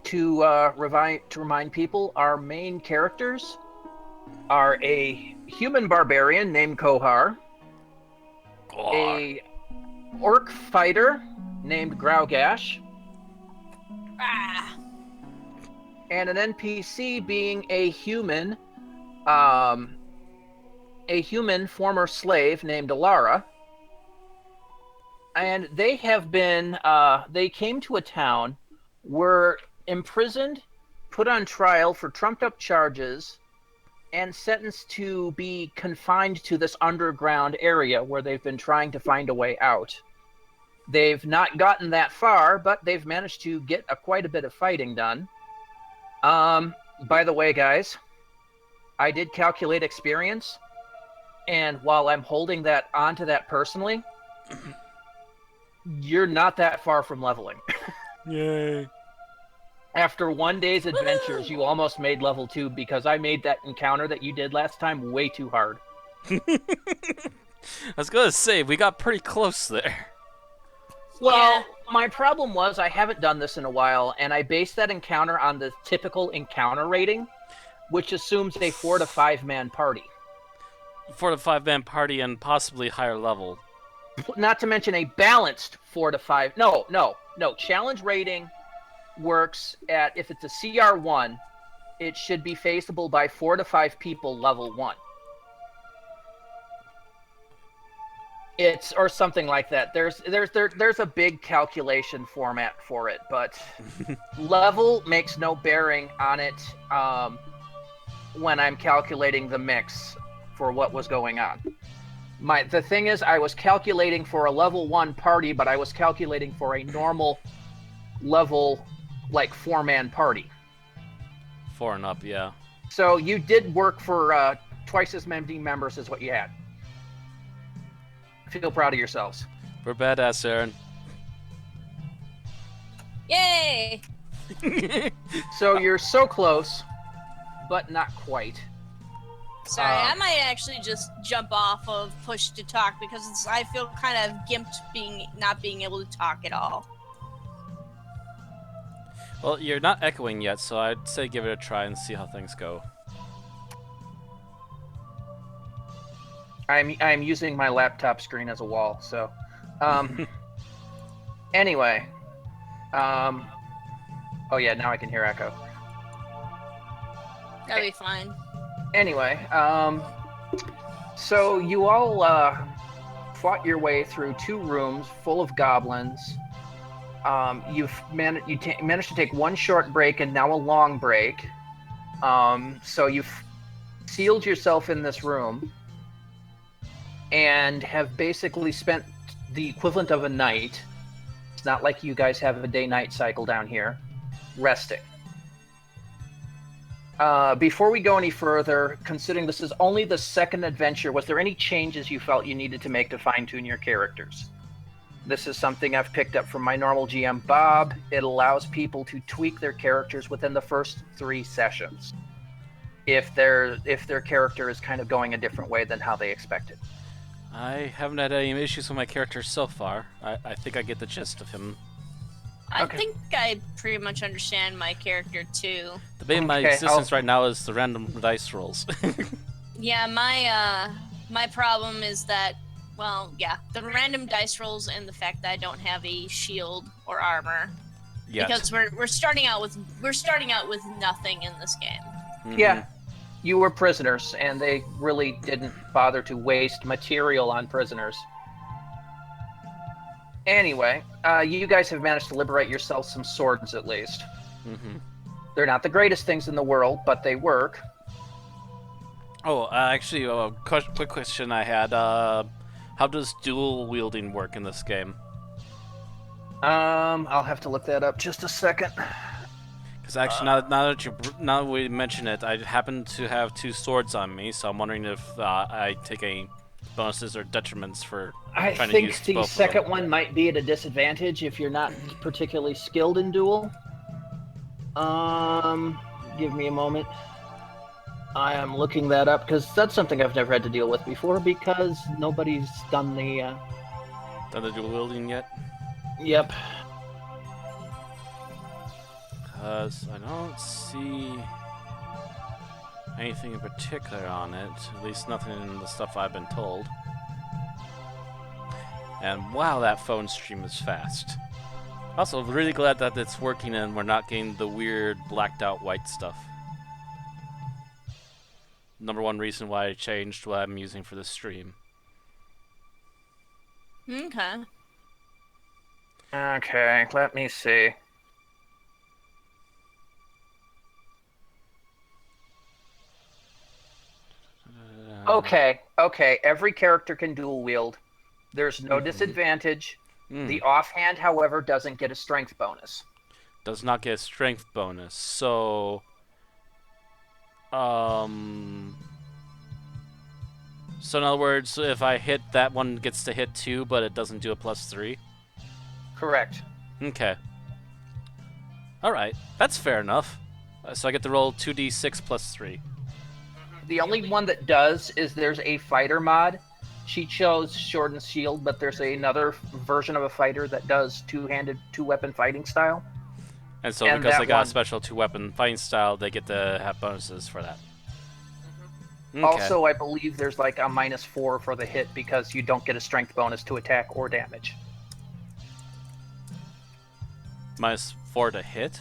To remind people, our main characters are a human barbarian named Kohar, Gore. a orc fighter named Graugash, Ah, and an NPC being um, a human former slave named Alara. And they have been, they came to a town, were imprisoned, put on trial for trumped up charges, and sentenced to be confined to this underground area where they've been trying to find a way out. They've not gotten that far, but they've managed to get quite a bit of fighting done. By the way, guys, I did calculate experience, and while I'm holding that onto that personally, you're not that far from leveling. Yay. After one day's adventures, Woohoo! you almost made level 2 because I made that encounter that you did last time way too hard. I was gonna say, we got pretty close there. Well, Yeah. my problem was I haven't done this in a while, and I based that encounter on the typical encounter rating, which assumes a 4 to 5 man party. 4 to 5 man party and possibly higher level. Not to mention a balanced 4 to 5. No. Challenge rating works at, if it's a CR1, it should be faceable by 4 to 5 people level 1. It's or something like that. There's a big calculation format for it, but level makes no bearing on it when I'm calculating the mix for what was going on. The thing is, I was calculating for a level 1 party, but I was calculating for a normal level, like 4-man party. 4 and up, yeah. So you did work for twice as many members as what you had. Feel proud of yourselves. We're badass, Aaron. Yay! So you're so close, but not quite. Sorry, I might actually just jump off of push to talk because I feel kind of gimped not being able to talk at all. Well, you're not echoing yet, so I'd say give it a try and see how things go. I'm using my laptop screen as a wall, so anyway. Oh yeah, now I can hear echo. That'll be fine. Anyway, so you all fought your way through 2 rooms full of goblins. You've managed to take 1 short break and now a long break. So you've sealed yourself in this room and have basically spent the equivalent of a night. It's not like you guys have a day-night cycle down here. Resting. Before we go any further, considering this is only the second adventure, was there any changes you felt you needed to make to fine-tune your characters? This is something I've picked up from my normal GM, Bob. It allows people to tweak their characters within the first 3 sessions, if their character is kind of going a different way than how they expected. I haven't had any issues with my character so far. I think I get the gist of him. I Okay. think I pretty much understand my character too. The bane of my Okay, existence right now is the random dice rolls. Yeah, my problem is that, well, yeah, the random dice rolls and the fact that I don't have a shield or armor. Yet. Because we're starting out with nothing in this game. Mhm. Yeah, you were prisoners, and they really didn't bother to waste material on prisoners. Anyway, you guys have managed to liberate yourselves some swords, at least. Mhm. They're not the greatest things in the world, but they work. Oh, actually, quick question I had. How does dual wielding work in this game? I'll have to look that up just a second. Because actually, now that we mention it, I happen to have 2 swords on me, so I'm wondering if I take any bonuses or detriments for I trying to think use the both of second them. one might be at a disadvantage if you're not particularly skilled in duel. Give me a moment. I am looking that up because that's something I've never had to deal with before because nobody's done the. Done the dual wielding yet? Yep. because I don't see anything in particular on it. At least nothing in the stuff I've been told. And wow, that phone stream is fast. Also, really glad that it's working and we're not getting the weird blacked out white stuff. Number one reason why I changed what I'm using for the stream. Okay. Okay, let me see. Okay, every character can dual wield. There's no disadvantage. The offhand, however, doesn't get a strength bonus. Does not get a strength bonus. So, so in other words, if I hit, that one gets to hit 2, but it doesn't do a +3? Correct. Okay. Alright, that's fair enough. So I get to roll 2d6 +3. The only one that does is there's a fighter mod. She chose sword and shield, but there's another version of a fighter that does two-handed, two-weapon fighting style. And so because they got a special two-weapon fighting style, they get to have bonuses for that. Okay. Also, I believe there's like a -4 for the hit because you don't get a strength bonus to attack or damage. -4 to hit?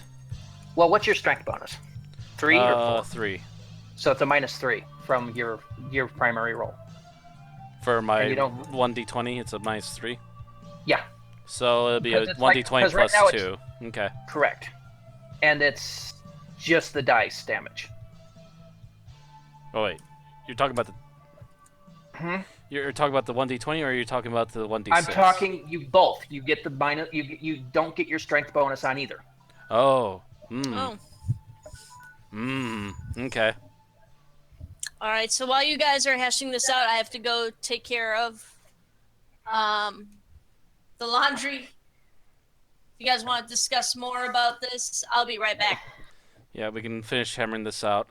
Well, what's your strength bonus? 3 or 4? 3. So it's a -3 from your primary roll. For my 1d20, it's a -3? Yeah. So it'll be a 1d20 plus 2. Okay. Correct. And it's just the dice damage. Oh, wait. You're talking about the... You're talking about the 1d20, or are you talking about the 1d6? I'm talking you both. You get the minus. You don't get your strength bonus on either. Oh. Oh. Okay. All right. So while you guys are hashing this out, I have to go take care of the laundry. If you guys want to discuss more about this, I'll be right back. Yeah, we can finish hammering this out.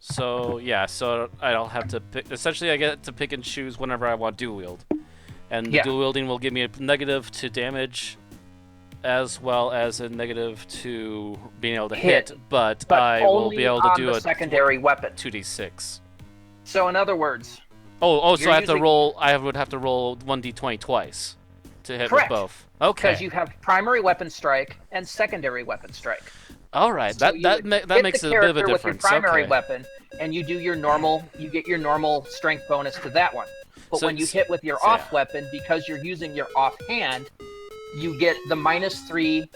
So yeah, so I'll have to pick. Essentially, I get to pick and choose whenever I want dual wield, and the dual wielding will give me a negative to damage, as well as a negative to being able to hit. But I will be able to do a secondary weapon. 2d6. So in other words. So I have to roll. I would have to roll 1d20 twice to hit with both. Okay. Because you have primary weapon strike and secondary weapon strike. All right, so that makes a bit of a difference. With your primary weapon, and you do your normal, you get your normal strength bonus to that one. But when you hit with your off weapon, because you're using your offhand, you get the -3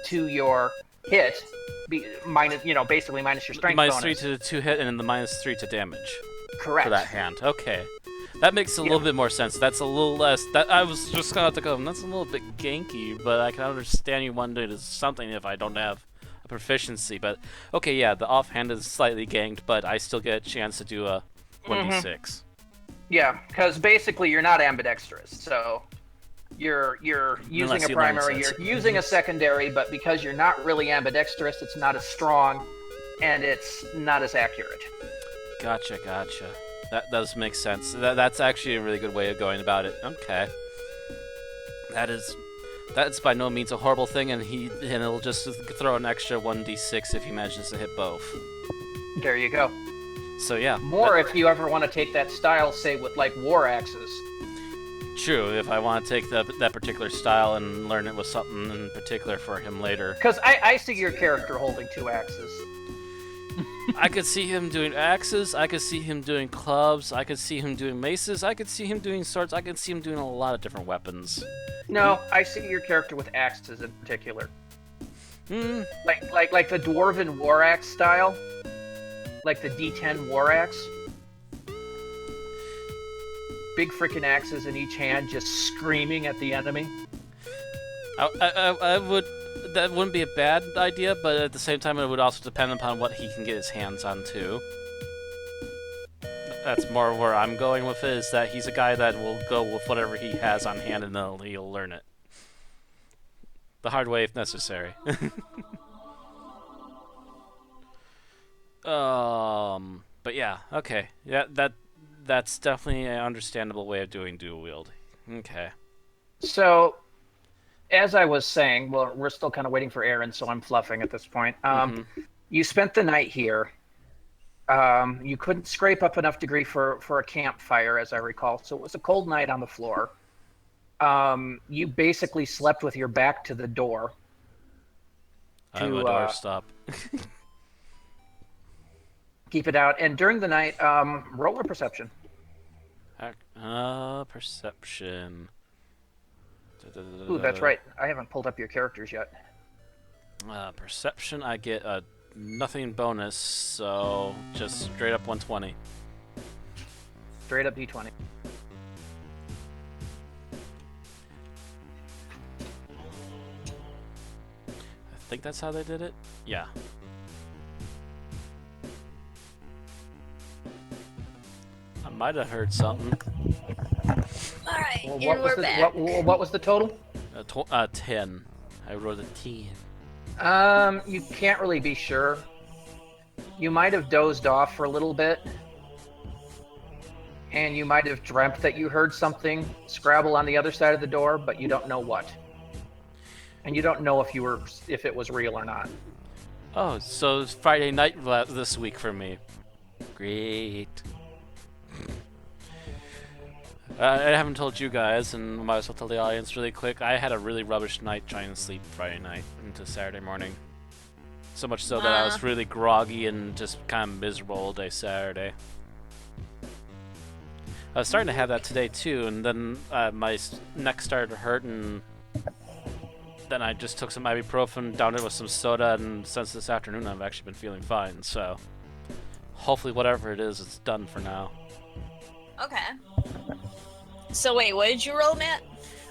to your hit, basically minus your strength bonus. -3 to hit, and then the -3 to damage. Correct. For that hand. Okay. That makes a little bit more sense. That's a little less. That I was just gonna have to go. That's a little bit ganky, but I can understand you wanting to do something if I don't have a proficiency. But okay, yeah, the offhand is slightly ganked, but I still get a chance to do a 1d6. Yeah, because basically you're not ambidextrous, so you're using a primary, you're using a secondary, but because you're not really ambidextrous, it's not as strong, and it's not as accurate. Gotcha. That does make sense. That's actually a really good way of going about it. Okay. That's by no means a horrible thing, and it'll just throw an extra 1d6 if he manages to hit both. There you go. So yeah. More if you ever want to take that style, say with like war axes. True, if I want to take that particular style and learn it with something in particular for him later. Because I see your character holding 2 axes. I could see him doing axes, I could see him doing clubs, I could see him doing maces, I could see him doing swords, I could see him doing a lot of different weapons. No, I see your character with axes in particular. Like the dwarven war axe style. Like the D10 war axe. Big frickin' axes in each hand, just screaming at the enemy. I would. That wouldn't be a bad idea, but at the same time, it would also depend upon what he can get his hands on too. That's more where I'm going with it. Is that he's a guy that will go with whatever he has on hand, and then he'll learn it the hard way if necessary. But yeah, okay, yeah, that's definitely an understandable way of doing dual wield. Okay. So, as I was saying, well, we're still kind of waiting for Aaron, so I'm fluffing at this point. You spent the night here. You couldn't scrape up enough degree for a campfire, as I recall, so it was a cold night on the floor. You basically slept with your back to the door. I'm a doorstop. Keep it out. And during the night, roll a perception. Perception. Ooh, that's right. I haven't pulled up your characters yet. Perception, I get a nothing bonus, so just straight up 120. Straight up D20. I think that's how they did it? Yeah. I might have heard something. Alright, Well, and we're back. what was the total? 10. I rolled a 10. You can't really be sure. You might have dozed off for a little bit. And you might have dreamt that you heard something scrabble on the other side of the door, but you don't know what. And you don't know if it was real or not. Oh, so it's Friday night this week for me. Great. I haven't told you guys, and might as well tell the audience really quick. I had a really rubbish night trying to sleep Friday night into Saturday morning. So much so that I was really groggy and just kind of miserable all day Saturday. I was starting to have that today too, and then my neck started to hurt, and then I just took some ibuprofen, downed it with some soda, and since this afternoon I've actually been feeling fine. So hopefully whatever it is, it's done for now. Okay. So wait, what did you roll, Matt?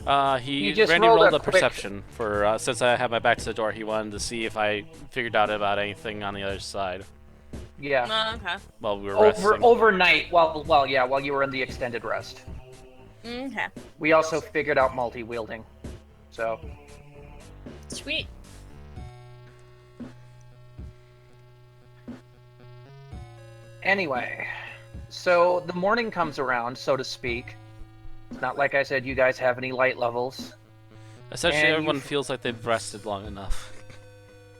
Randy rolled a perception for since I had my back to the door. He wanted to see if I figured out about anything on the other side. Yeah. Okay. While we were resting. Overnight, while you were in the extended rest. Okay. We also figured out multi-wielding. So. Sweet. Anyway, so the morning comes around, so to speak. It's not like I said you guys have any light levels. Essentially, everyone feels like they've rested long enough.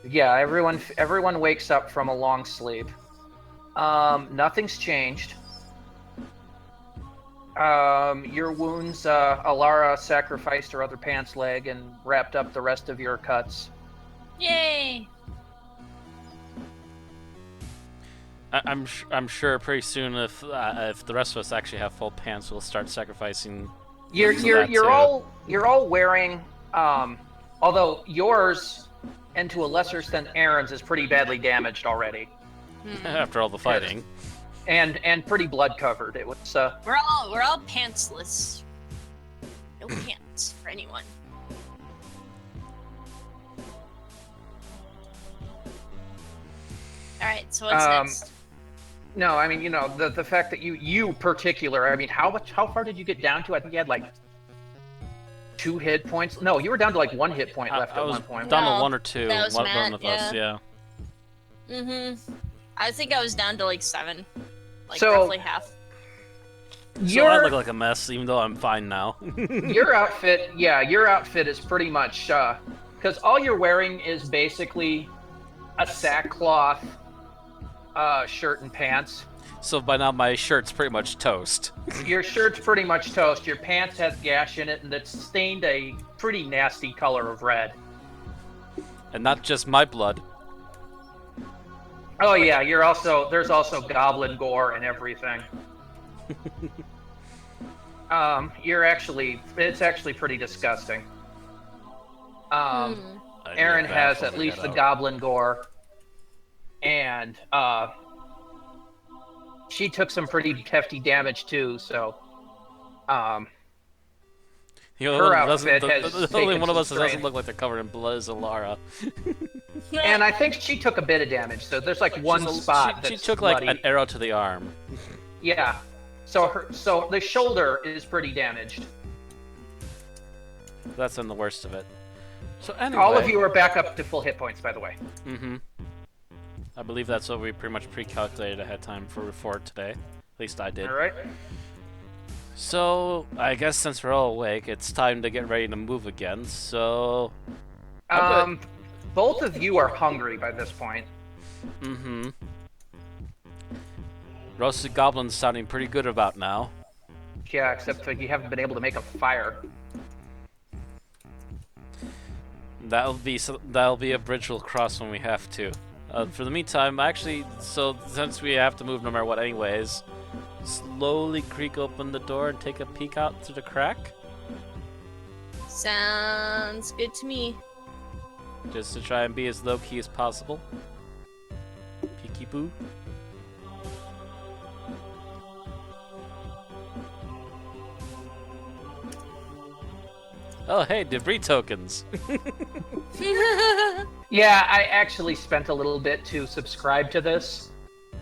Yeah, everyone wakes up from a long sleep. Nothing's changed. Your wounds, Alara sacrificed her other pants leg and wrapped up the rest of your cuts. Yay! I'm sure pretty soon if the rest of us actually have full pants, we'll start sacrificing. You're all wearing, although yours, and to a lesser extent Aaron's, is pretty badly damaged already. After all the fighting. And pretty blood covered. It was. We're all pantsless. No pants for anyone. All right. So what's next? No, I mean, you know, the fact that you particular, I mean, how far did you get down to? I think you had like 2 hit points. No, you were down to like 1 hit point left at one point. Down to 1 or 2. That was one Matt, of us, yeah. I think I was down to like 7, like So- roughly half. So I look like a mess, even though I'm fine now. Your outfit is pretty much because all you're wearing is basically a sackcloth shirt and pants. So by now my shirt's pretty much toast. Your shirt's pretty much toast. Your pants has gash in it, and it's stained a pretty nasty color of red. And not just my blood. Oh yeah, there's also goblin gore and everything. It's actually pretty disgusting. Aaron has at least the goblin gore, and she took some pretty hefty damage too. So, her outfit has the only taken one of some us that doesn't strain. look like they're covered in blood is Alara. And I think she took a bit of damage. So there's like one spot that's she took bloody. like an arrow to the arm. Yeah. So the shoulder is pretty damaged. That's in the worst of it. So anyway, All of you are back up to full hit points, by the way. I believe that's what we pretty much pre-calculated ahead of time for today. At least I did. All right. So, I guess since we're all awake, it's time to get ready to move again, so... Both of you are hungry by this point. Mm-hmm. Roasted goblin's sounding pretty good about now. Yeah, except for you haven't been able to make a fire. That'll be a bridge we'll cross when we have to. For the meantime, actually, so since we have to move no matter what anyways, slowly creak open the door and take a peek out through the crack. Sounds good to me. Just to try and be as low-key as possible. Peeky boo. Oh, hey, debris tokens. Yeah, I actually spent a little bit to subscribe to this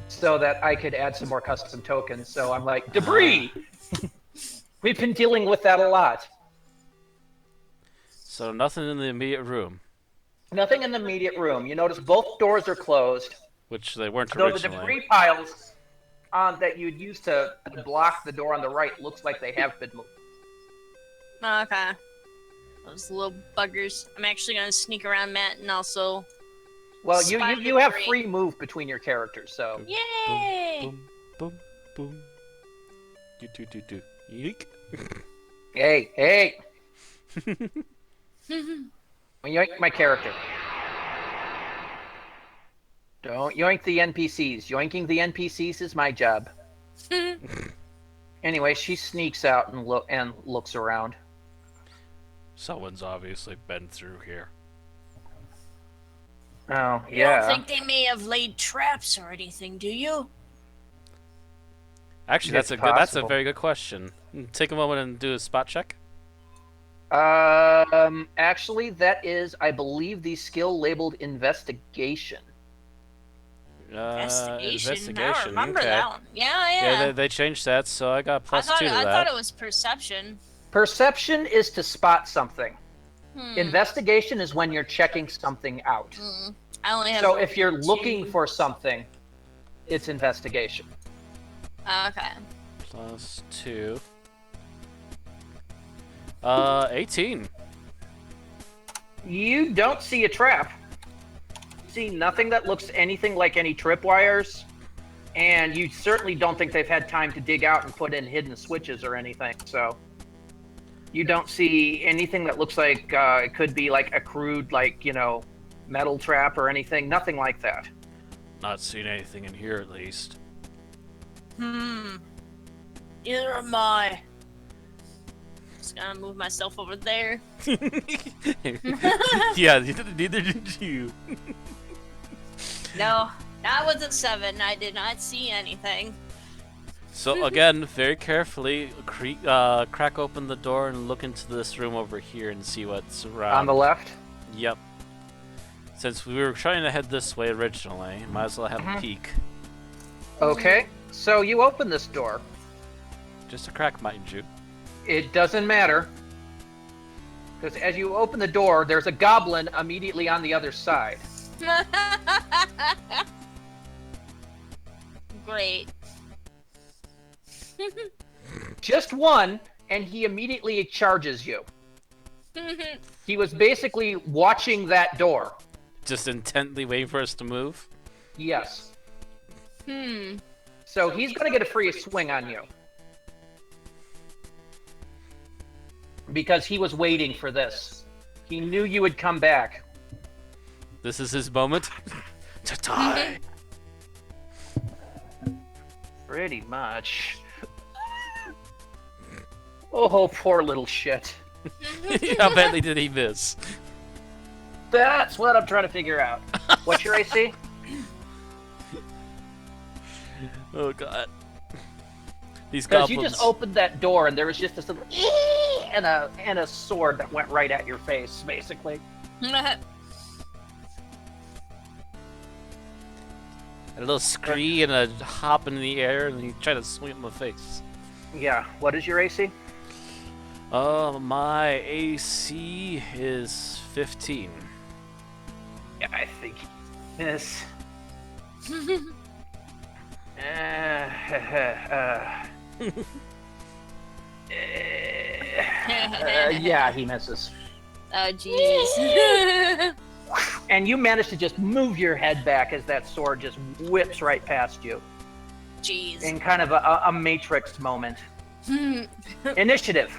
so that I could add some more custom tokens. So I'm like, debris! We've been dealing with that a lot. So nothing in the immediate room. Nothing in the immediate room. You notice both doors are closed. Which they weren't Though originally. the debris piles that you'd use to block the door on the right looks like they have been moved. Okay. Those little buggers. I'm actually gonna sneak around Matt and also. Well, spy the you have debris. free move between your characters, so. Yay! Boom, boom, boom. Do. Yeek. Hey! Yoink my character. Don't yoink the NPCs. Yoinking the NPCs is my job. Anyway, she sneaks out and looks around. Someone's obviously been through here. Oh, You yeah. don't think they may have laid traps or anything, do you? Actually, It's that's a possible. very good question. Take a moment and do a spot check. Actually, that is, I believe, the skill labeled investigation. Investigation. I remember okay. that one. Yeah. They changed that, so I got +2 to that. I thought it was perception. Perception is to spot something. Hmm. Investigation is when you're checking something out. I only have. So if you're 2. looking for something, it's investigation. Okay. +2. 18. You don't see a trap. You see nothing that looks anything like any tripwires, and you certainly don't think they've had time to dig out and put in hidden switches or anything. So you don't see anything that looks like it could be like a crude, metal trap or anything. Nothing like that. Not seeing anything in here, at least. Neither am I. Just gonna move myself over there. Yeah, neither did you. No, not with a 7. I did not see anything. So again, very carefully, crack open the door and look into this room over here and see what's around. On the left? Yep. Since we were trying to head this way originally, might as well have a peek. Okay, so you open this door. Just a crack, mind you. It doesn't matter. Because as you open the door, there's a goblin immediately on the other side. Great. Just one, and he immediately charges you. He was basically watching that door. Just intently waiting for us to move? Yes. So he's going to get a free swing on you. Because he was waiting for this. He knew you would come back. This is his moment to die. Pretty much. Oh, poor little shit. How badly did he miss? That's what I'm trying to figure out. What's your AC? Oh god. These Because goblins. you just opened that door and there was just this little and a sword that went right at your face, basically. A little scree and a hop in the air, and he tried to swing it in my face. Yeah. What is your AC? My AC is 15. Yeah, I think this. Yeah, he misses. Oh, jeez. And you manage to just move your head back as that sword just whips right past you. Jeez. In kind of a Matrix moment. Initiative.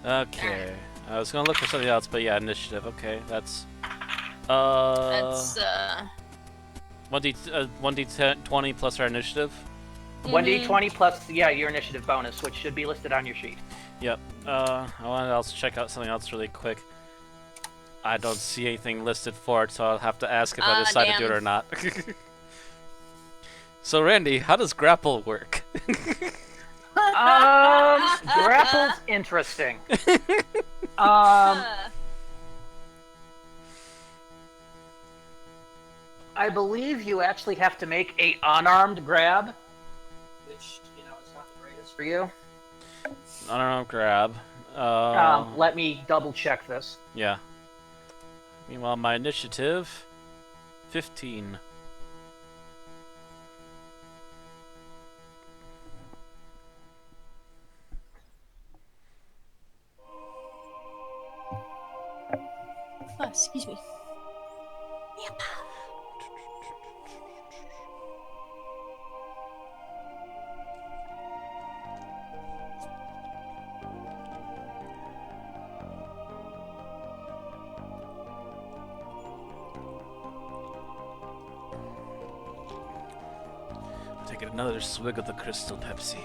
Okay. I was gonna look for something else, but yeah, initiative. Okay, that's. That's 1d20 plus our initiative. 1d20 plus your initiative bonus, which should be listed on your sheet. Yep. I want to also check out something else really quick. I don't see anything listed for it, so I'll have to ask if I decide to do it or not. So Randy, how does grapple work? Grapple's interesting. I believe you actually have to make a unarmed grab, which is not the greatest for you. Unarmed grab. Let me double check this. Yeah. Meanwhile, my initiative, 15. Oh, excuse me. Yep. Take another swig of the Crystal Pepsi.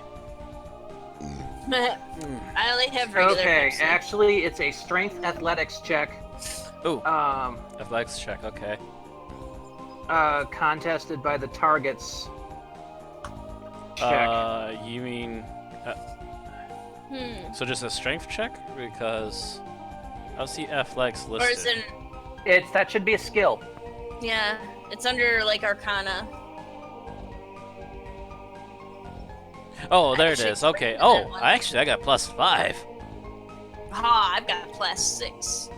I only have regular Okay, Pepsi. actually, it's a strength athletics check. Oh. Athletics check. Okay. Contested by the target's check. You mean? So just a strength check? Because I'll see athletics listed. Or is it? That should be a skill. Yeah, it's under like Arcana. Oh, there it is. Okay. Oh, I got +5. Ah, I've got +6.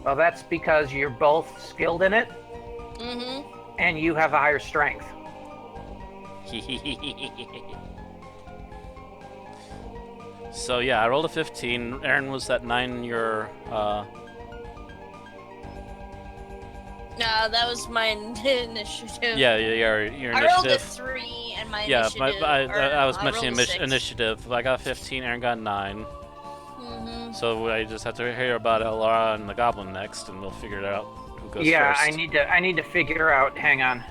Well, that's because you're both skilled in it, and you have a higher strength. So yeah, I rolled a 15. Aaron was that 9. Your No, that was my initiative. Yeah, your initiative. I rolled a 3 and my initiative. I was mentioning rolled a 6. initiative. I got 15. Aaron got 9. So I just have to hear about Elara and the Goblin next, and we'll figure it out who goes first. I need to figure out. Hang on.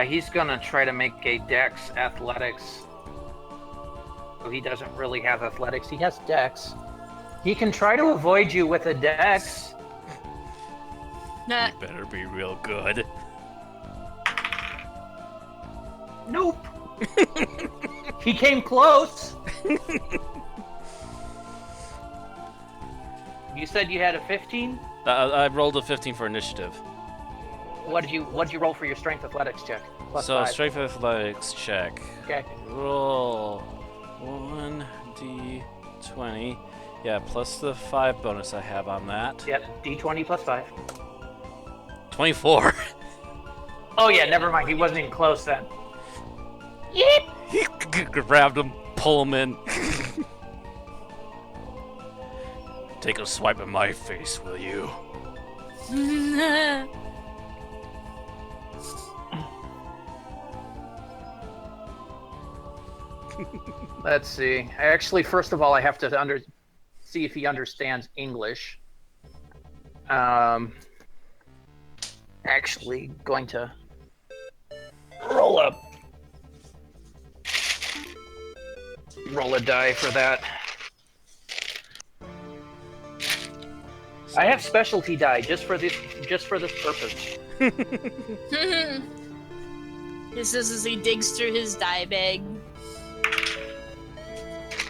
He's gonna try to make a Dex athletics. So he doesn't really have athletics. He has Dex. He can try to avoid you with a Dex. Nah. You better be real good. Nope. He came close. You said you had a 15? I rolled a 15 for initiative. What did you roll for your strength athletics check? +5. Strength athletics check. Okay. Roll 1d20. Yeah, plus the 5 bonus I have on that. Yep, d20 +5. 24. Oh yeah, never mind. He wasn't even close then. He grabbed him, pull him in. Take a swipe at my face, will you? Let's see. Actually, first of all, I have to see if he understands English. Actually, going to roll a die for that. I have specialty die just for this purpose. This is as he digs through his dye bag.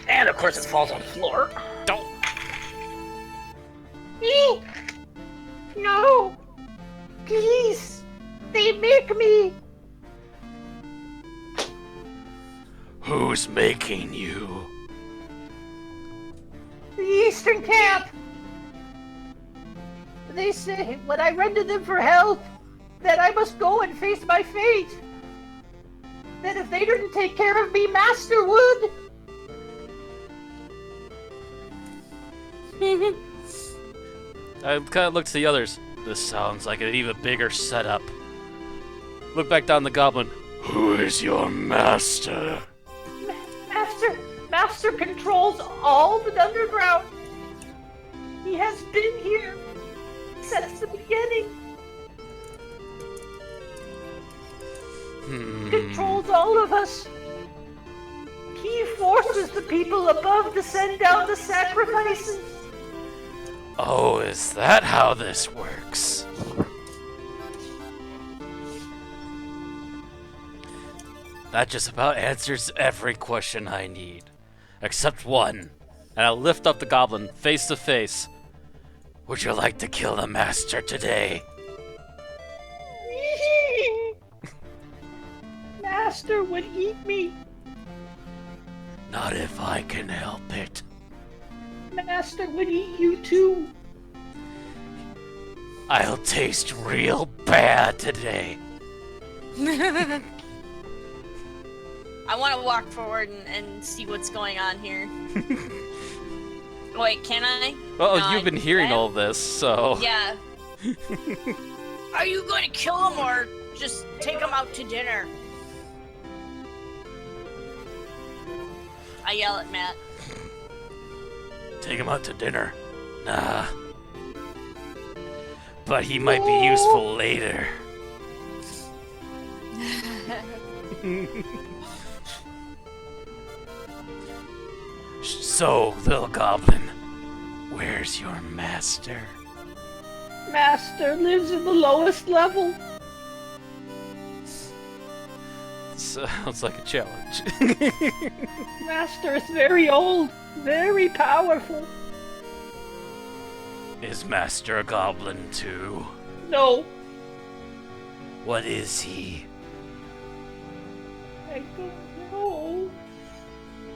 And of course, it falls on the floor. Don't. No, please, they make me. Who's making you? The Eastern Camp. They say when I run to them for help, that I must go and face my fate. That if they didn't take care of me, Master would. I kind of look to the others. This sounds like an even bigger setup. Look back down the goblin. Who is your master? Master controls all the underground. He has been here since the beginning. Controls all of us. He forces the people above to send down the sacrifices. Oh, is that how this works? That just about answers every question I need. Except one. And I'll lift up the goblin face to face. Would you like to kill the master today? Master would eat me. Not if I can help it. Master would eat you too. I'll taste real bad today. I want to walk forward and see what's going on here. Wait, can I? Well, No, you've been hearing all this, so... Yeah. Are you going to kill him or just take him out to dinner? I yell at Matt. Take him out to dinner. Nah. But he might be useful later. So, little goblin, where's your master? Master lives in the lowest level. Sounds like a challenge. Master is very old, very powerful. Is Master a goblin too? No, What is he? I don't know.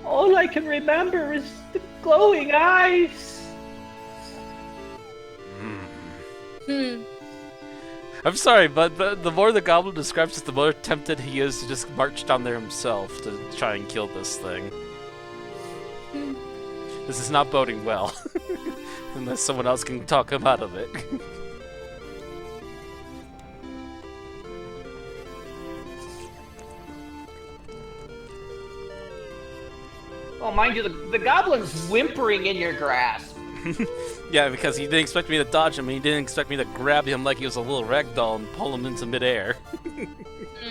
All I can remember is the glowing eyes. I'm sorry, but the more the goblin describes it, the more tempted he is to just march down there himself to try and kill this thing. This is not boding well. Unless someone else can talk him out of it. Well, mind you, the goblin's whimpering in your grasp. Yeah, because he didn't expect me to dodge him, and he didn't expect me to grab him like he was a little ragdoll and pull him into midair.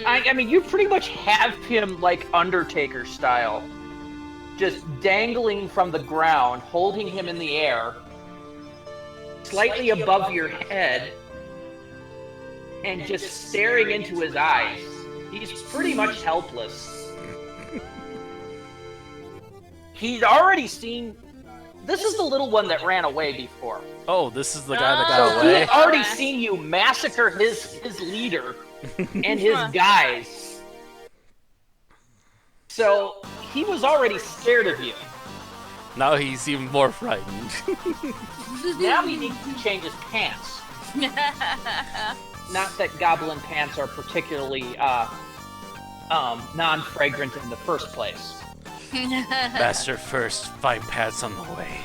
I mean, you pretty much have him like Undertaker style. Just dangling from the ground, holding him in the air, slightly above your head, and just staring into his eyes. He's pretty much helpless. He's already seen... This is the little one that ran away before. Oh, this is the guy that So got he away? had already seen you massacre his leader and his guys. So he was already scared of you. Now he's even more frightened. Now he needs to change his pants. Not that goblin pants are particularly non-fragrant in the first place. Master first, find pants on the way.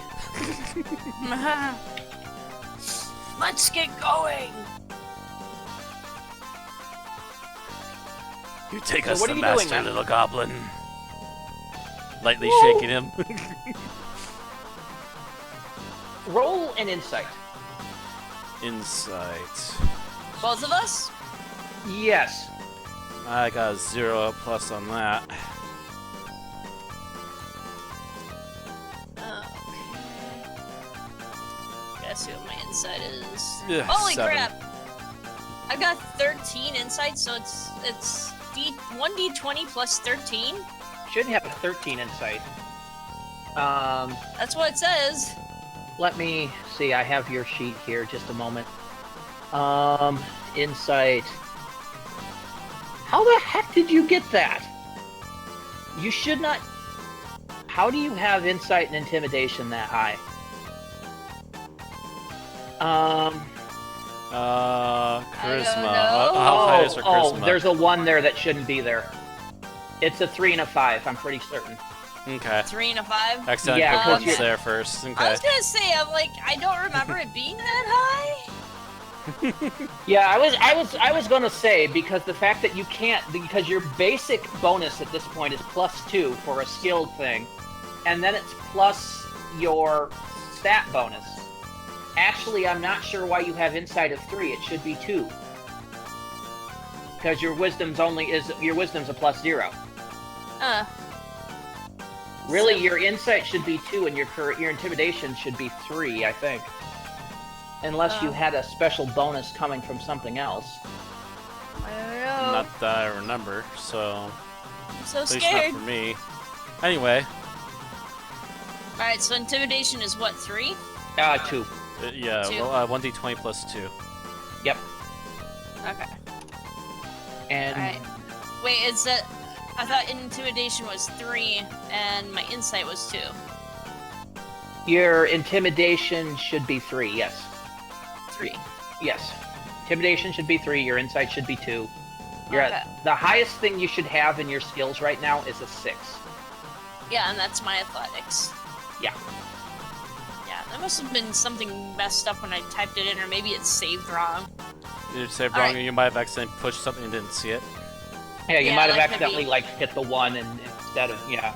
Let's get going. You take So us what to are you Master, doing, man? little goblin. Lightly Whoa. shaking him. Roll an insight. Insight. Both of us? Yes. I got a 0 plus on that. Gotta see what my insight is. Ugh, Holy 7. crap! I've got 13 insight, so it's 1d20 plus 13. Shouldn't have a 13 insight. That's what it says. Let me see. I have your sheet here. Just a moment. Insight. How the heck did you get that? You should not... How do you have insight and intimidation that high? Charisma. know. How high is her charisma? Oh, there's a 1 there that shouldn't be there. It's a 3 and a 5, I'm pretty certain. Okay. 3 and a 5? Accidentally Yeah, put 'cause ones you're- there first. I Okay. was gonna say, I'm like, I don't remember it being that high. Yeah, I was gonna say, because the fact that you can't, because your basic bonus at this point is +2 for a skilled thing, and then it's plus your stat bonus. Actually, I'm not sure why you have insight of 3. It should be 2. Because your wisdom's a +0. Really, your insight should be 2, and your intimidation should be 3, I think. Unless you had a special bonus coming from something else. I don't know. Not that I remember, so I'm so at least scared. not for me. Anyway, Alright, so intimidation is what, 3? 2. yeah, 2. well, 1d20 plus 2. Yep. Okay. And Alright. Wait, is that... I thought intimidation was 3, and my insight was 2. your intimidation should be 3, yes. 3. Yes. Intimidation should be 3, your insight should be 2. You're Okay. at, the highest thing you should have in your skills right now is a 6. Yeah, and that's my athletics. Yeah. Yeah, that must have been something messed up when I typed it in, or maybe it saved wrong. Did you say wrong? Alright. You might have accidentally pushed something and didn't see it. Yeah, you Yeah, might have that could accidentally, be. hit the 1 and instead of, yeah.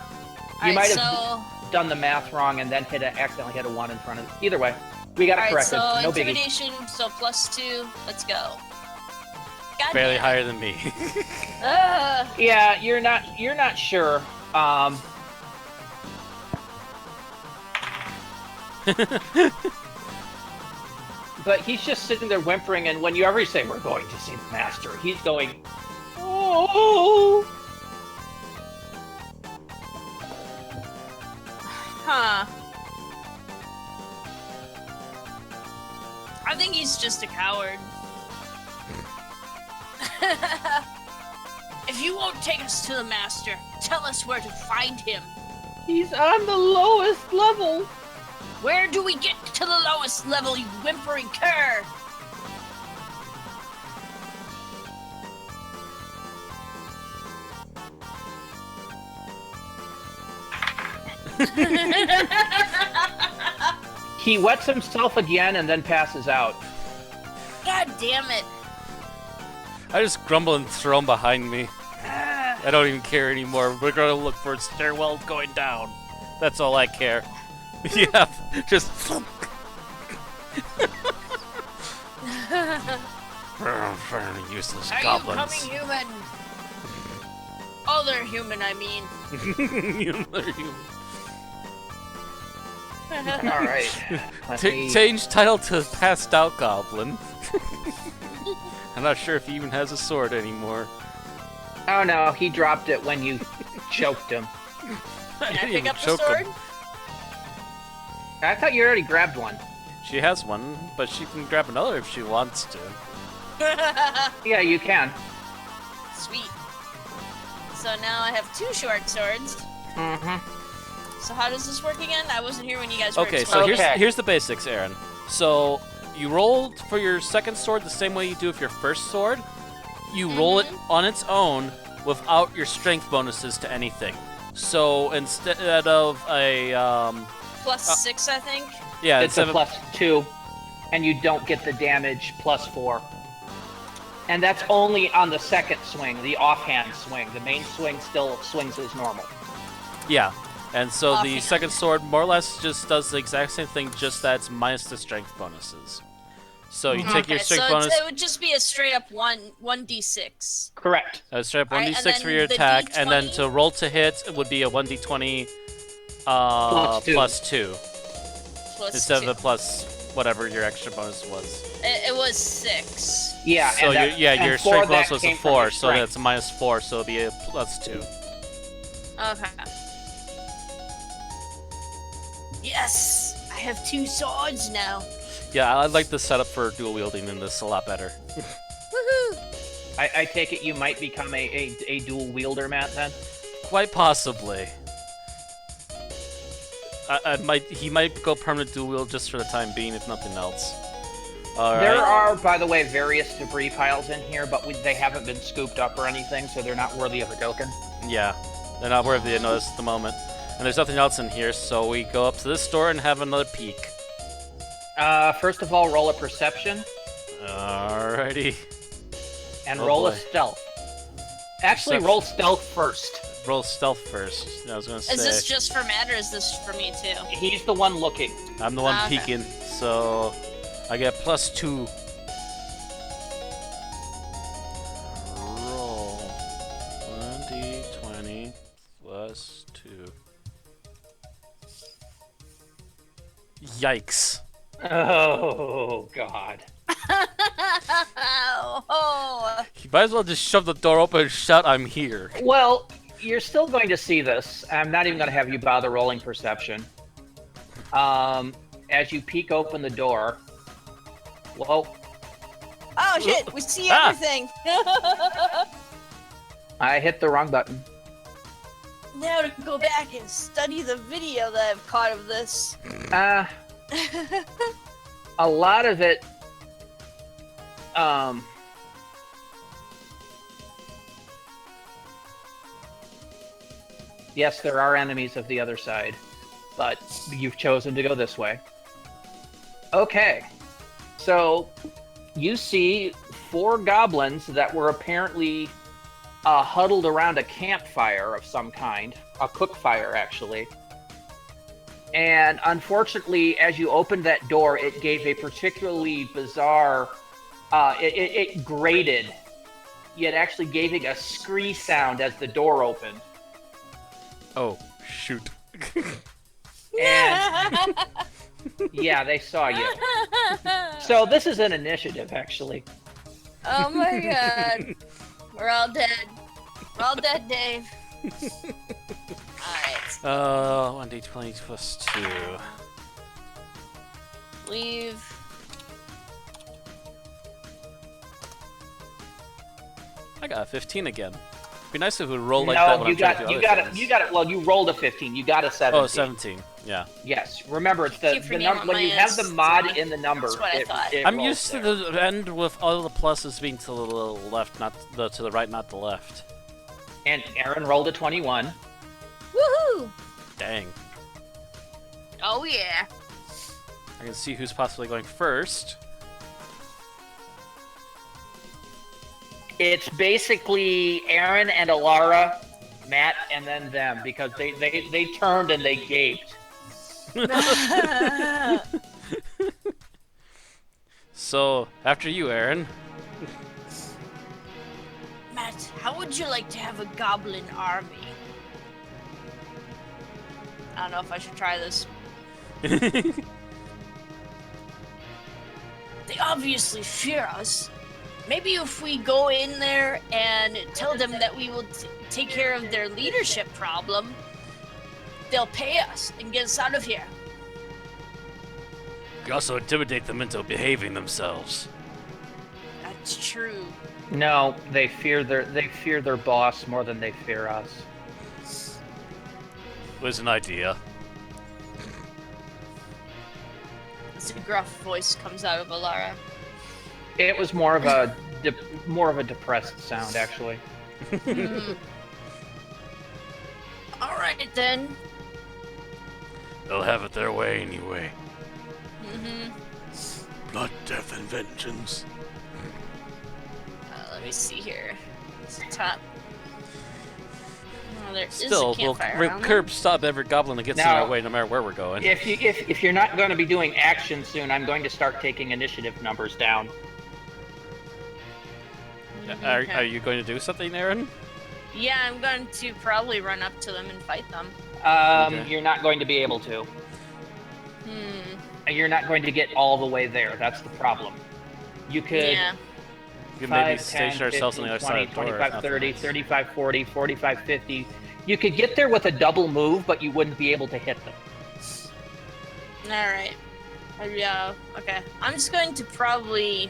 You Alright, might have so... done the math wrong and then accidentally hit a 1 in front of it. Either way, we got it Alright, corrected. so No biggie. intimidation, so +2, let's go. God Barely damn. higher than me. Yeah, you're not sure. But he's just sitting there whimpering, and when you ever say, "We're going to see the master," he's going, "Oh." Huh. I think he's just a coward. If you won't take us to the master, tell us where to find him. He's on the lowest level. Where do we get to the lowest level, you whimpering cur? He wets himself again and then passes out. God damn it. I just grumble and throw him behind me. I don't even care anymore. We're gonna look for stairwell going down. That's all I care. Yeah, just. Useless Are goblins. you coming, human? Other human, I mean. All right. Let me- Change title to passed out goblin. I'm not sure if he even has a sword anymore. Oh no, he dropped it when you choked him. I Can I didn't pick even up the choke sword? him. I thought you already grabbed one. She has one, but she can grab another if she wants to. Yeah, you can. Sweet. So now I have 2 short swords. Mm-hmm. So how does this work again? I wasn't here when you guys were Okay, so explaining. here's the basics, Aaron. So you roll for your second sword the same way you do with your first sword. You roll it on its own without your strength bonuses to anything. So instead of a +6, I think. yeah, It's a instead of +2, and you don't get the damage +4. And that's only on the second swing, the offhand swing. The main swing still swings as normal. yeah, and so the Offhand. second sword more or less just does the exact same thing, just that it's minus the strength bonuses. So you take your Okay, strength so bonus, it would just be a straight up 1d6. Correct. straight up Alright, 1d6 and for your then the attack, and then D20? to roll to hit it would be a 1d20 +2. plus 2 Plus instead 2. of the plus whatever your extra bonus was. It was 6. Yeah. So and your four strength that bonus was a came from 4, your so strength. that's a minus 4, so it'll be a plus 2. Okay. Yes! I have 2 swords now. Yeah, I like the setup for dual wielding in this a lot better. Woohoo! I take it you might become a dual wielder, Matt, then? Quite possibly. He might go permanent dual wield just for the time being, if nothing else. All There right. are, by the way, various debris piles in here, but they haven't been scooped up or anything, so they're not worthy of a token. Yeah, they're not worthy of notice at the moment. And there's nothing else in here, so we go up to this door and have another peek. First of all, roll a perception. Alrighty. And Oh, roll boy. a stealth. Actually, Perception. roll stealth first. Roll stealth first. I was gonna say. Is this just for Matt or is this for me too? He's the one looking. I'm the one Okay. peeking, so I get +2. Roll 1d20 +2. Yikes. Oh, God. Oh. You might as well just shove the door open and shout, "I'm here." Well, you're still going to see this. I'm not even going to have you bother rolling perception. As you peek open the door. Whoa. Oh shit, we see Ah. everything. I hit the wrong button. Now to go back and study the video that I've caught of this. A lot of it, yes, there are enemies of the other side, but you've chosen to go this way. Okay, so you see 4 goblins that were apparently huddled around a campfire of some kind, a cook fire actually. And unfortunately, as you opened that door, it gave a particularly bizarre, it grated, yet actually gave a scree sound as the door opened. Oh, shoot. And yeah, they saw you. So this is an initiative, actually. Oh my god. We're all dead. We're all dead, Dave. Alright. 1d20 +2. Leave. I got a 15 again. Be nice if it would roll like No, that when you I'm trying to got, do you other got it. things. You got it. Well, you rolled a 15. You got a 17. Oh, 17. Yeah. Yes. Remember, it's the Keep the forgetting number what when you mine have is. the mod in the number. That's what I thought. it I'm rolls used to there. the end with all the pluses being to the left, not to the right, not the left. And Aaron rolled a 21. Woohoo! Dang. Oh yeah. I can see who's possibly going first. It's basically Aaron and Alara, Matt, and then them because they turned and they gaped. So, after you, Aaron. Matt, how would you like to have a goblin army? I don't know if I should try this. They obviously fear us. Maybe if we go in there and tell them that we will take care of their leadership problem, they'll pay us and get us out of here. You also intimidate them into behaving themselves. That's true. No, they fear their boss more than they fear us. Was an idea. This gruff voice comes out of Alara. It was more of a depressed sound, actually. All right then. They'll have it their way anyway. Mm-hmm. Blood, death, and vengeance. Let me see here. It's top. Oh, there is Still, a campfire we'll around curb stop every goblin that gets in Now- our way, no matter where we're going. If you're not going to be doing action soon, I'm going to start taking initiative numbers down. there. Are you going to do something, Aaron? Yeah, I'm going to probably run up to them and fight them. Okay. You're not going to be able to. You're not going to get all the way there. That's the problem. You could Yeah. We can maybe 5, 10, station ourselves on the 15, other 20, side of the door. if 25, nothing 30, else. 35, 40, 45, 50. You could get there with a double move, but you wouldn't be able to hit them. All right. Yeah. Okay. I'm just going to probably.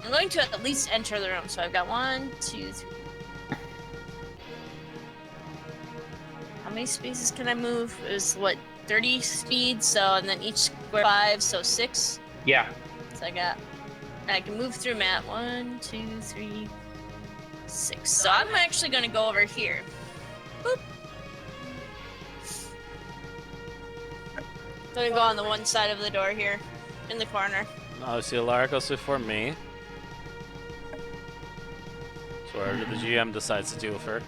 I'm going to at least enter the room. So I've got 1, 2, 3. How many spaces can I move? It was what 30 speed. So and then each square 5. So 6. Yeah. So I can move through Matt. 1, 2, 3, 6. So I'm actually gonna go over here. Boop. I'm gonna go on the one side of the door here, in the corner. Obviously, Alara goes before me. So whatever the GM decides to do with her.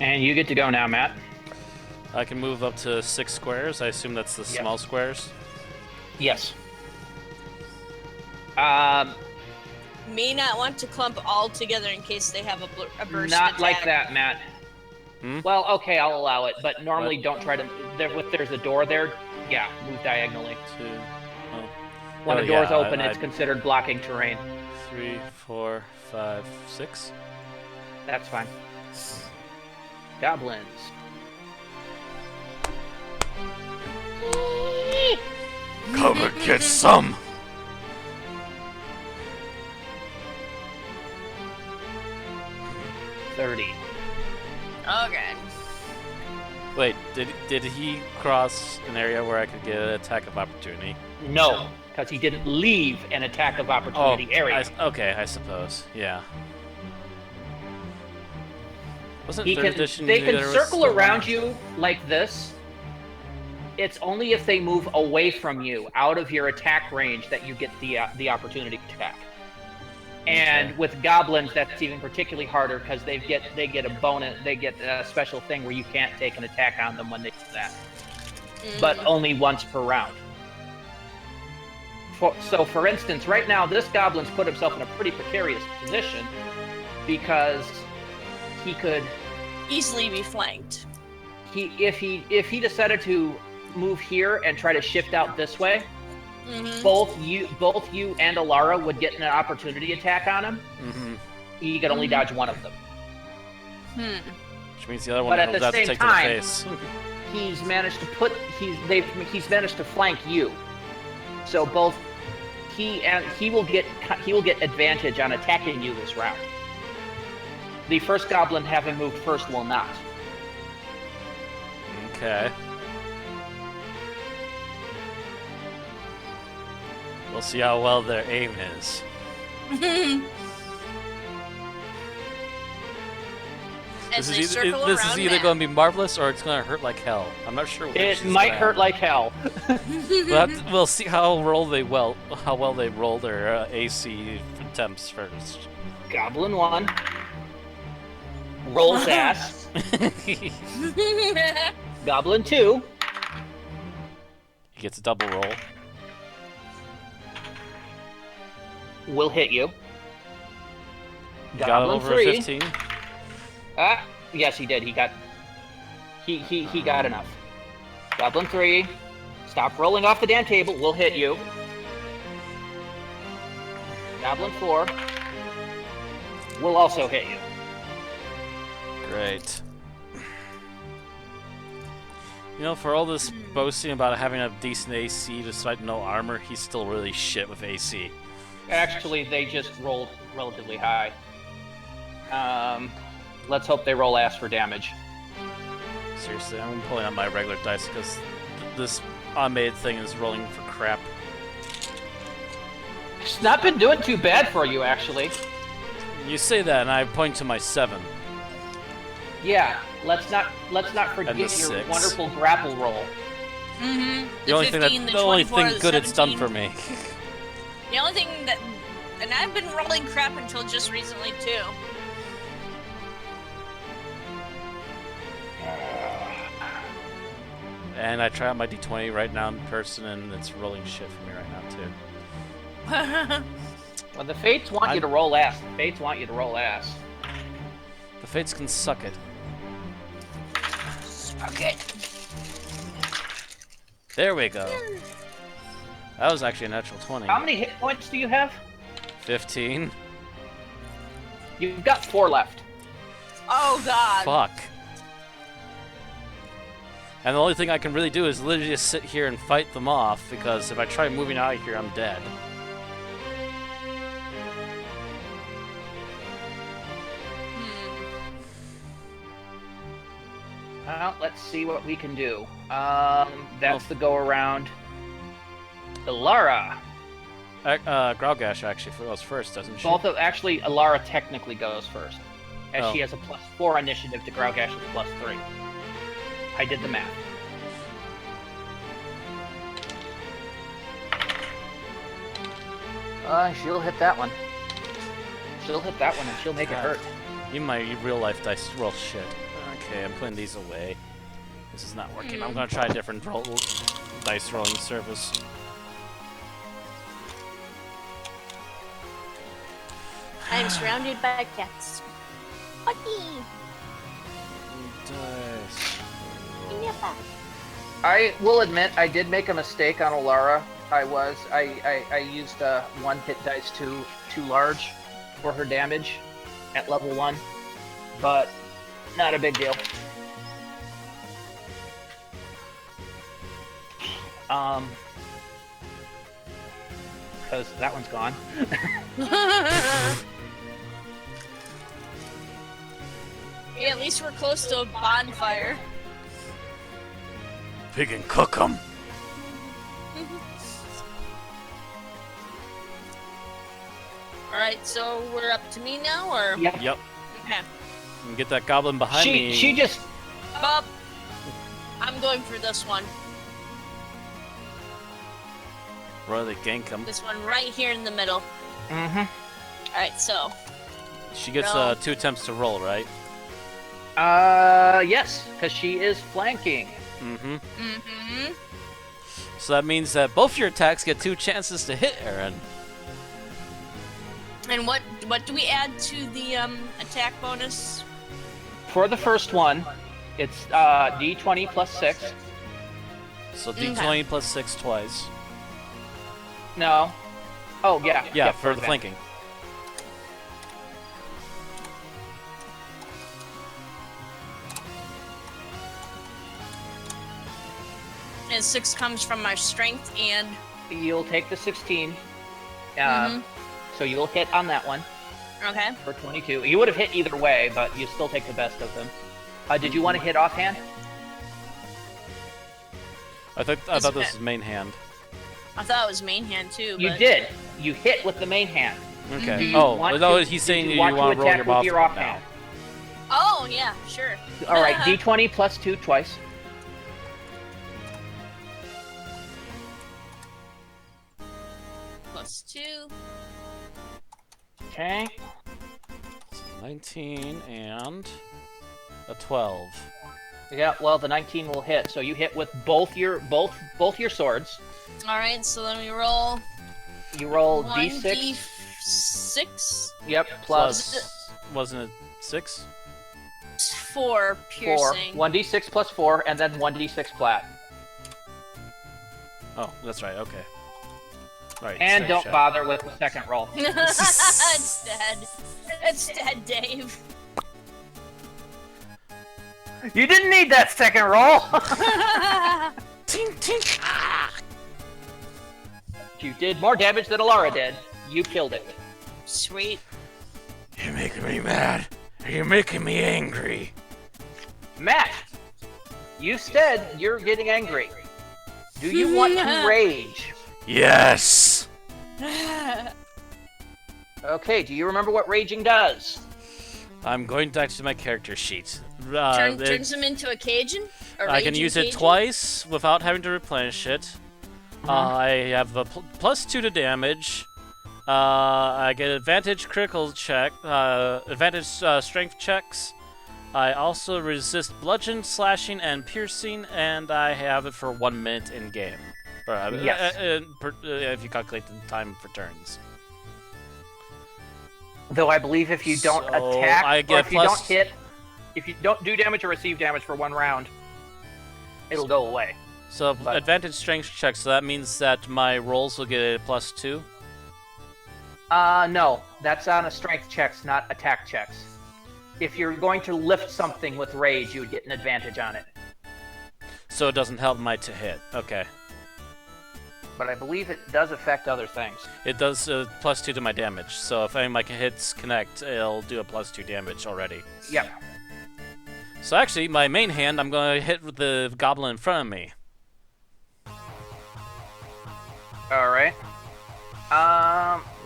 And you get to go now, Matt. I can move up to 6 squares. I assume that's the small squares. Yes. May not want to clump all together in case they have a burst Not attack. like that, Matt. Well, okay, I'll allow it, but normally don't try to. If there's a door there, yeah, move diagonally. 2. When the door's open, it's considered blocking terrain. 3, 4, 5, 6. That's fine. Goblins. Come and get some! $30. Okay. Wait, did he cross an area where I could get an attack of opportunity? No, because he didn't leave an attack of opportunity area. Okay, I suppose. Yeah. Wasn't They can circle around you like this. It's only if they move away from you, out of your attack range, that you get the opportunity attack. And with goblins, that's even particularly harder because they get a bonus, they get a special thing where you can't take an attack on them when they do that, but only once per round. So, for instance, right now this goblin's put himself in a pretty precarious position because he could easily be flanked. If he decided to move here and try to shift out this way. Both you and Alara would get an opportunity attack on him. He could only dodge one of them. Which means the other one will have to take to the face. He's managed to flank you. So both he will get advantage on attacking you this round. The first goblin having moved first will not. Okay. We'll see how well their aim is. This is either going to be marvelous or it's going to hurt like hell. I'm not sure. It might hurt like hell. We'll see how well they roll their AC attempts first. Goblin 1 rolls ass. Goblin 2 he gets a double roll. Will hit you. Got over 3. 15. Yes, he did. He got enough. Goblin 3, stop rolling off the damn table. Will hit you. Goblin 4 will also hit you. Great. You know, for all this boasting about having a decent AC despite no armor, he's still really shit with AC. Actually, they just rolled relatively high. Let's hope they roll ass for damage. Seriously, I'm pulling out my regular dice because this automated thing is rolling for crap. It's not been doing too bad for you, actually. You say that, and I point to my 7. Yeah, let's not forget your 6. wonderful grapple roll. The only thing good it's done for me. The only thing that, and I've been rolling crap until just recently too. And I try out my D20 right now in person, and it's rolling shit for me right now too. Well, the Fates want you to roll ass. The Fates want you to roll ass. The Fates can suck it. Suck it. There we go. That was actually a natural 20. How many hit points do you have? 15. You've got 4 left. Oh god. Fuck. And the only thing I can really do is literally just sit here and fight them off, because if I try moving out of here, I'm dead. Well, let's see what we can do. That's the go around. Ilara. Growgash actually goes first, doesn't she? Actually, Ilara technically goes first, as she has a +4 initiative to Growgash's +3. I did the math. She'll hit that one. She'll hit that one, and she'll make it hurt. You my real life dice roll shit. Okay, I'm putting these away. This is not working. I'm gonna try a different dice rolling service. I'm surrounded by cats. Puppy. Dice. I will admit I did make a mistake on Ilara. I used one hit dice too large for her damage at level 1, but not a big deal. Because that one's gone. Yeah, at least we're close to a bonfire. We can cook them. Alright, so we're up to me now, or? Yep. Okay. And get that goblin behind me. She just... Bob, I'm going for this one. Really gank him. This one right here in the middle. Mm-hmm. Alright, so. She gets 2 attempts to roll, right? Yes, because she is flanking. Mm-hmm. Mm-hmm. So that means that both your attacks get 2 chances to hit Aaron. And what do we add to the attack bonus? For the first one, it's D20 plus 6. So D20 plus 6 twice. No. Oh, yeah. Yeah, for the flanking. And 6 comes from my strength and... You'll take the 16. Mhm. So you'll hit on that one. Okay. For 22. You would have hit either way, but you still take the best of them. Did you want to hit offhand? I thought this was main hand. I thought it was main hand too. You but... did. You hit with the main hand. Okay. Mm-hmm. He's saying you want want to to roll attack your with your mouth offhand. now. Oh yeah, sure. All right, D20 plus 2 twice. Plus 2. Okay. So 19 and a 12. Yeah, well, the 19 will hit. So you hit with both your swords. All right, so let me roll. You roll 1d6. D6. Yep, plus wasn't it 6? 4 piercing. 1d6 plus 4, and then 1d6 flat. Oh, that's right. Okay. Right. And don't bother with the second roll. It's dead. It's dead, Dave. You didn't need that second roll. Tink tink. Ah! You did more damage than Ilara did. You killed it. Sweet. You're making me mad. You're making me angry. Matt, you said you're getting angry. Do you want to rage? Yes. Okay, do you remember what raging does? I'm going back to my character sheet. Turns him into a Cajun? I can use it twice without having to replenish it. I have a +2 to damage. I get advantage critical check, advantage strength checks. I also resist bludgeon, slashing, and piercing, and I have it for 1 minute in game. Yes. If you calculate the time for turns. Though I believe if you don't attack, or if you don't hit, if you don't do damage or receive damage for 1 round, it'll go away. So advantage strength check, so that means that my rolls will get a +2? No. That's on a strength checks, not attack checks. If you're going to lift something with rage, you would get an advantage on it. So it doesn't help my to hit. Okay. But I believe it does affect other things. It does +2 to my damage, so if any of my hits connect, it'll do a +2 damage already. Yep. So actually, my main hand, I'm going to hit with the goblin in front of me. All right.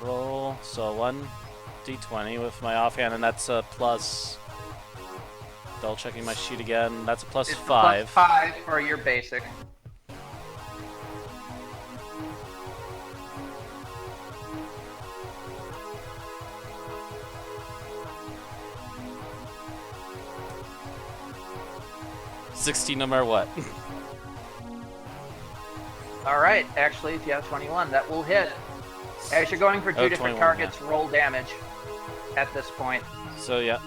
Roll, so 1d20 with my offhand, and that's a plus... Double checking my sheet again, that's a plus it's 5. Plus 5 for your basic. $16 no matter what. All right. Actually, if you have 21, that will hit. As you're going for two different 21, targets, roll damage at this point. So yeah.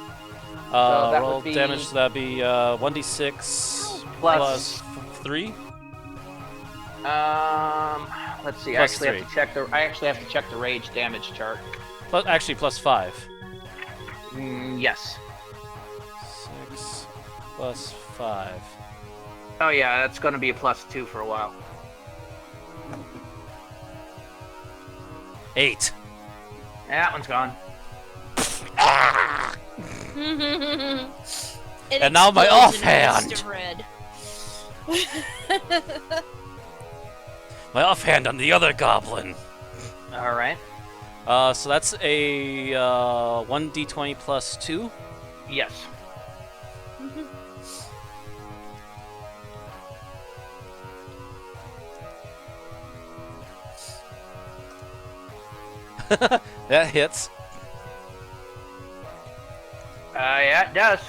that Roll would be- damage, so that'd be 1d6 plus 3. Let's see. Plus I actually have to check the rage damage chart. Actually, plus 5. Yes. 6 plus 5. Oh yeah, that's going to be a plus 2 for a while. 8. That one's gone. And now my offhand. Mist of red. My offhand on the other goblin. All right. So that's a 1d20 plus 2. Yes. That hits. Yeah, it does.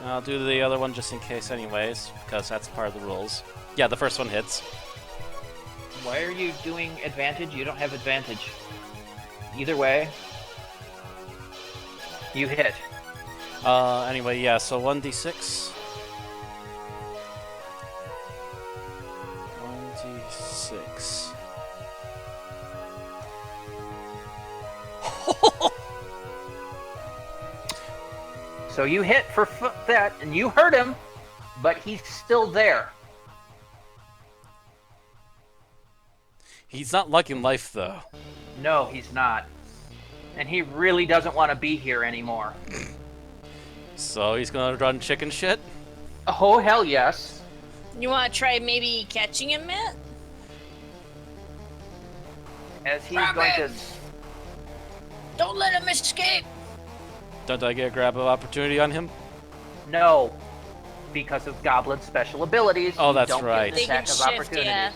I'll do the other one just in case anyways, because that's part of the rules. Yeah, the first one hits. Why are you doing advantage? You don't have advantage. Either way, you hit. Anyway, yeah, so 1d6. 1d6. So you hit for that, and you hurt him, but he's still there. He's not liking life, though. No, he's not. And he really doesn't want to be here anymore. So he's gonna run chicken shit? Oh, hell yes. You want to try maybe catching him, Matt? As he's Grab going him. to... Don't let him escape. Don't I get a grab of opportunity on him? No. Because of Goblin's special abilities. Oh, you that's don't right. Get They an can attack of shift, opportunities. yeah.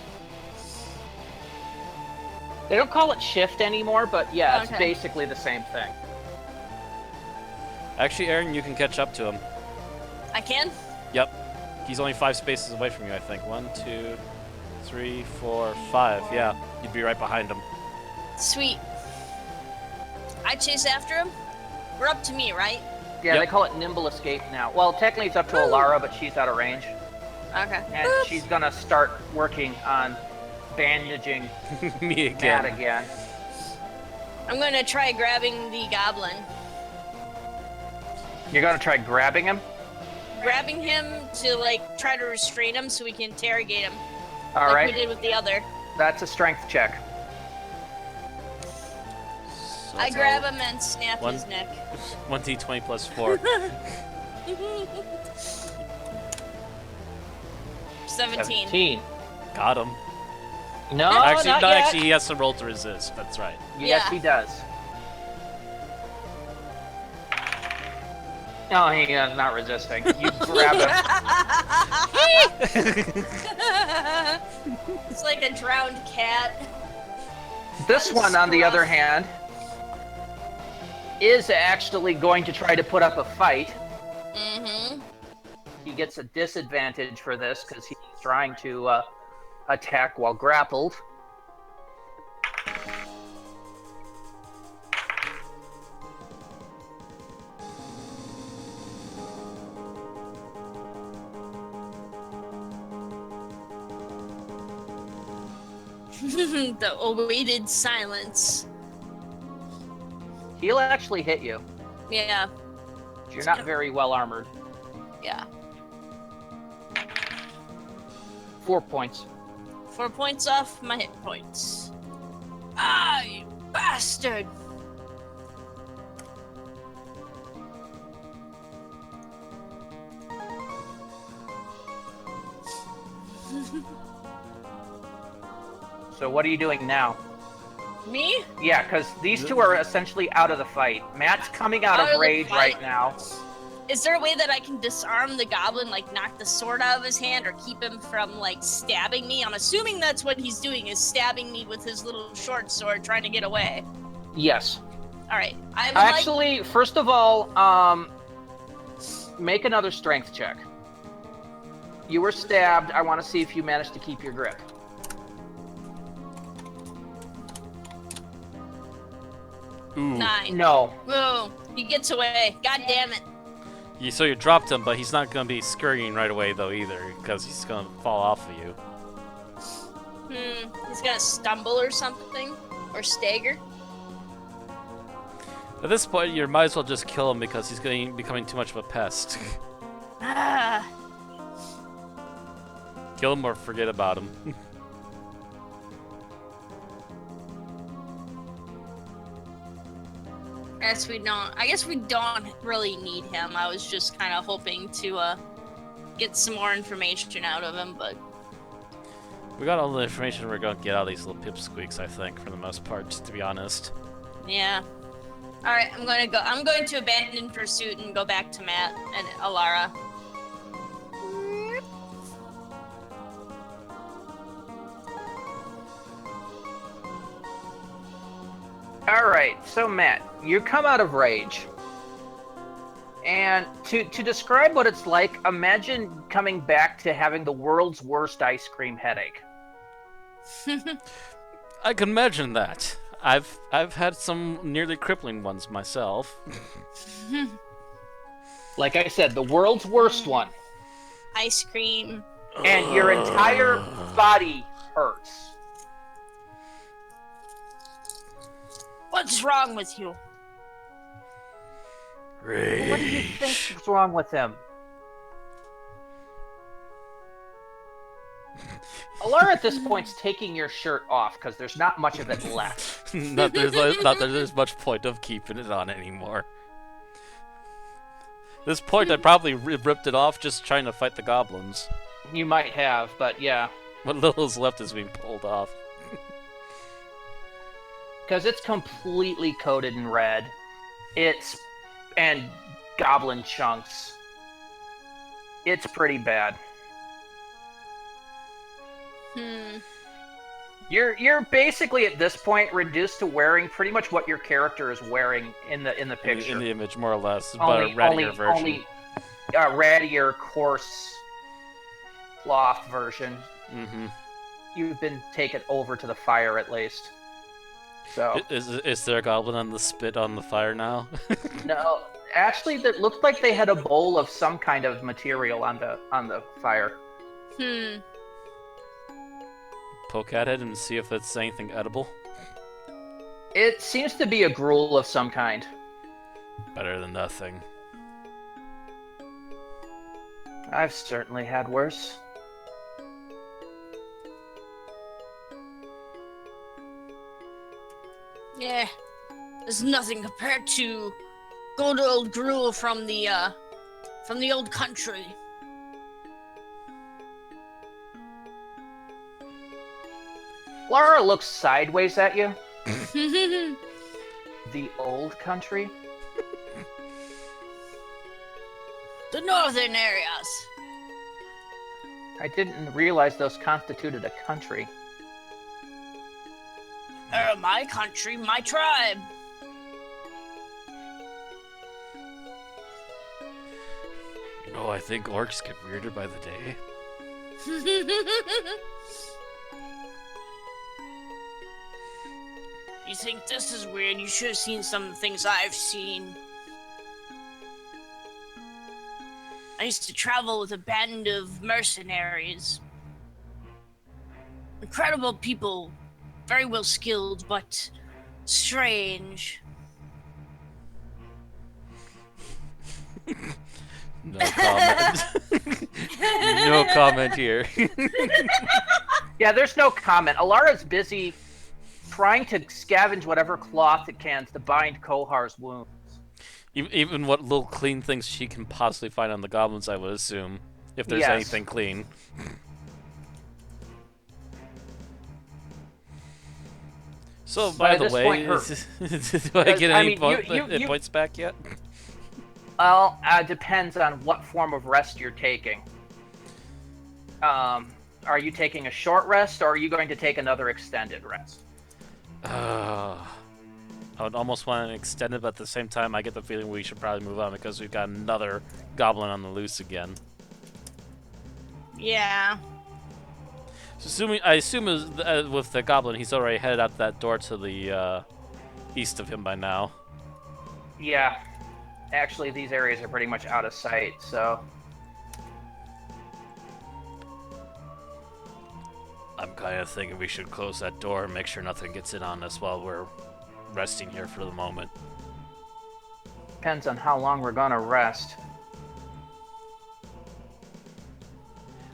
They don't call it shift anymore, but yeah, it's Okay. basically the same thing. Actually, Aaron, you can catch up to him. I can? Yep. He's only 5 spaces away from you, I think. 1, 2, 3, 4, 5. Yeah, you'd be right behind him. Sweet. I chase after him? We're up to me, right? Yeah, Yep. they call it nimble escape now. Well, technically it's up to Alara, but she's out of range. Okay. And she's gonna start working on bandaging Me Matt again. again. I'm gonna try grabbing the goblin. You're gonna try grabbing him? Grabbing him to, like, try to restrain him so we can interrogate him. All like right. we did with the other. That's a strength check. So I it's grab him and snap One- his neck. 1d20 plus 4. 17. 17. Got him. No, actually, not no, yet. actually, he has to roll to resist. That's right. Yes, Yeah. he does. No, he is not resisting. You grab him. It's like a drowned cat. This one, on the other hand, is actually going to try to put up a fight. Mm-hmm. He gets a disadvantage for this because he's trying to attack while grappled. The awaited silence. He'll actually hit you. Yeah, You're not very well armored. yeah. 4 points. 4 points off my hit points. Ah, you bastard! So what are you doing now? Me? Yeah, because these two are essentially out of the fight. Matt's coming out of rage right now. Is there a way that I can disarm the goblin, like knock the sword out of his hand, or keep him from like stabbing me? I'm assuming that's what he's doing, is stabbing me with his little short sword, trying to get away. Yes. All right. Actually, first of all, make another strength check. You were stabbed. I want to see if you managed to keep your grip. Ooh. 9. No. Whoa. He gets away. God damn it. So you dropped him, but he's not going to be scurrying right away, though, either, because he's going to fall off of you. He's going to stumble or something? Or stagger? At this point, you might as well just kill him because he's becoming too much of a pest. Ah. Kill him or forget about him. I guess we don't really need him. I was just kind of hoping to get some more information out of him, but We got all the information we're going to get out of these little pipsqueaks, I think, for the most part, to be honest. yeah. All right, I'm going to abandon pursuit and go back to Matt and Alara. All right, so Matt, you come out of rage. And to describe what it's like, imagine coming back to having the world's worst ice cream headache. I can imagine that. I've had some nearly crippling ones myself. Like I said, the world's worst one. Ice cream. And your entire body hurts. What's wrong with you? Rage. What do you think's wrong with him? Alara at this point's taking your shirt off because there's not much of it left. not that there's much point of keeping it on anymore. At this point, I probably ripped it off just trying to fight the goblins. You might have, but yeah. What little is left is being pulled off. Because it's completely coated in red. And goblin chunks. It's pretty bad. You're basically at this point reduced to wearing pretty much what your character is wearing in the picture. In the image, more or less, but a rattier version. Only a rattier, coarse cloth version. Mm-hmm. You've been taken over to the fire at least. So is there a goblin on the spit on the fire now? no, actually, that looked like they had a bowl of some kind of material on the fire. Poke at it and see if it's anything edible. It seems to be a gruel of some kind. Better than nothing. I've certainly had worse. Yeah, there's nothing compared to good old gruel from the old country. Laura looks sideways at you. The old country? The northern areas. I didn't realize those constituted a country. My country, my tribe. You know, I think orcs get weirder by the day. You think this is weird? You should have seen some of the things I've seen. I used to travel with a band of mercenaries. Incredible people, very well skilled, but strange. No comment. No comment here. Yeah, there's no comment. Alara's busy trying to scavenge whatever cloth it can to bind Kohar's wounds. Even what little clean things she can possibly find on the goblins, I would assume. If there's anything clean. So, by the way, do I get any hit points back yet? Well, depends on what form of rest you're taking. Are you taking a short rest, or are you going to take another extended rest? I would almost want to extend it, but at the same time, I get the feeling we should probably move on because we've got another goblin on the loose again. Yeah. So I assume with the goblin, he's already headed out that door to the east of him by now. Yeah. Actually, these areas are pretty much out of sight, so... I'm kind of thinking we should close that door and make sure nothing gets in on us while we're resting here for the moment. Depends on how long we're gonna rest.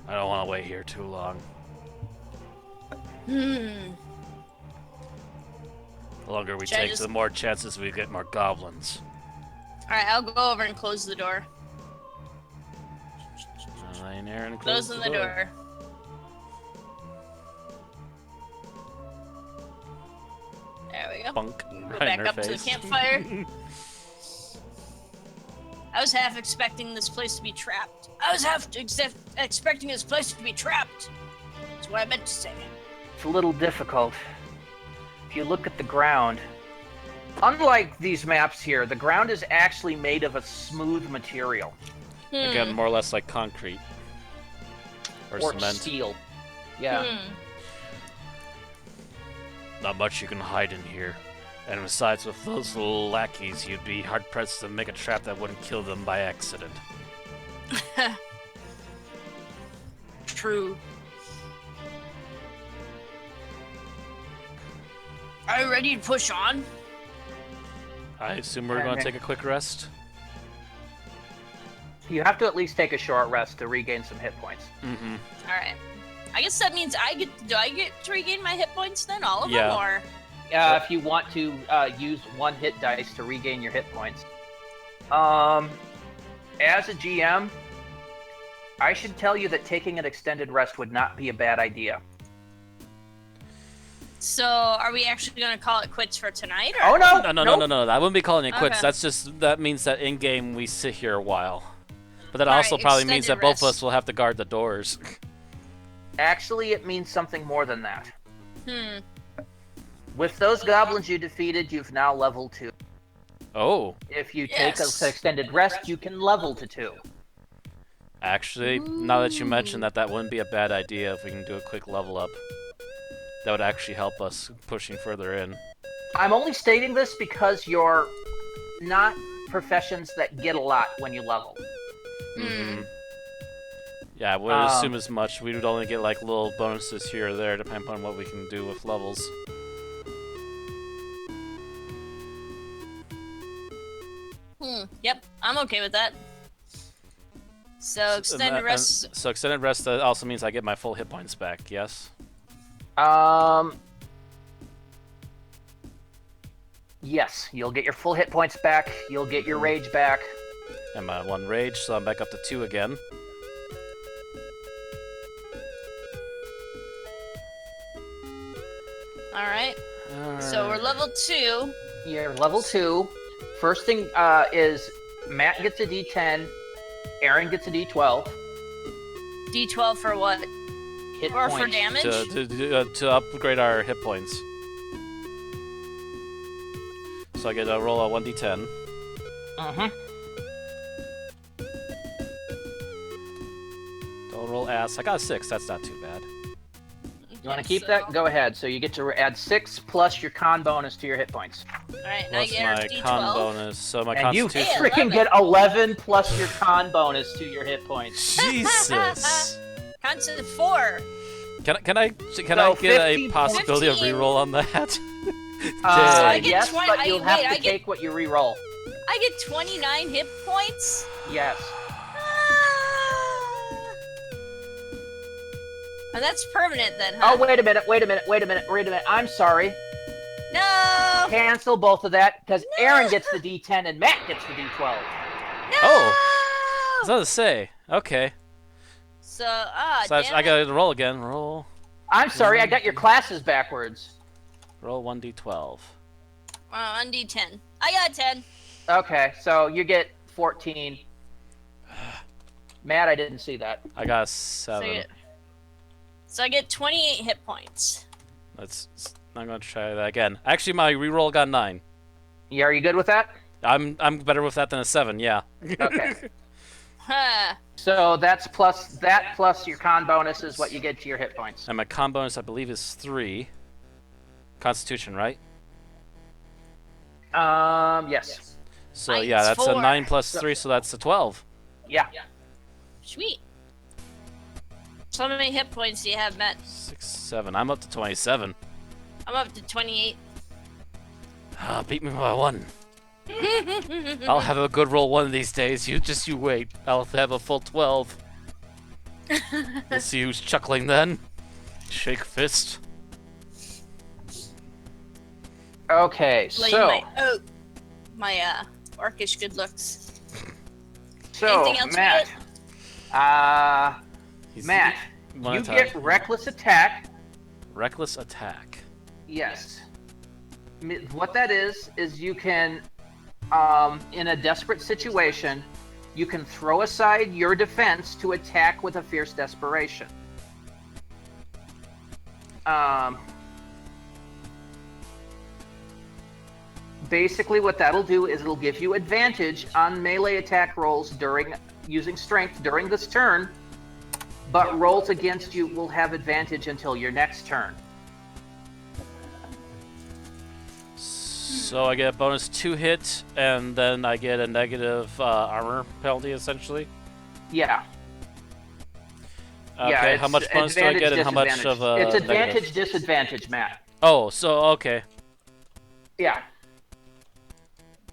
I don't want to wait here too long. Hmm. The longer we Should I take, just- the more chances we get more goblins. Alright, I'll go over and close the door. Line there and Closing the door. There we go. Bunk. Go Right in back her up to the face. campfire. I was half expecting this place to be trapped. I was half expecting this place to be trapped. That's what I meant to say. It's a little difficult. If you look at the ground, unlike these maps here, the ground is actually made of a smooth material. Again, more or less like concrete. Or cement. Steel. Yeah. Not much you can hide in here. And besides, with those little lackeys, you'd be hard-pressed to make a trap that wouldn't kill them by accident. True. Are you ready to push on? I assume we're going to take a quick rest? You have to at least take a short rest to regain some hit points. Mm-hmm. Alright. I guess that means do I get to regain my hit points then? All of Yeah. them? Or... If you want to use one hit dice to regain your hit points. As a GM, I should tell you that taking an extended rest would not be a bad idea. So, are we actually going to call it quits for tonight? Or... Oh, no! No. I wouldn't be calling it quits. Okay. That means that in-game we sit here a while. But that All also right, probably means that extended both of rest. us will have to guard the doors. Actually, it means something more than that. Hmm. With those goblins you defeated, you've now leveled 2. Oh. If you take Yes. an extended rest, you can level to 2. Actually, now that you mention that, that wouldn't be a bad idea if we can do a quick level up. That would actually help us pushing further in. I'm only stating this because you're not professions that get a lot when you level. Mm-hmm. Yeah, I would assume as much. We would only get like little bonuses here or there, depending on what we can do with levels. Yep, I'm okay with that. So extended rest. So extended rest also means I get my full hit points back. Yes. Yes, you'll get your full hit points back. You'll get your rage back. And my 1 rage, so I'm back up to 2 again. All right. So we're level 2. You're level 2. First thing is Matt gets a D10, Aaron gets a D12. D12 for what? Hit Or points. for damage? To upgrade our hit points. So I get to roll a 1d10. Don't roll ass. I got a 6. That's not too bad. You want to keep that? Go ahead. So you get to add 6 plus your con bonus to your hit points. Alright, now Plus you get my D12. con bonus. So my And you constitution. Hey, freaking 11. get 11 plus your con bonus to your hit points. Jesus. Constant 4. Can I So get a 15 possibility of 15. reroll on that? I get yes, 20 but you'll have wait, to I get- take what you reroll. I get 29 hit points? Yes. Ah. And that's permanent then, huh? Oh, wait a minute. I'm sorry. No! Cancel both of that, because Aaron gets the D10 and Matt gets the D12. No! Oh. I was about to say. Okay. So, So damn I it. gotta roll again. Roll. I'm sorry, I got your classes backwards. Roll 1d12. On D10. I got 10. Okay, so you get 14. Matt, I didn't see that. I got a 7. So I get 28 hit points. I'm gonna try that again. Actually, my reroll got 9. Yeah, are you good with that? I'm better with that than a 7. Yeah. Okay. Huh. So that's plus your con bonus is what you get to your hit points. And my con bonus, I believe, is 3. Constitution, right? Yes. So Mine's yeah, that's 4. a 9 plus 3, so that's a 12. Yeah. Sweet. So how many hit points do you have, Matt? 6, 7. I'm up to 27. I'm up to 28. Beat me by 1. I'll have a good roll one of these days. You wait. I'll have a full 12. We'll see who's chuckling then. Shake fist. Okay, so my orcish good looks. So Anything else Matt, Matt, you get reckless attack. Reckless attack. Yes. What that is you can, in a desperate situation, you can throw aside your defense to attack with a fierce desperation. Basically, what that'll do is it'll give you advantage on melee attack rolls during using strength during this turn, but rolls against you will have advantage until your next turn. So I get a bonus 2 hit, and then I get a negative armor penalty, essentially? Yeah. Okay, yeah, how much bonus do I get, and how much of a It's advantage, negative? disadvantage, Matt. Oh, so, okay. Yeah.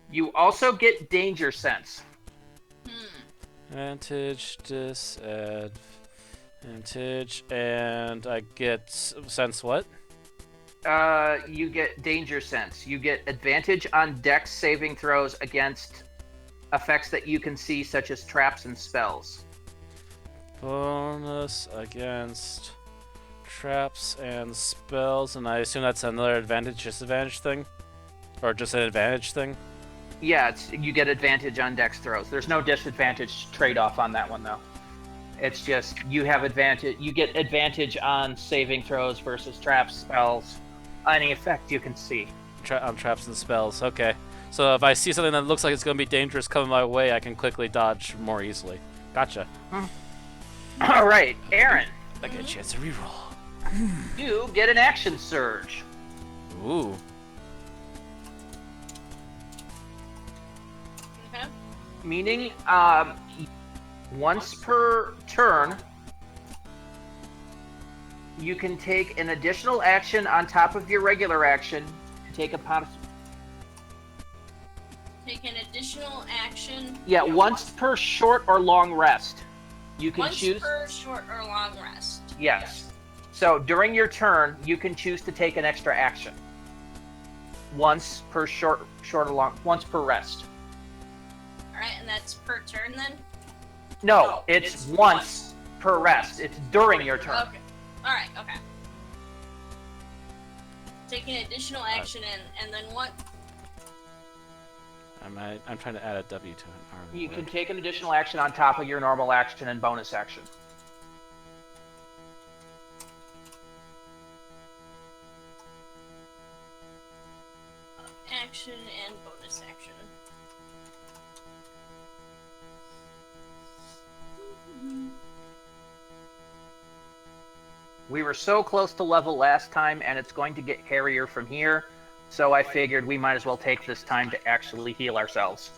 You also get danger sense. Advantage, disadvantage, and I get sense what? You get danger sense. You get advantage on dex saving throws against effects that you can see, such as traps and spells. Bonus against traps and spells, and I assume that's another advantage, disadvantage thing? Or just an advantage thing? Yeah, you get advantage on dex throws. There's no disadvantage trade-off on that one, though. It's just you have advantage. You get advantage on saving throws versus traps, spells, any effect you can see. On traps and spells, okay. So if I see something that looks like it's going to be dangerous coming my way, I can quickly dodge more easily. Gotcha. All right, Aaron. I get a chance to reroll. You get an action surge. Ooh. Okay. Meaning, once per turn, you can take an additional action on top of your regular action to take a Take an additional action. Yeah, once per short or long rest. You can choose. Once per short or long rest. Yes. So during your turn, you can choose to take an extra action. Once per short or long, once per rest. All right, and that's per turn then. No, it's once per rest. It's during your turn. Okay. All right. Okay. Take an additional action and then what? I'm trying to add a W to an arm. You can take an additional action on top of your normal action and bonus action. Action and bonus action. We were so close to level last time, and it's going to get hairier from here, so I figured we might as well take this time to actually heal ourselves.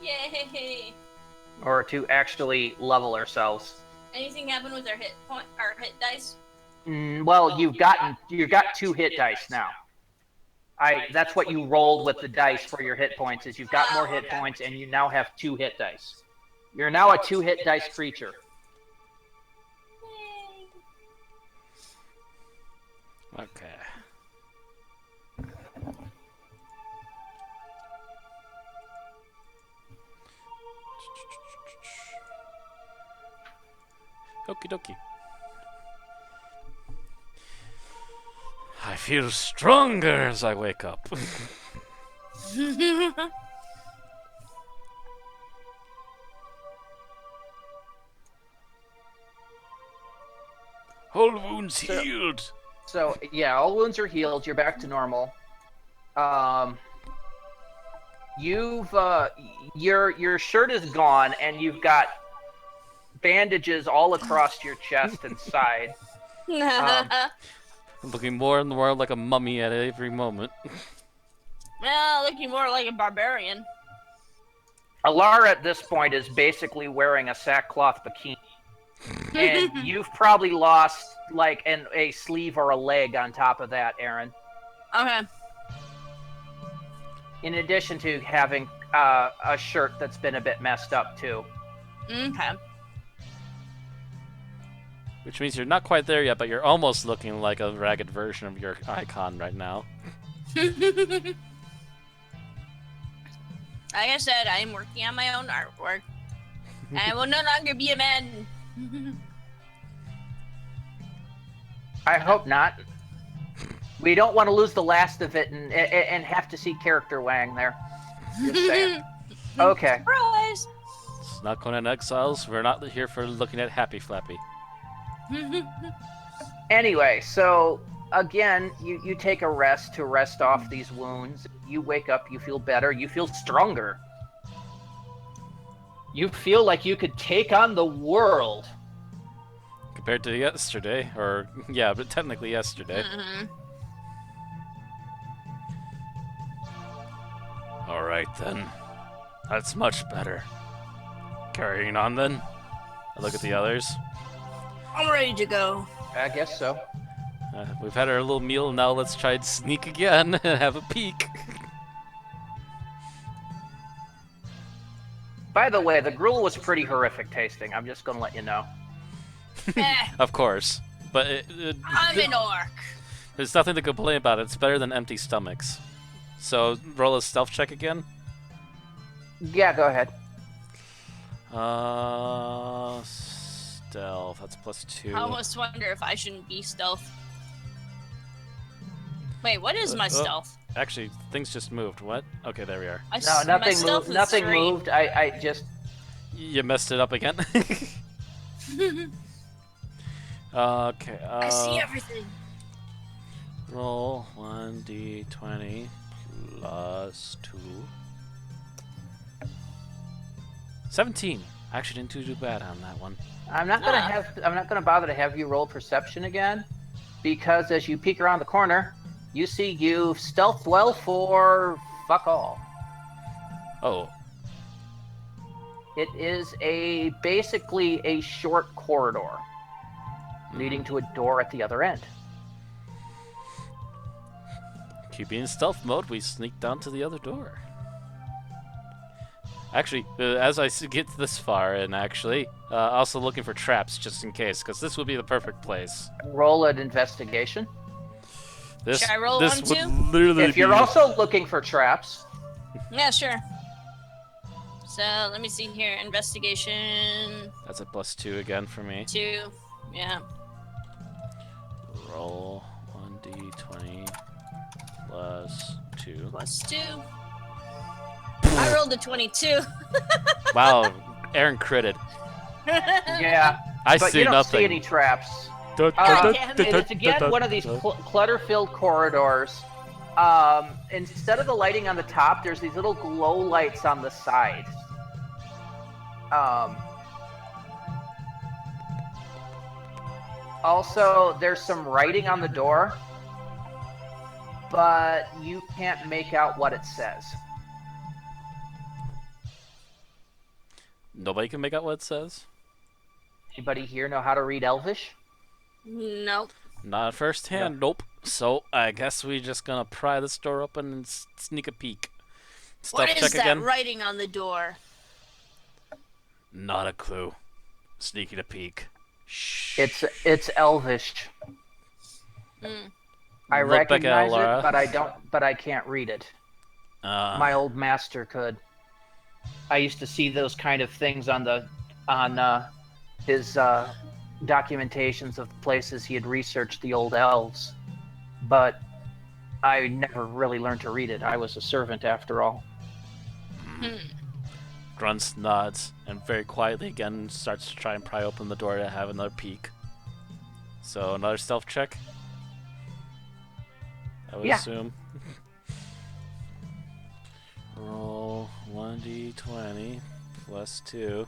Yay! Or to actually level ourselves. Anything happen with our hit dice? Well, you got 2 hit dice now. That's what you rolled with the dice for your hit points, is you've got more hit points, and you now have 2 hit dice. You're now a 2 hit dice creature. Okay. Okie dokie. I feel stronger as I wake up. All wounds healed. So yeah, all wounds are healed. You're back to normal. Your shirt is gone, and you've got bandages all across your chest and side. Looking more and more like a mummy at every moment. Well, looking more like a barbarian. Alara at this point is basically wearing a sackcloth bikini. And you've probably lost like a sleeve or a leg on top of that, Aaron. Okay. In addition to having a shirt that's been a bit messed up too. Okay. Which means you're not quite there yet, but you're almost looking like a ragged version of your icon right now. Like I said, I am working on my own artwork. I will no longer be a man. I hope not. We don't want to lose the last of it and have to see character Wang there. Just saying. Okay. Surprise! It's not Conan Exiles. We're not here for looking at Happy Flappy. Anyway, so again, you take a rest to rest off these wounds. You wake up, you feel better, you feel stronger. You feel like you could take on the world. Compared to yesterday, or yeah, but technically yesterday. Alright then. That's much better. Carrying on then. I look at the others. I'm ready to go. I guess so. We've had our little meal, now let's try to sneak again and have a peek. By the way, the gruel was pretty horrific tasting. I'm just gonna let you know. Of course. But I'm an orc. there's nothing to complain about. It's better than empty stomachs. So, roll a stealth check again. Yeah, go ahead. Stealth. That's +2. I almost wonder if I shouldn't be stealth. Wait, what is my stealth? Actually, things just moved. What? Okay, there we are. No, nothing moved. Nothing moved. I just. You messed it up again. Okay. I see everything. Roll 1d20 plus 2. 17. Actually, didn't do too bad on that one. I'm not gonna bother to have you roll perception again, because as you peek around the corner, you see you've stealthed well for fuck all. Oh. It is basically a short corridor leading to a door at the other end. Keeping in stealth mode, we sneak down to the other door. Actually, as I get this far, and actually, also looking for traps just in case, because this would be the perfect place. Roll an investigation. Should I roll one too? Literally if you're also looking for traps. Yeah, sure. So let me see here. Investigation. That's a +2 again for me. 2. Yeah. Roll 1d20 plus 2. +2. I rolled a 22. Wow, Aaron critted. Yeah. I but see you don't nothing. see any traps. It's again one of these clutter-filled corridors. Instead of the lighting on the top, there's these little glow lights on the side. Also, there's some writing on the door, but you can't make out what it says. Nobody can make out what it says? Anybody here know how to read Elvish? Nope. Not firsthand, nope. So, I guess we're just gonna pry this door open and sneak a peek. Stealth What is check that again. writing on the door? Not a clue. Sneaking a peek. Shh. It's Elvish. I Look back at recognize Laura. it, but I can't read it. My old master could. I used to see those kind of things on his documentations of places he had researched the old elves. but I never really learned to read it. I was a servant after all. Grunts, nods, and very quietly again starts to try and pry open the door to have another peek. So another stealth check, I would assume. Roll 1d20 plus 2.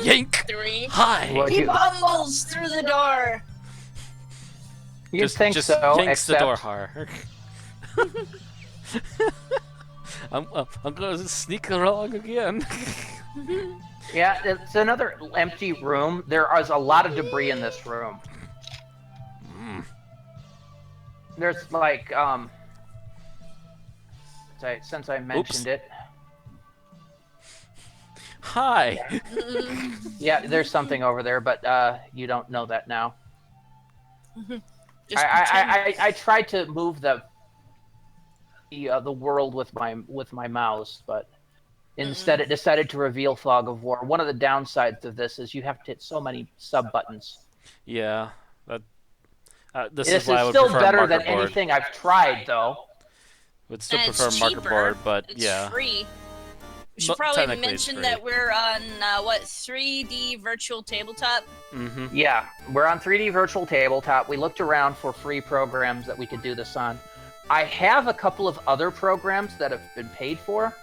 Yank! 3. Hi! He bumbles through the door. You think just so, yanks except... the door hard. I'm gonna sneak along again. Yeah, it's another empty room. There is a lot of debris in this room. There's like, since I mentioned it. Hi! Yeah, there's something over there, but you don't know that now. I tried to move the world with my mouse, but instead it decided to reveal Fog of War. One of the downsides of this is you have to hit so many sub buttons. Yeah, this This is why I would still prefer better marker than board. anything I've tried, though. Would still And prefer it's marker cheaper. board, but It's yeah. free. We should Well, probably technically it's mention free. that we're on 3D virtual tabletop. Mm-hmm. Yeah, we're on 3D Virtual Tabletop. We looked around for free programs that we could do this on. I have a couple of other programs that have been paid for,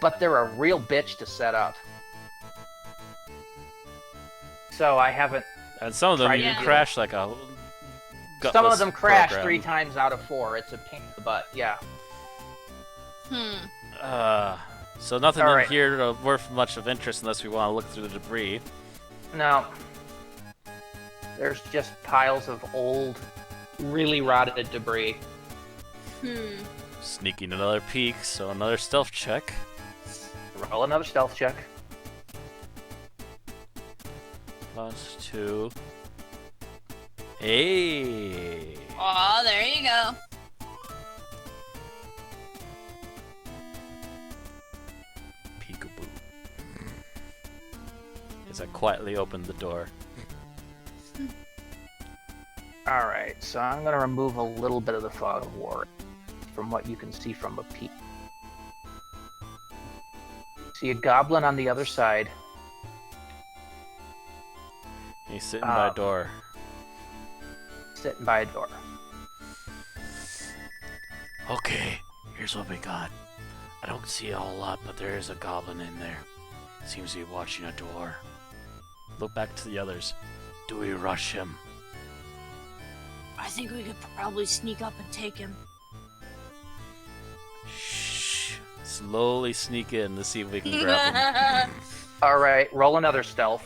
but they're a real bitch to set up. So I haven't... And some of them tried even to do crash like a Some of them crash program. 3 times out of 4. It's a pain in the butt, yeah. So nothing All in right. here worth much of interest unless we want to look through the debris. No. There's just piles of old, really rotted debris. Sneaking another peek, so another stealth check. Roll another stealth check. Plus 2. Hey! Oh, there you go. Peekaboo. As I quietly opened the door. Alright, so I'm going to remove a little bit of the Fog of War from what you can see from a peek. See a goblin on the other side. He's sitting by a door. Sitting by a door. Okay, here's what we got. I don't see a whole lot, but there is a goblin in there. Seems to be watching a door. Look back to the others. Do we rush him? I think we could probably sneak up and take him. Shh. Slowly sneak in to see if we can grab him. Alright, roll another stealth.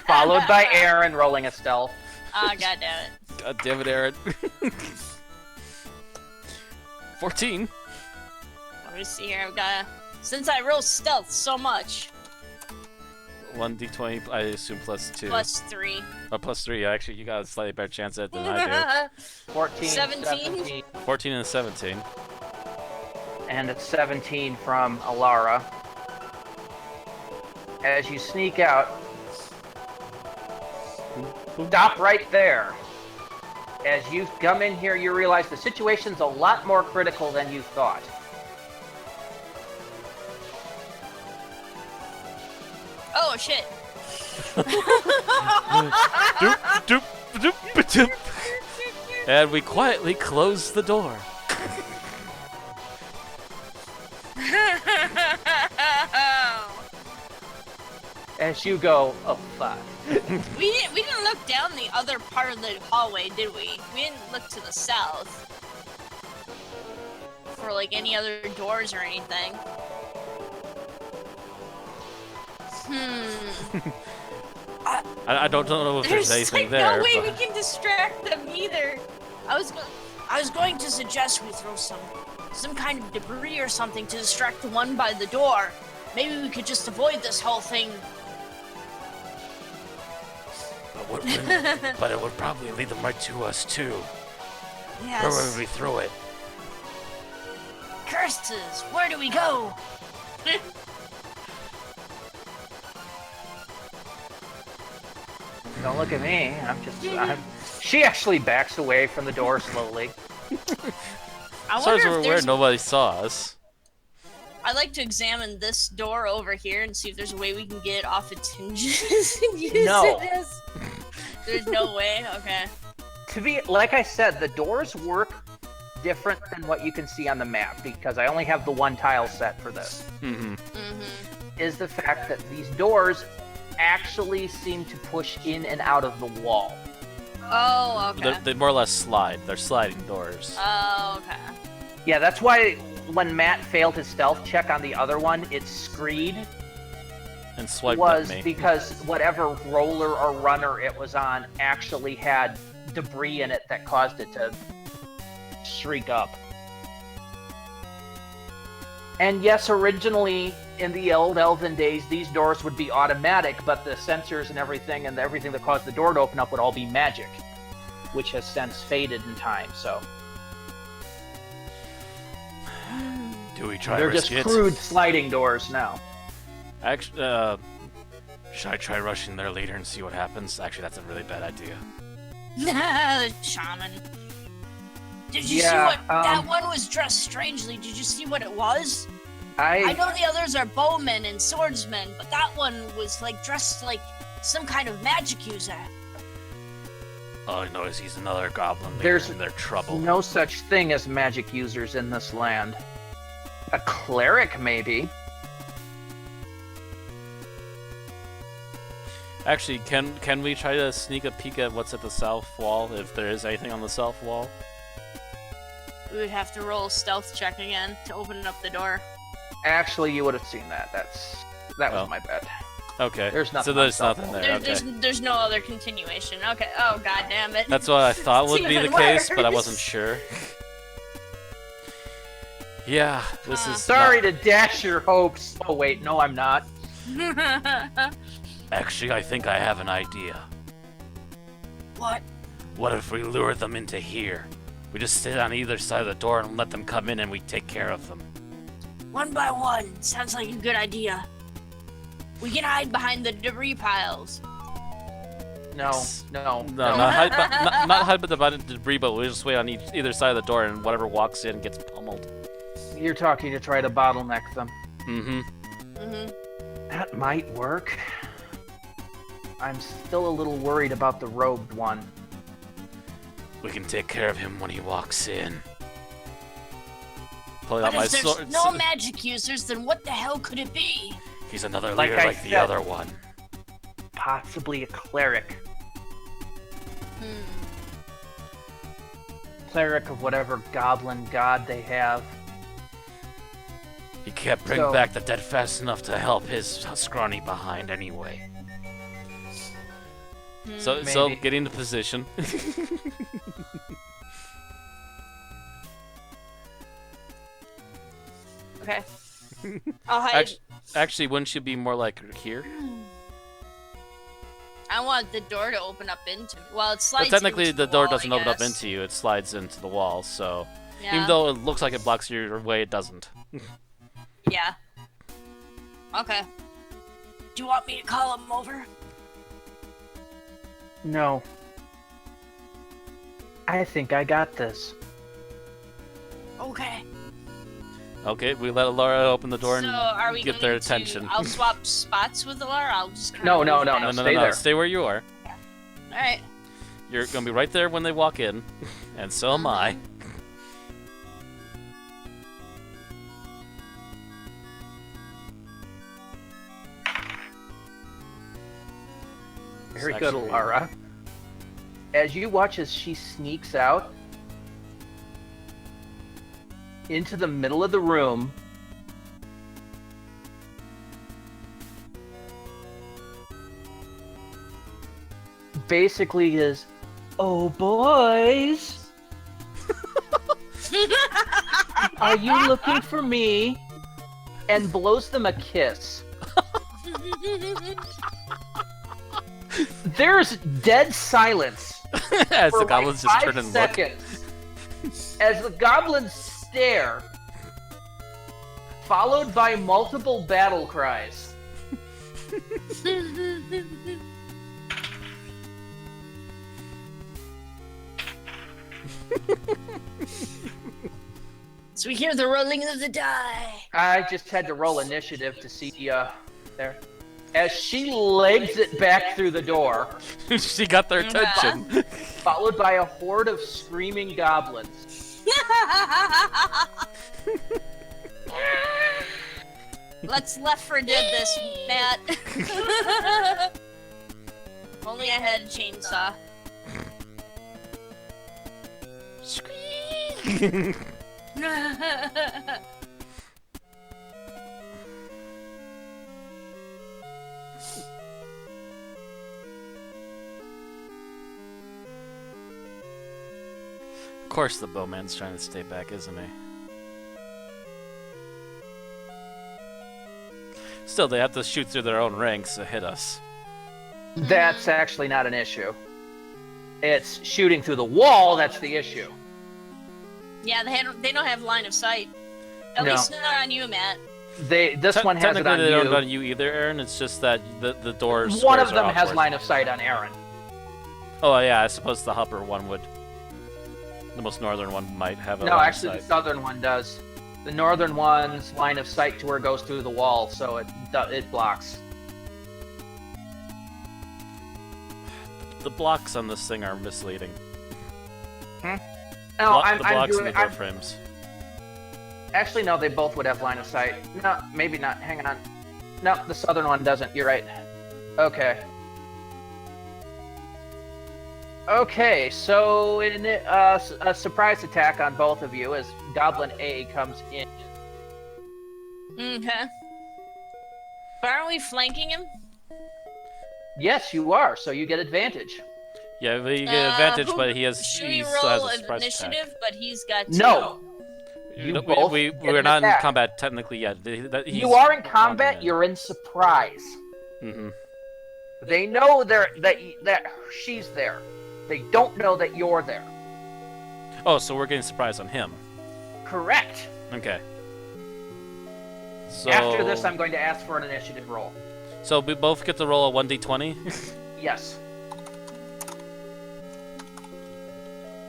Followed by Aaron rolling a stealth. Ah, god damn it. God damn it, Aaron. 14. Let me see here. I've got since I roll stealth so much. 1d20, I assume plus 2. Plus 3. Oh, plus 3. Actually, you got a slightly better chance at it than I 14, 17? do. 14 and 17. And it's 17 from Alara. As you sneak out, stop right there. As you come in here, you realize the situation's a lot more critical than you thought. Oh shit. Doop, doop, doop. And we quietly close the door. As you go, oh fuck. We didn't look down the other part of the hallway, did we? We didn't look to the south for like any other doors or anything. I don't know if there's anything like there. no way but... we can distract them either. I was going to suggest we throw some kind of debris or something to distract the one by the door. Maybe we could just avoid this whole thing. But it would probably lead them right to us too. Yes. Where would we throw it? Curses! Where do we go? Don't look at me. She actually backs away from the door slowly. I As far as wonder we're if aware, there's... nobody saw us. I'd like to examine this door over here and see if there's a way we can get it off its hinges and use No. it as... There's no way? Okay. To be, like I said, the doors work different than what you can see on the map, because I only have the one tile set for this. Mm-hmm. Is the fact that these doors actually seem to push in and out of the wall. Oh, okay. They more or less slide. They're sliding doors. Oh, okay. Yeah, that's why when Matt failed his stealth check on the other one, it screed. And swiped Was at me. because whatever roller or runner it was on actually had debris in it that caused it to shriek up. And yes, originally in the old Elven days, these doors would be automatic, but the sensors and everything that caused the door to open up would all be magic, which has since faded in time. So Do we try they're risk just it? crude sliding doors now. Actually, should I try rushing their leader and see what happens? Actually, that's a really bad idea. The shaman. Did you see Yeah, what... that one was dressed strangely. Did you see what it was? I know the others are bowmen and swordsmen, but that one was like dressed like some kind of magic user. All I know is he's another goblin leader There's and they're trouble. no such thing as magic users in this land. A cleric, maybe. Actually, can we try to sneak a peek at what's at the south wall, if there is anything on the south wall? We would have to roll a stealth check again to open up the door. Actually, you would have seen that. That was Oh. my bad. Okay. There's nothing So there's on nothing south there. There, Okay. there's no other continuation. Okay. Oh, god damn it. That's what I thought It's would be the even case, but I worse. wasn't sure. Yeah, this is Sorry to dash your hopes. Oh wait, no, I'm not. Actually, I think I have an idea. What? What if we lure them into here? We just sit on either side of the door and let them come in and we take care of them. One by one. Sounds like a good idea. We can hide behind the debris piles. No, no, No, not hide by the debris, but we'll just wait on either side of the door and whatever walks in gets pummeled. You're talking to try to bottleneck them. Mm-hmm. Mm-hmm. That might work. I'm still a little worried about the robed one. We can take care of him when he walks in. Pulling But out my if there's sword. no magic users, then what the hell could it be? He's another Like leader I like the said. other one. Possibly a cleric. Hmm. Cleric of whatever goblin god they have. He can't bring So- back the dead fast enough to help his scrawny behind anyway. So Maybe. get into position. Okay. I'll hide. Actually, wouldn't you be more like here? I want the door to open up into me. Well, it But slides technically, into the the door wall, doesn't I open up guess. into you; it slides into the wall. So Yeah. even though it looks like it blocks your way, it doesn't. Yeah. Okay. Do you want me to call him over? No. I think I got this. Okay. Okay, we let Laura open the door So and are we get going their attention. To... I'll swap spots with Laura. I'll just kinda No, no, move no, back. no. no, stay there. Stay where you are. All right. You're gonna be right there when they walk in, and so am I. Very It's good, actually- Laura. As you watch as she sneaks out into the middle of the room, basically is, "Oh boys, are you looking for me?" and blows them a kiss. There's dead silence As for the goblins like just 5 turn and look. seconds as the goblins stare, followed by multiple battle cries. So we hear the rolling of the die. I just had to roll initiative to see there. As she legs it back through the door, She got their attention. followed by a horde of screaming goblins. Let's Left 4 Dead this, Matt. If only I had a chainsaw. Scream! Of course the bowman's trying to stay back, isn't he? Still, they have to shoot through their own ranks to hit us. That's actually not an issue. It's shooting through the wall that's the issue. Yeah, they don't have line of sight. At No. least not on you, Matt. This one has it Technically, on they don't you. on you either, Aaron. It's just that the doors. One of them has line of sight on Aaron. Oh yeah, I suppose the upper one would. The most northern one might have a No, line actually, of the sight. southern one does. The northern one's line of sight to where it goes through the wall, so it blocks. The blocks on this thing are misleading. No, The blocks and the door frames. Actually, no, they both would have line of sight. No, maybe not. Hang on. No, the southern one doesn't. You're right. Okay. Okay, so in a surprise attack on both of you as Goblin A comes in. Okay. But aren't we flanking him? Yes, you are, so you get advantage. Yeah, but you get advantage, but he Should we still has roll a surprise initiative? attack. But he's got two. No! You No, both we're get an not in attack. combat technically yet. You are in combat, you're in surprise. Mm-hmm. They know that she's there. They don't know that you're there. Oh, so we're getting surprised on him. Correct. Okay. So After this, I'm going to ask for an initiative roll. So we both get to roll a 1d20. Yes.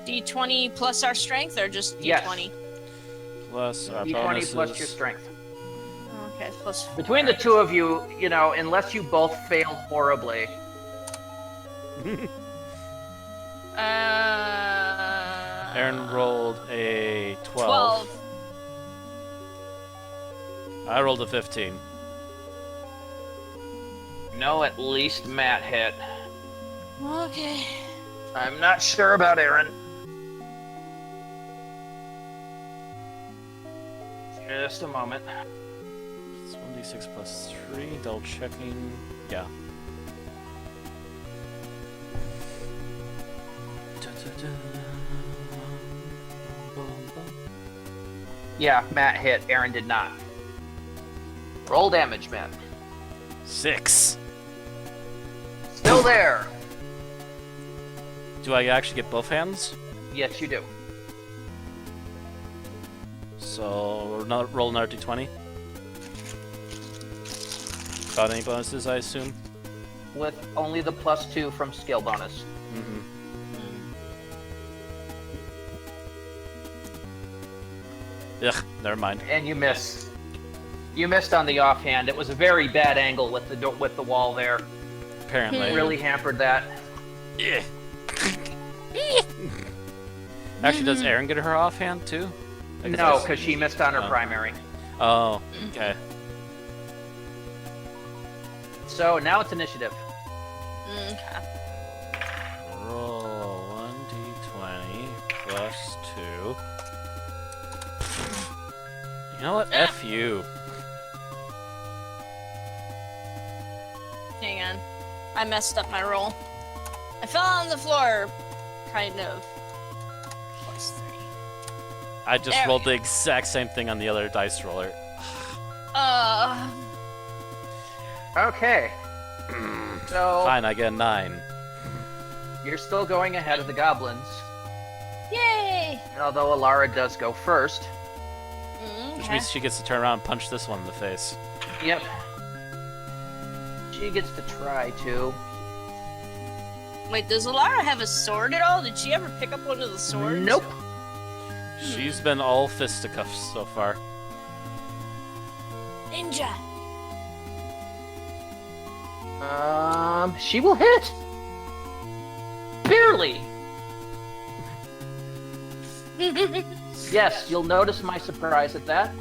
D20 plus our strength, or just D20? Yes. Plus our D20 bonuses. plus your strength. Okay, plus 4. Between the two of you, unless you both failed horribly, Aaron rolled a 12. 12. I rolled a 15. no, at least Matt hit. Okay. I'm not sure about Aaron. Just a moment. It's 1d6 plus 3. Double checking. Yeah. Yeah, Matt hit. Aaron did not. Roll damage, Matt. 6. Still there. Do I actually get both hands? Yes, you do. So roll another d20. Without any bonuses, I assume. With only the +2 from skill bonus. Mm-hmm. Ugh, never mind. And you miss. You missed on the offhand. It was a very bad angle with the wall there. Apparently. Really hampered that. Yeah. Actually, does Aaron get her offhand too? No, because she missed on her primary. Oh, okay. So now it's initiative. Okay. Roll 1d20 plus 2. You know what? F you. Hang on. I messed up my roll. I fell on the floor, kind of. +3. I just There we rolled go. the exact same thing on the other dice roller. Okay. So Fine, I get a 9. you're still going ahead of the goblins, Yay! although Alara does go first. Which Okay. means she gets to turn around and punch this one in the face. Yep. She gets to try to. Wait, does Alara have a sword at all? Did she ever pick up one of the swords? Nope. She's been all fisticuffs so far. Ninja. She will hit. Barely. Yes, you'll notice my surprise at that.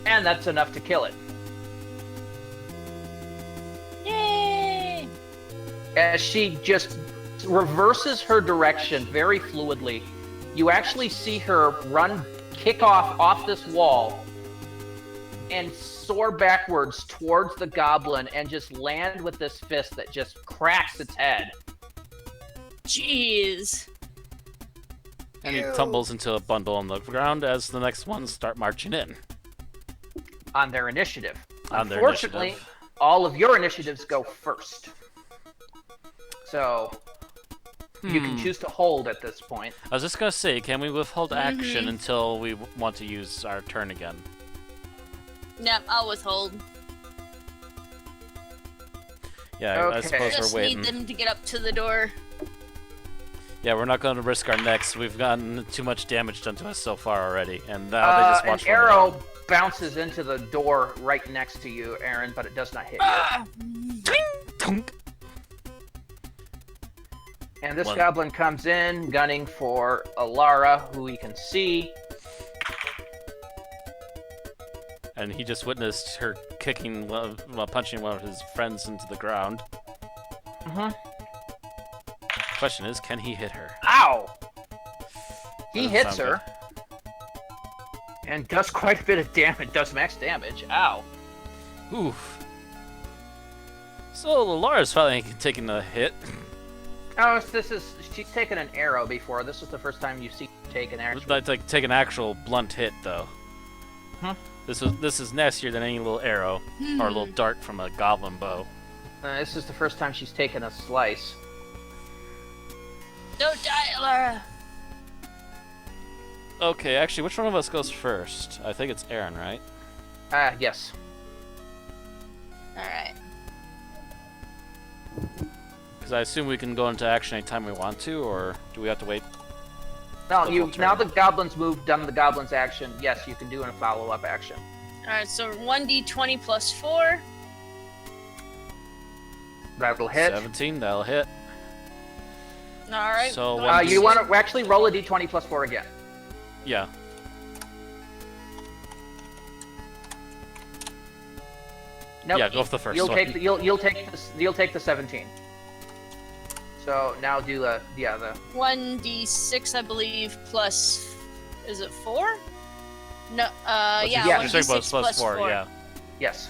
And that's enough to kill it. Yay! As she just reverses her direction very fluidly, you actually see her kick off this wall, and soar backwards towards the goblin and just land with this fist that just cracks its head. Jeez. And he tumbles into a bundle on the ground as the next ones start marching in. On their initiative. On their Unfortunately, initiative. all of your initiatives go first. So, you can choose to hold at this point. I was just gonna say, can we withhold action until we want to use our turn again? Yep, I'll withhold. Yeah, I Okay. suppose Just we're waiting. need them to get up to the door. Yeah, we're not going to risk our necks. We've gotten too much damage done to us so far already, and now they just watch an arrow bounces into the door right next to you, Aaron, but it does not hit you. Tunk. And this goblin comes in, gunning for Alara, who he can see. And he just witnessed her punching one of his friends into the ground. Question is, can he hit her? Ow! He Doesn't hits sound her. And does quite a bit of damage, does max damage. Ow. Oof. So Lara's finally taking a hit. Oh, she's taken an arrow before. This is the first time you see her take an actual. That's like take an actual blunt hit, though. This is nastier than any little arrow or a little dart from a goblin bow. This is the first time she's taken a slice. Don't die, Alara. Okay, actually, which one of us goes first? I think it's Aaron, right? Yes. Alright. Because I assume we can go into action anytime we want to, or do we have to wait? No, The full now turn. the goblin's moved, done the goblin's action. Yes, you can do a follow-up action. Alright, so 1d20 plus 4. That'll hit. 17, that'll hit. Alright. So, You want to actually roll a d20 plus 4 again. Yeah. Nope. Yeah, go for the first You'll one. take you'll take the 17. So now do the 1d6, I believe, plus. Is it 4? No, What's yeah, the- 1d6 plus plus 4. yeah. yes.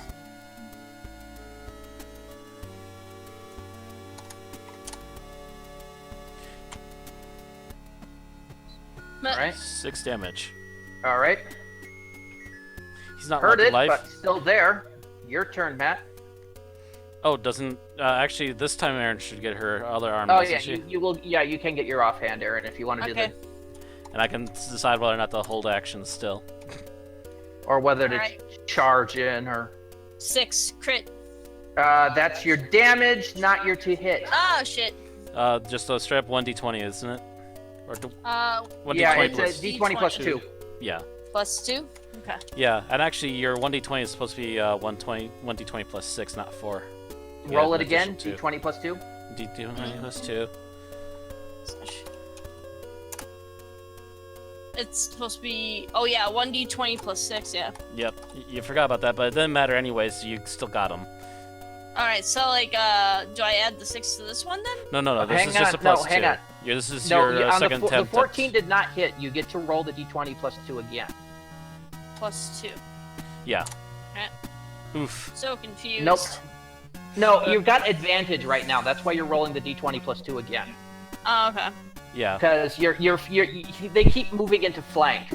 All right. 6 damage. All right. He's not Heard left it, alive. but still there. Your turn, Matt. Oh, doesn't actually this time Aaron should get her other arm, Oh doesn't yeah, she? you will. Yeah, you can get your offhand, Aaron, if you want to do Okay. And I can decide whether or not to hold action still. or whether to Alright. charge in, or 6 crit. that's your damage, not your to hit. Oh shit. Just a straight up 1d20, isn't it? Or 1d20 Yeah, it's plus a d20 plus 2. Yeah. Plus 2? Okay. Yeah, and actually your 1d20 is supposed to be 1d20 plus 6, not 4. Yeah, Roll it in again. addition to- D20 plus 2. D20 plus 2. It's supposed to be. Oh yeah, 1d20 plus 6, yeah. Yep, you forgot about that, but it doesn't matter anyways, you still got him. Alright, so like, do I add the 6 to this one then? No, this Hang is just on, a plus no, hang 2. on. Yeah, this is No, your on second the attempt. 14 did not hit. You get to roll the d20 plus 2 again. Plus 2. Yeah. Alright. Oof. So confused. Nope. No, you've got advantage right now. That's why you're rolling the d20 plus 2 again. Oh, okay. Yeah. Because they keep moving into flank.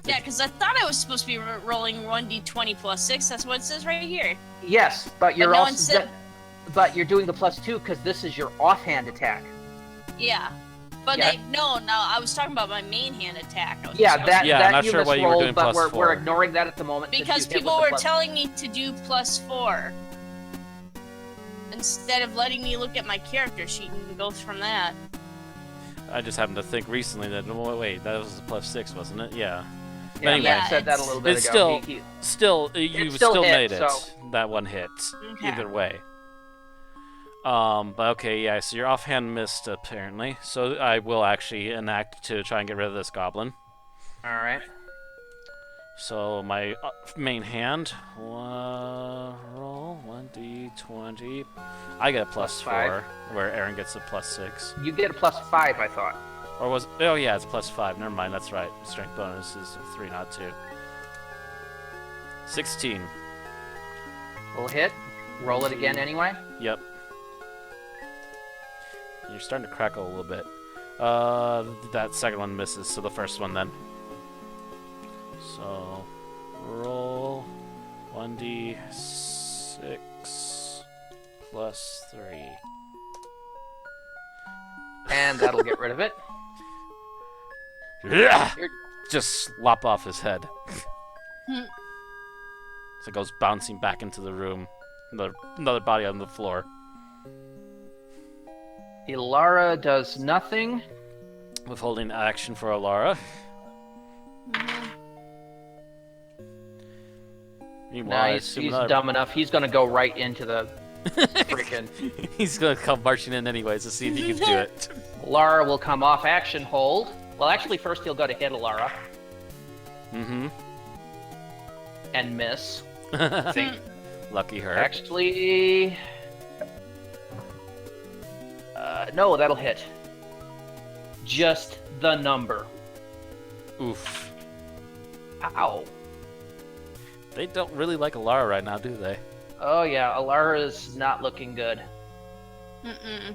Yeah, because I thought I was supposed to be rolling 1d20 plus 6. That's what it says right here. Yes, but you're no one also said- but you're doing the plus 2 because this is your offhand attack. Yeah. But Yeah. no, I was talking about my main hand attack. Yeah, that Yeah, I'm that not you sure why you were misrolled, doing but plus we're 4. ignoring that at the moment. since Because you hit people with the were plus- telling me to do plus 4. instead of letting me look at my character sheet and go from that. I just happened to think recently that, oh, wait, that was a +6, wasn't it? Yeah. Yeah, Anyway, I said that a little bit It's ago. you It still hit, made it. so- That one hit. Okay. Either way. But okay, yeah, so your offhand missed, apparently. So I will actually enact to try and get rid of this goblin. Alright. So my main hand, roll 1d20. I get a +4, +5. where Aaron gets a +6. You get a +5, I thought. Or was oh yeah, it's a +5. Never mind, that's right. Strength bonus is 3, not 2. 16. Will hit. Roll it again anyway. Yep. You're starting to crackle a little bit. That second one misses, so the first one then. So, roll 1d6 +3. And that'll get rid of it. You're- Just slop off his head. So it goes bouncing back into the room. Another body on the floor. Ilara does nothing. Withholding action for Alara. Meanwhile, I No, assume he's another- dumb enough. He's gonna go right into the freaking. He's gonna come marching in anyways to see if he can do it. Lara will come off action hold. Well, actually, first he'll go to hit Ilara Mm-hmm. and miss. See? Lucky her. Actually, no, that'll hit. Just the number. Oof. Ow. They don't really like Alara right now, do they? Oh yeah, Alara's not looking good. Mm-mm.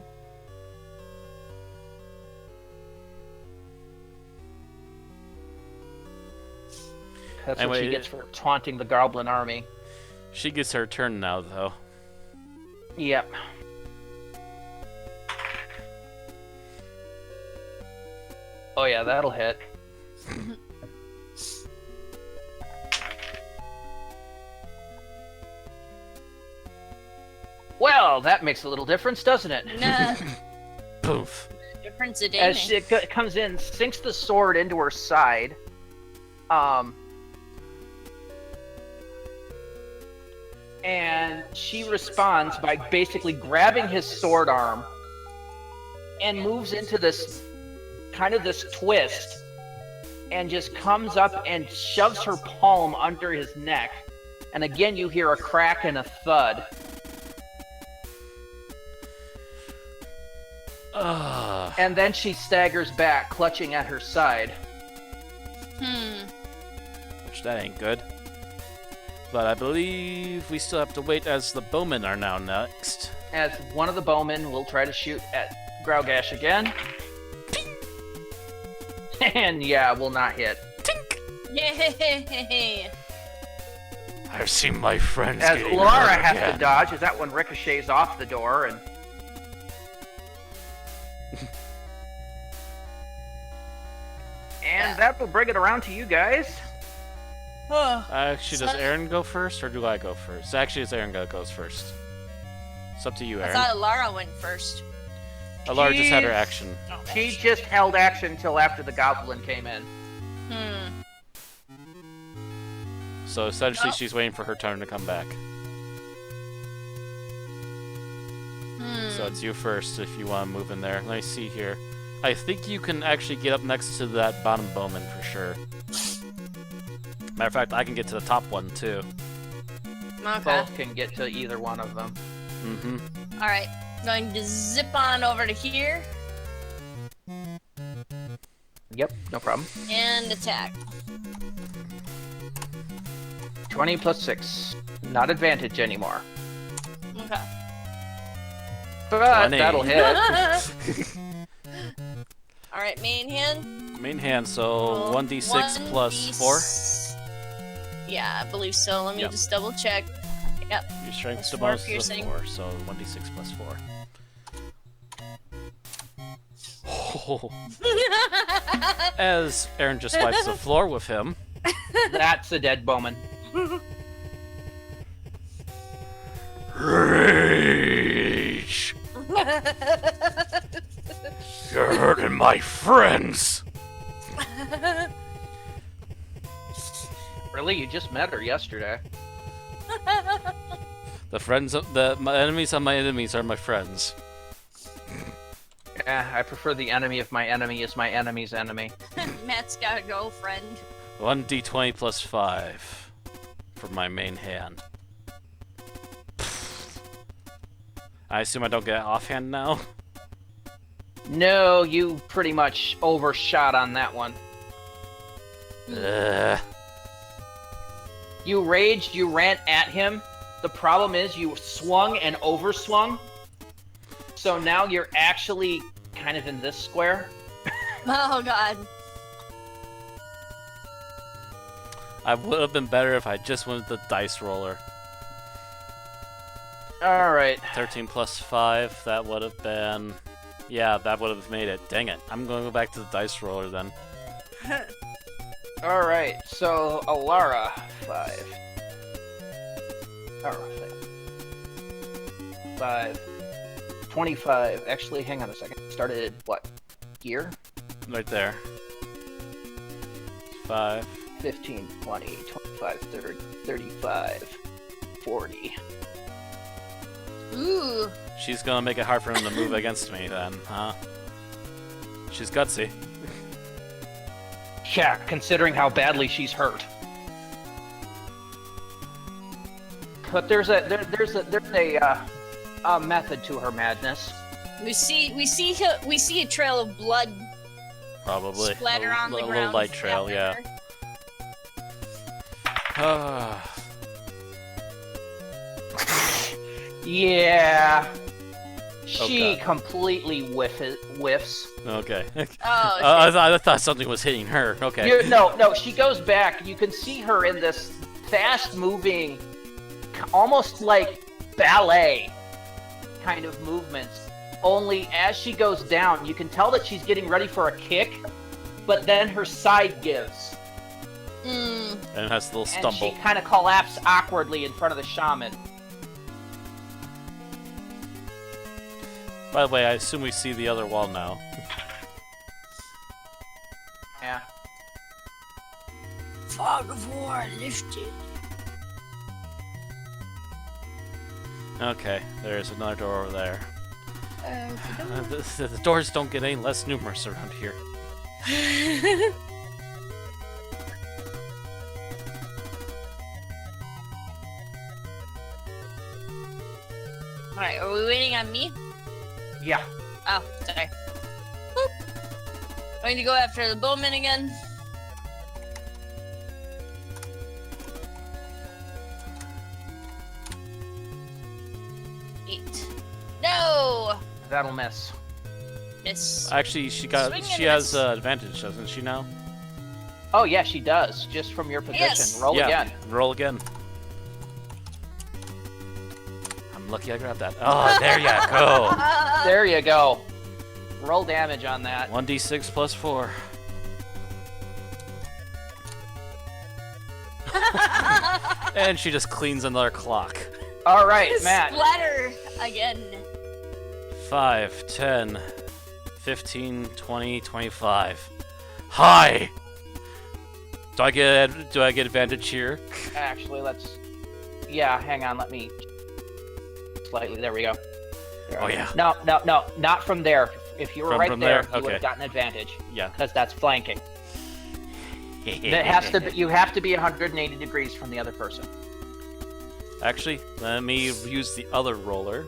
That's what Anyway, she gets for taunting the Goblin army. She gets her turn now, though. Yep. Oh yeah, that'll hit. Well, that makes a little difference, doesn't it? Nah, Poof. difference a As day. she comes in, sinks the sword into her side. And she responds by basically grabbing his sword arm and moves into this kind of this twist and just comes up and shoves her palm under his neck. And again, you hear a crack and a thud. Ugh. And then she staggers back, clutching at her side. Which that ain't good. But I believe we still have to wait as the bowmen are now next. As one of the bowmen will try to shoot at Graugash again. And yeah, will not hit. Yay! I've seen my friends As getting Laura hurt has again. to dodge, as that one ricochets off the door and... And that will bring it around to you guys. Actually, does So- Aaron go first, or do I go first? Actually, it's Aaron that goes first. It's up to you, I Aaron. thought Lara went first. Alara just had her She's- action. Oh, She just held action until after the goblin came in. So essentially, Oh. she's waiting for her turn to come back. So it's you first if you want to move in there. Let me see here. I think you can actually get up next to that bottom bowman for sure. Matter of fact, I can get to the top one too. Okay. Both can get to either one of them. Mm-hmm. All right. Going to zip on over to here Yep, no problem. and attack. 20 plus 6. Not advantage anymore. Okay. But 20. that'll hit. All right, main hand. Main hand, so Roll 1d6 plus 4. Yeah, I believe so. Let me Yep. just double check. Yep. Your strength Plus to 4 bonus is a piercing. 4, so 1d6 plus 4. Oh. As Aaron just wipes the floor with him. That's a dead bowman. Rage! You're hurting my friends. Really? You just met her yesterday. My enemies of my enemies are my friends. Yeah, I prefer the enemy if my enemy is my enemy's enemy. Matt's got a girlfriend. 1d20 plus 5 for my main hand. I assume I don't get offhand now? No, you pretty much overshot on that one. You raged, you ran at him. The problem is you swung and overswung. So now you're actually kind of in this square. Oh god. I would have been better if I just went with the dice roller. Alright. 13 plus 5, that would have been... Yeah, that would have made it. Dang it. I'm going to go back to the dice roller then. Alright, so Alara, 5. Alright. 5. 25. Actually, hang on a second. Started, what, gear? Right there. 5. 15, 20, 25, 30, 35, 40. Ooh. She's gonna make it hard for him to move against me then, huh? She's gutsy. Yeah, considering how badly she's hurt. But there's a method to her madness. We see a trail of blood Probably. splatter on the a ground. little light trail, yeah. Yeah. She God. completely whiffs. Okay. Oh, I thought something was hitting her. Okay. No, she goes back. You can see her in this fast-moving, almost like ballet kind of movements. Only as she goes down, you can tell that she's getting ready for a kick, but then her side gives. Mm. And it has a little And stumble. she kind of collapses awkwardly in front of the shaman. By the way, I assume we see the other wall now. Yeah. Fog of war lifted. Okay, there's another door over there. The doors don't get any less numerous around here. Alright, are we waiting on me? Yeah. Oh, sorry. Boop. Going to go after the bowman again. No! That'll miss. Miss. Actually, she has advantage, doesn't she now? Oh yeah, she does. Just from your position. Yes. Roll Yeah, again. roll again. I'm lucky I grabbed that. Oh, there you go. There you go. Roll damage on that. 1d6 plus 4. And she just cleans another clock. All right, Matt. Splatter again. 5, 10, 15, 20, 25. Hi! Do I get advantage here? Actually, let's... Yeah, hang on, let me... Slightly, there we go. Oh yeah. No, not from there. If you were From there, there? you would Okay. have gotten advantage. Yeah. Because that's flanking. That has to be, you have to be 180 degrees from the other person. Actually, let me use the other roller.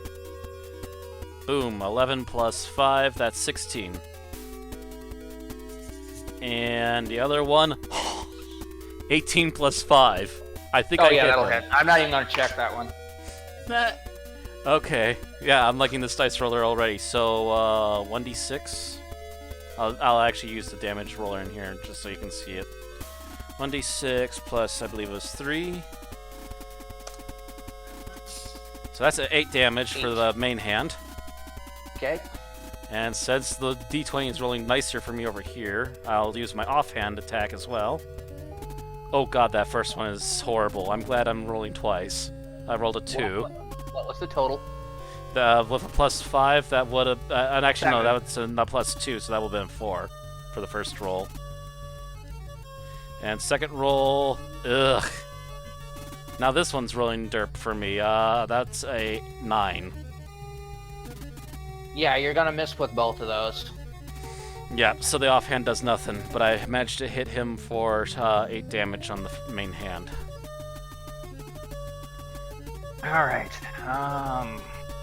Boom, 11 plus 5, that's 16. And the other one, 18 plus 5. I think I yeah, hit that'll her. hit. I'm not even going to check that one. Okay, yeah, I'm liking this dice roller already. So, 1d6. I'll actually use the damage roller in here just so you can see it. 1d6 plus, I believe it was 3. So that's 8 damage for the main hand. Okay. And since the d20 is rolling nicer for me over here, I'll use my offhand attack as well. Oh god, that first one is horrible. I'm glad I'm rolling twice. I rolled a 2. What was the total? With a +5, that would have. And actually, no, 7. that was a +2, so that would have been 4 for the first roll. And second roll, ugh. Now this one's rolling derp for me. That's a 9. Yeah, you're gonna miss with both of those. Yeah, so the offhand does nothing, but I managed to hit him for 8 damage on the main hand. All right.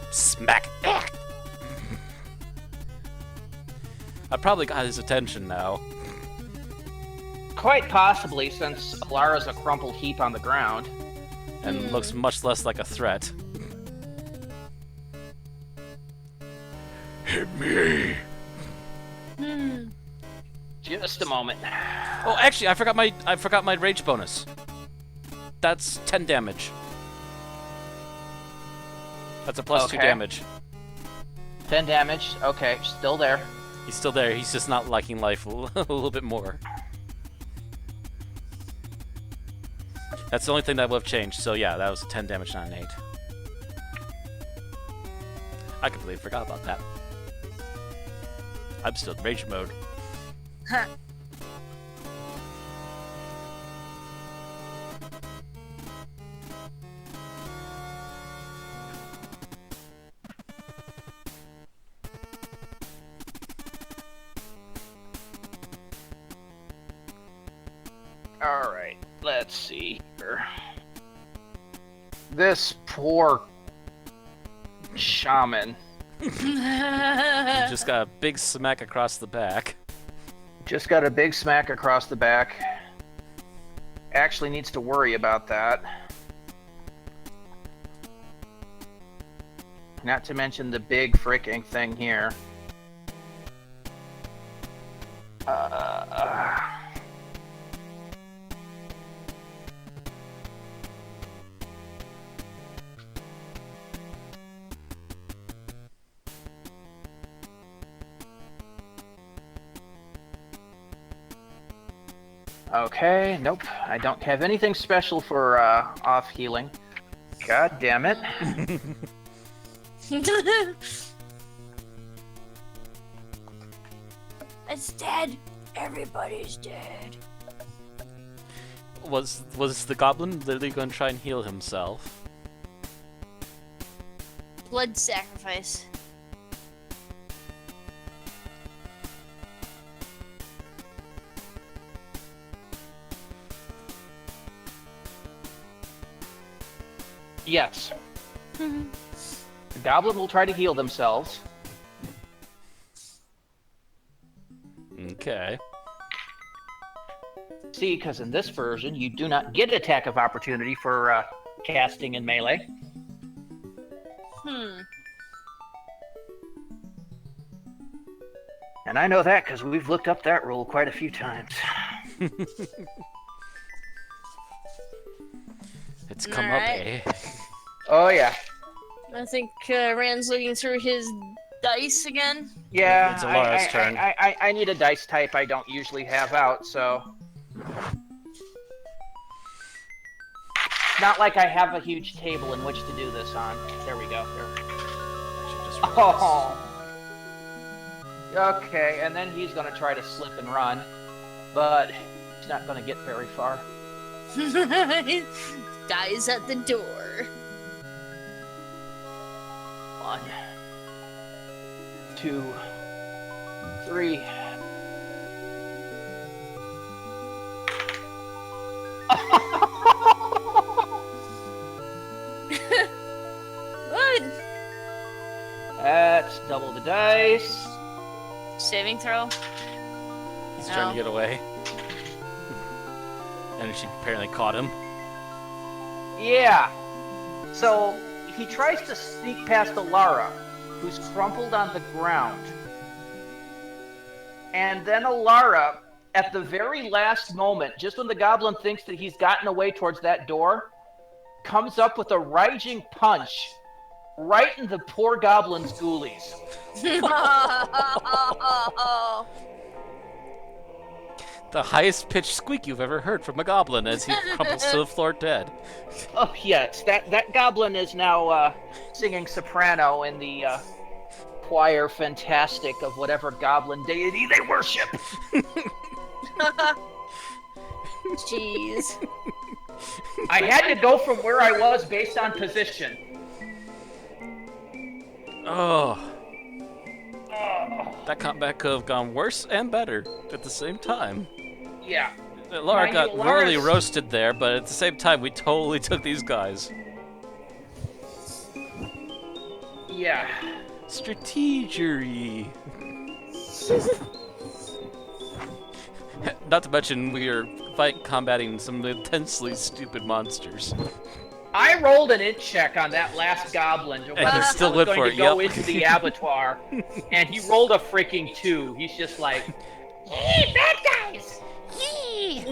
Smack. I probably got his attention now. Quite possibly, since Lara's a crumpled heap on the ground. And looks much less like a threat. Hit me. Just a moment. Oh, actually, I forgot my rage bonus. That's 10 damage. That's a +2 damage. 10 damage. Okay, still there. He's still there. He's just not liking life a little bit more. That's the only thing that would have changed. So yeah, that was 10 damage, not an 8. I completely forgot about that. I'm still in rage mode. Huh. All right, let's see here. This poor shaman You just got a big smack across the back. just got a big smack across the back. Actually needs to worry about that. Not to mention the big fricking thing here. Okay, nope. I don't have anything special for off healing. God damn it. It's dead. Everybody's dead. Was the goblin literally going to try and heal himself? Blood sacrifice. Yes. The goblin will try to heal themselves. Okay. See, because in this version, you do not get attack of opportunity for casting in melee. And I know that because we've looked up that rule quite a few times. It's come up, Alright. eh? Oh, yeah. I think Rand's looking through his dice again. Yeah, It's Alara's turn. I need a dice type I don't usually have out, so... Not like I have a huge table in which to do this on. There we go. Oh. Okay, and then he's gonna try to slip and run, but he's not gonna get very far. Dies at the door. 1, 2, 3. What? That's double the dice. Saving throw? He's trying to get away. And she apparently caught him. Yeah. So he tries to sneak past Alara, who's crumpled on the ground. And then Alara, at the very last moment, just when the goblin thinks that he's gotten away towards that door, comes up with a raging punch right in the poor goblin's ghoulies. The highest pitched squeak you've ever heard from a goblin as he crumples to the floor dead. Oh yes, that goblin is now singing soprano in the choir fantastic of whatever goblin deity they worship. Jeez. I had to go from where I was based on position. Oh. That combat could have gone worse and better at the same time. Yeah. Lara got really roasted there, but at the same time, we totally took these guys. Yeah. Strategery. Not to mention, we are combating some intensely stupid monsters. I rolled an int check on that last goblin to And he still was lived going for to it, go yep. into the abattoir, and he rolled a freaking 2. He's just like, "Yee, bad guys! Yee!"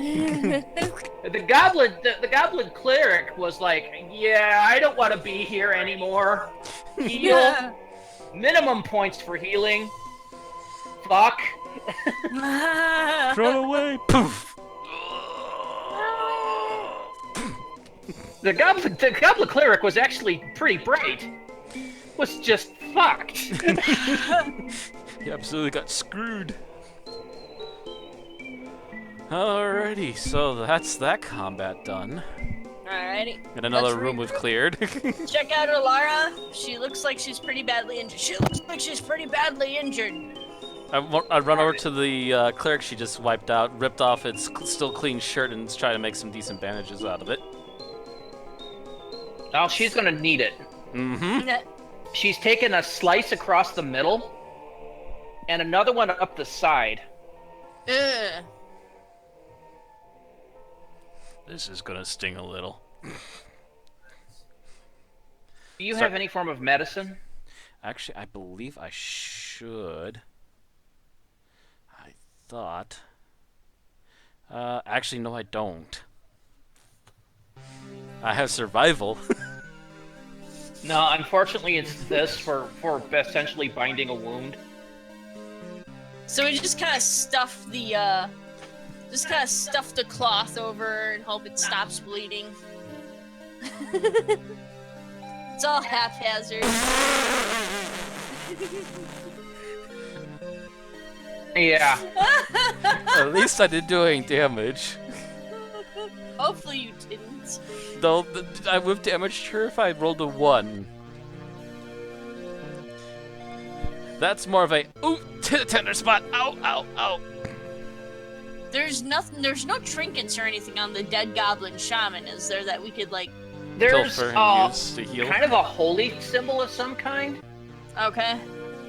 The goblin cleric was like, "Yeah, I don't want to be here anymore. Heal. Yeah. Minimum points for healing. Fuck." Run away! Poof! The goblin cleric was actually pretty bright. Was just fucked. He absolutely got screwed. Alrighty, so that's that combat done. Alrighty. And another Let's room we've cleared. Check out Alara. She looks like she's pretty badly injured. I run over to the cleric she just wiped out, ripped off its still clean shirt, and try to make some decent bandages out of it. Oh, she's gonna need it. Mm-hmm. She's taken a slice across the middle, and another one up the side. Ugh. This is gonna sting a little. Do you have any form of medicine? Actually, I believe I should. I thought. Actually, no, I don't. I have survival. No, unfortunately, it's this for essentially binding a wound. So we just kind of stuff the cloth over and hope it stops bleeding. It's all haphazard. Yeah. At least I didn't do any damage. Hopefully you didn't. Though I would have damaged her if I rolled a 1. That's more of a ooh to the tender spot. Ow, ow, ow. There's no trinkets or anything on the dead goblin shaman, is there, that we could like? There's Pilfer and use to heal. kind of a holy symbol of some kind. Okay.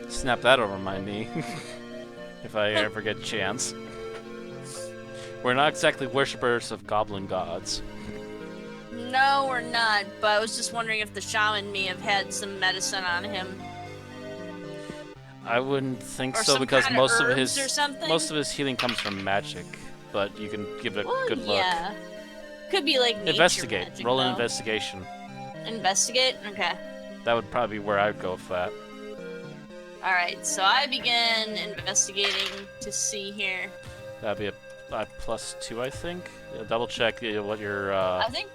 Snap that over my knee. If I ever get a chance. We're not exactly worshippers of goblin gods. No, we're not. But I was just wondering if the shaman may have had some medicine on him. I wouldn't think Or so some because kind of most of herbs or his something? healing comes from magic. But you can give it a Well, good look. yeah. Could be like nature Investigate. magic, Roll an though. investigation. Investigate? Okay. That would probably be where I'd go with that. Alright, so I begin investigating to see here. That'd be a +2, I think. Double check what your I think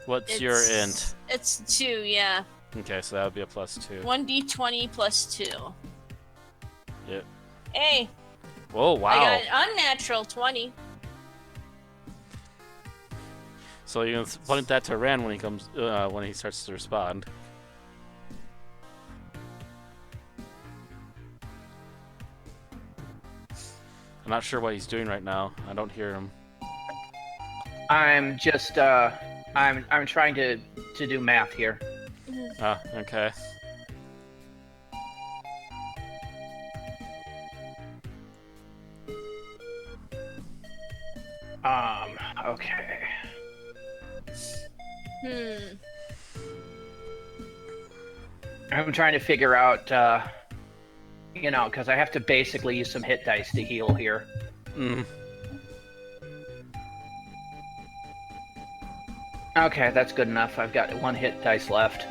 what's your int. It's 2, yeah. Okay, so that would be a +2. 1d20 plus 2. Yep. Hey, Whoa! Wow. I got an unnatural 20. So you can point that to Rand when he comes when he starts to respond. I'm not sure what he's doing right now. I don't hear him. I'm just I'm trying to do math here. Ah, okay. Okay. I'm trying to figure out, because I have to basically use some hit dice to heal here. Mm. Okay, that's good enough. I've got 1 hit dice left.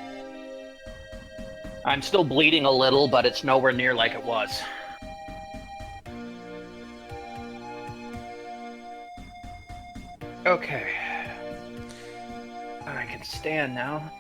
I'm still bleeding a little, but it's nowhere near like it was. Okay. I can stand now.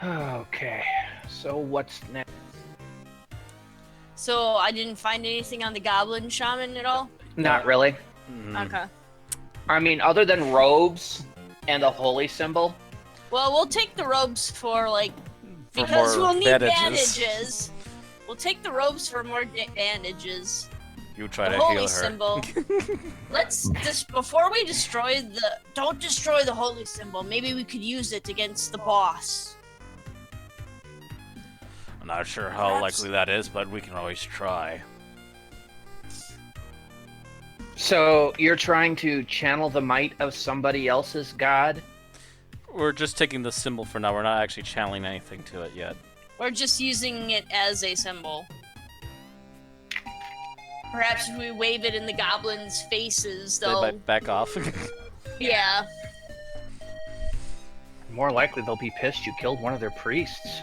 Okay, so what's next? So I didn't find anything on the Goblin Shaman at all? Not really. Okay. I mean, other than robes and the holy symbol. Well, we'll take the robes for, like, For because more we'll need bandages. bandages. We'll take the robes for more bandages. You try The to holy heal her. symbol. Let's just before we don't destroy the holy symbol. Maybe we could use it against the boss. I'm not sure how likely that is, but we can always try. So you're trying to channel the might of somebody else's god? We're just taking the symbol for now. We're not actually channeling anything to it yet. We're just using it as a symbol. Perhaps if we wave it in the goblins' faces, They though. might back off. Yeah. More likely they'll be pissed you killed one of their priests.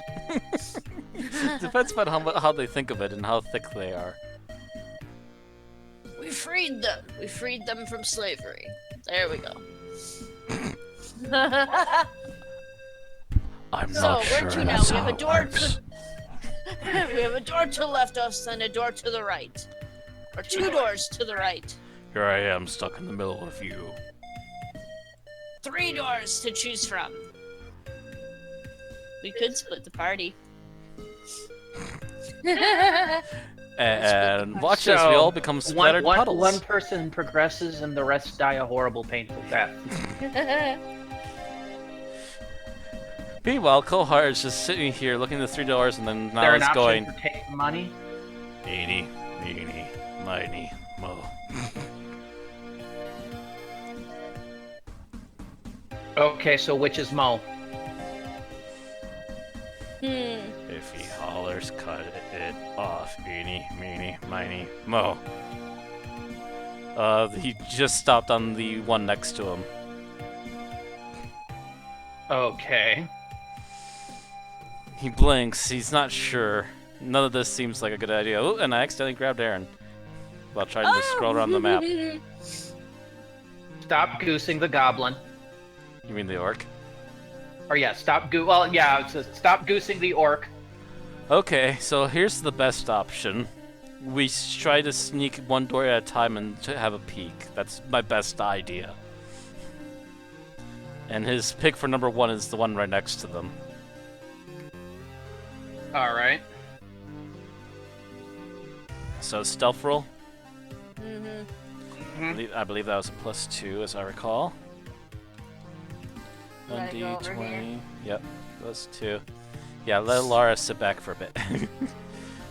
Depends on how they think of it and how thick they are. We freed them. We freed them from slavery. There we go. I'm So not where sure to now? that's We have how a it door works. to. We have a door to the left of us and a door to the right, or two doors to the right. Here I am, stuck in the middle of you. 3 doors to choose from. We could split the party. And watch as we all become splattered puddles. One person progresses and the rest die a horrible, painful death. Meanwhile, Kohar is just sitting here looking at the 3 doors, and then now There an it's option going. for taking money? Eeny, meeny, miny, mo. Okay, so which is Mo? If he hollers, cut it off. Eeny, meeny, miny, mo. He just stopped on the one next to him. Okay. He blinks. He's not sure. None of this seems like a good idea. Oh, and I accidentally grabbed Aaron while trying to scroll around the map. Stop goosing the goblin. You mean the orc? Or yeah, stop stop goosing the orc. Okay, so here's the best option. We try to sneak one door at a time and to have a peek. That's my best idea. And his pick for number 1 is the one right next to them. Alright. So stealth roll. Mm-hmm. I believe that was a +2, as I recall. Right, go over 1d20. Yep, +2. Yeah, let Lara sit back for a bit.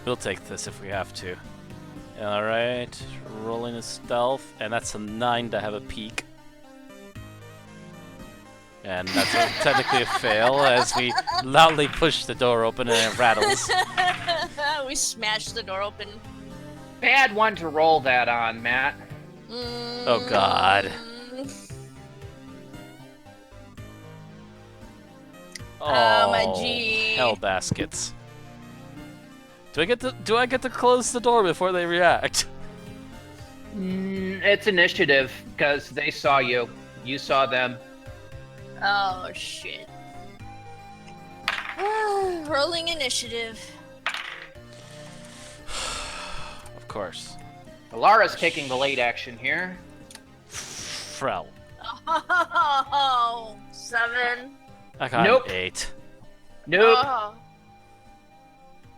We'll take this if we have to. Alright, rolling a stealth, and that's a 9 to have a peek. And that's technically a fail, as we loudly push the door open and it rattles. We smashed the door open. Bad one to roll that on, Matt. Oh god. Oh, my G. Hell baskets. Do I get to close the door before they react? It's initiative, because they saw you. You saw them. Oh, shit. Rolling initiative. Of course. Lara's taking the late action here. Frel. Oh, 7. I got Nope. an 8. Nope.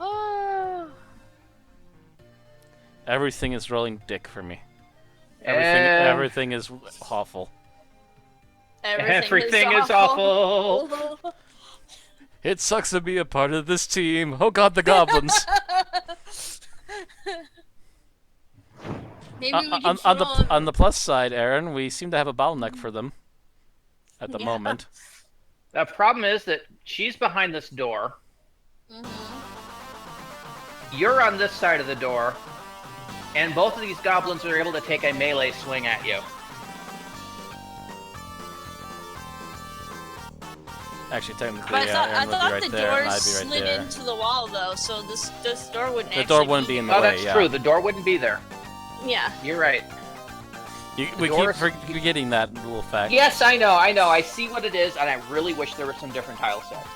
Oh. Everything is rolling dick for me. Everything is awful. Everything is awful. It sucks to be a part of this team. Oh god, the goblins. Maybe we can on the plus side, Aaron, we seem to have a bottleneck for them at the moment. The problem is that she's behind this door. You're on this side of the door, and both of these goblins are able to take a melee swing at you. Actually, technically, But yeah, I Aaron would thought be right the there, and door I'd be right slid there. into the wall though, so this door wouldn't. The door wouldn't be in the way. Oh, that's true. The door wouldn't be there. Yeah. You're right. We keep forgetting that little fact. Yes, I know. I see what it is, and I really wish there were some different tile sets.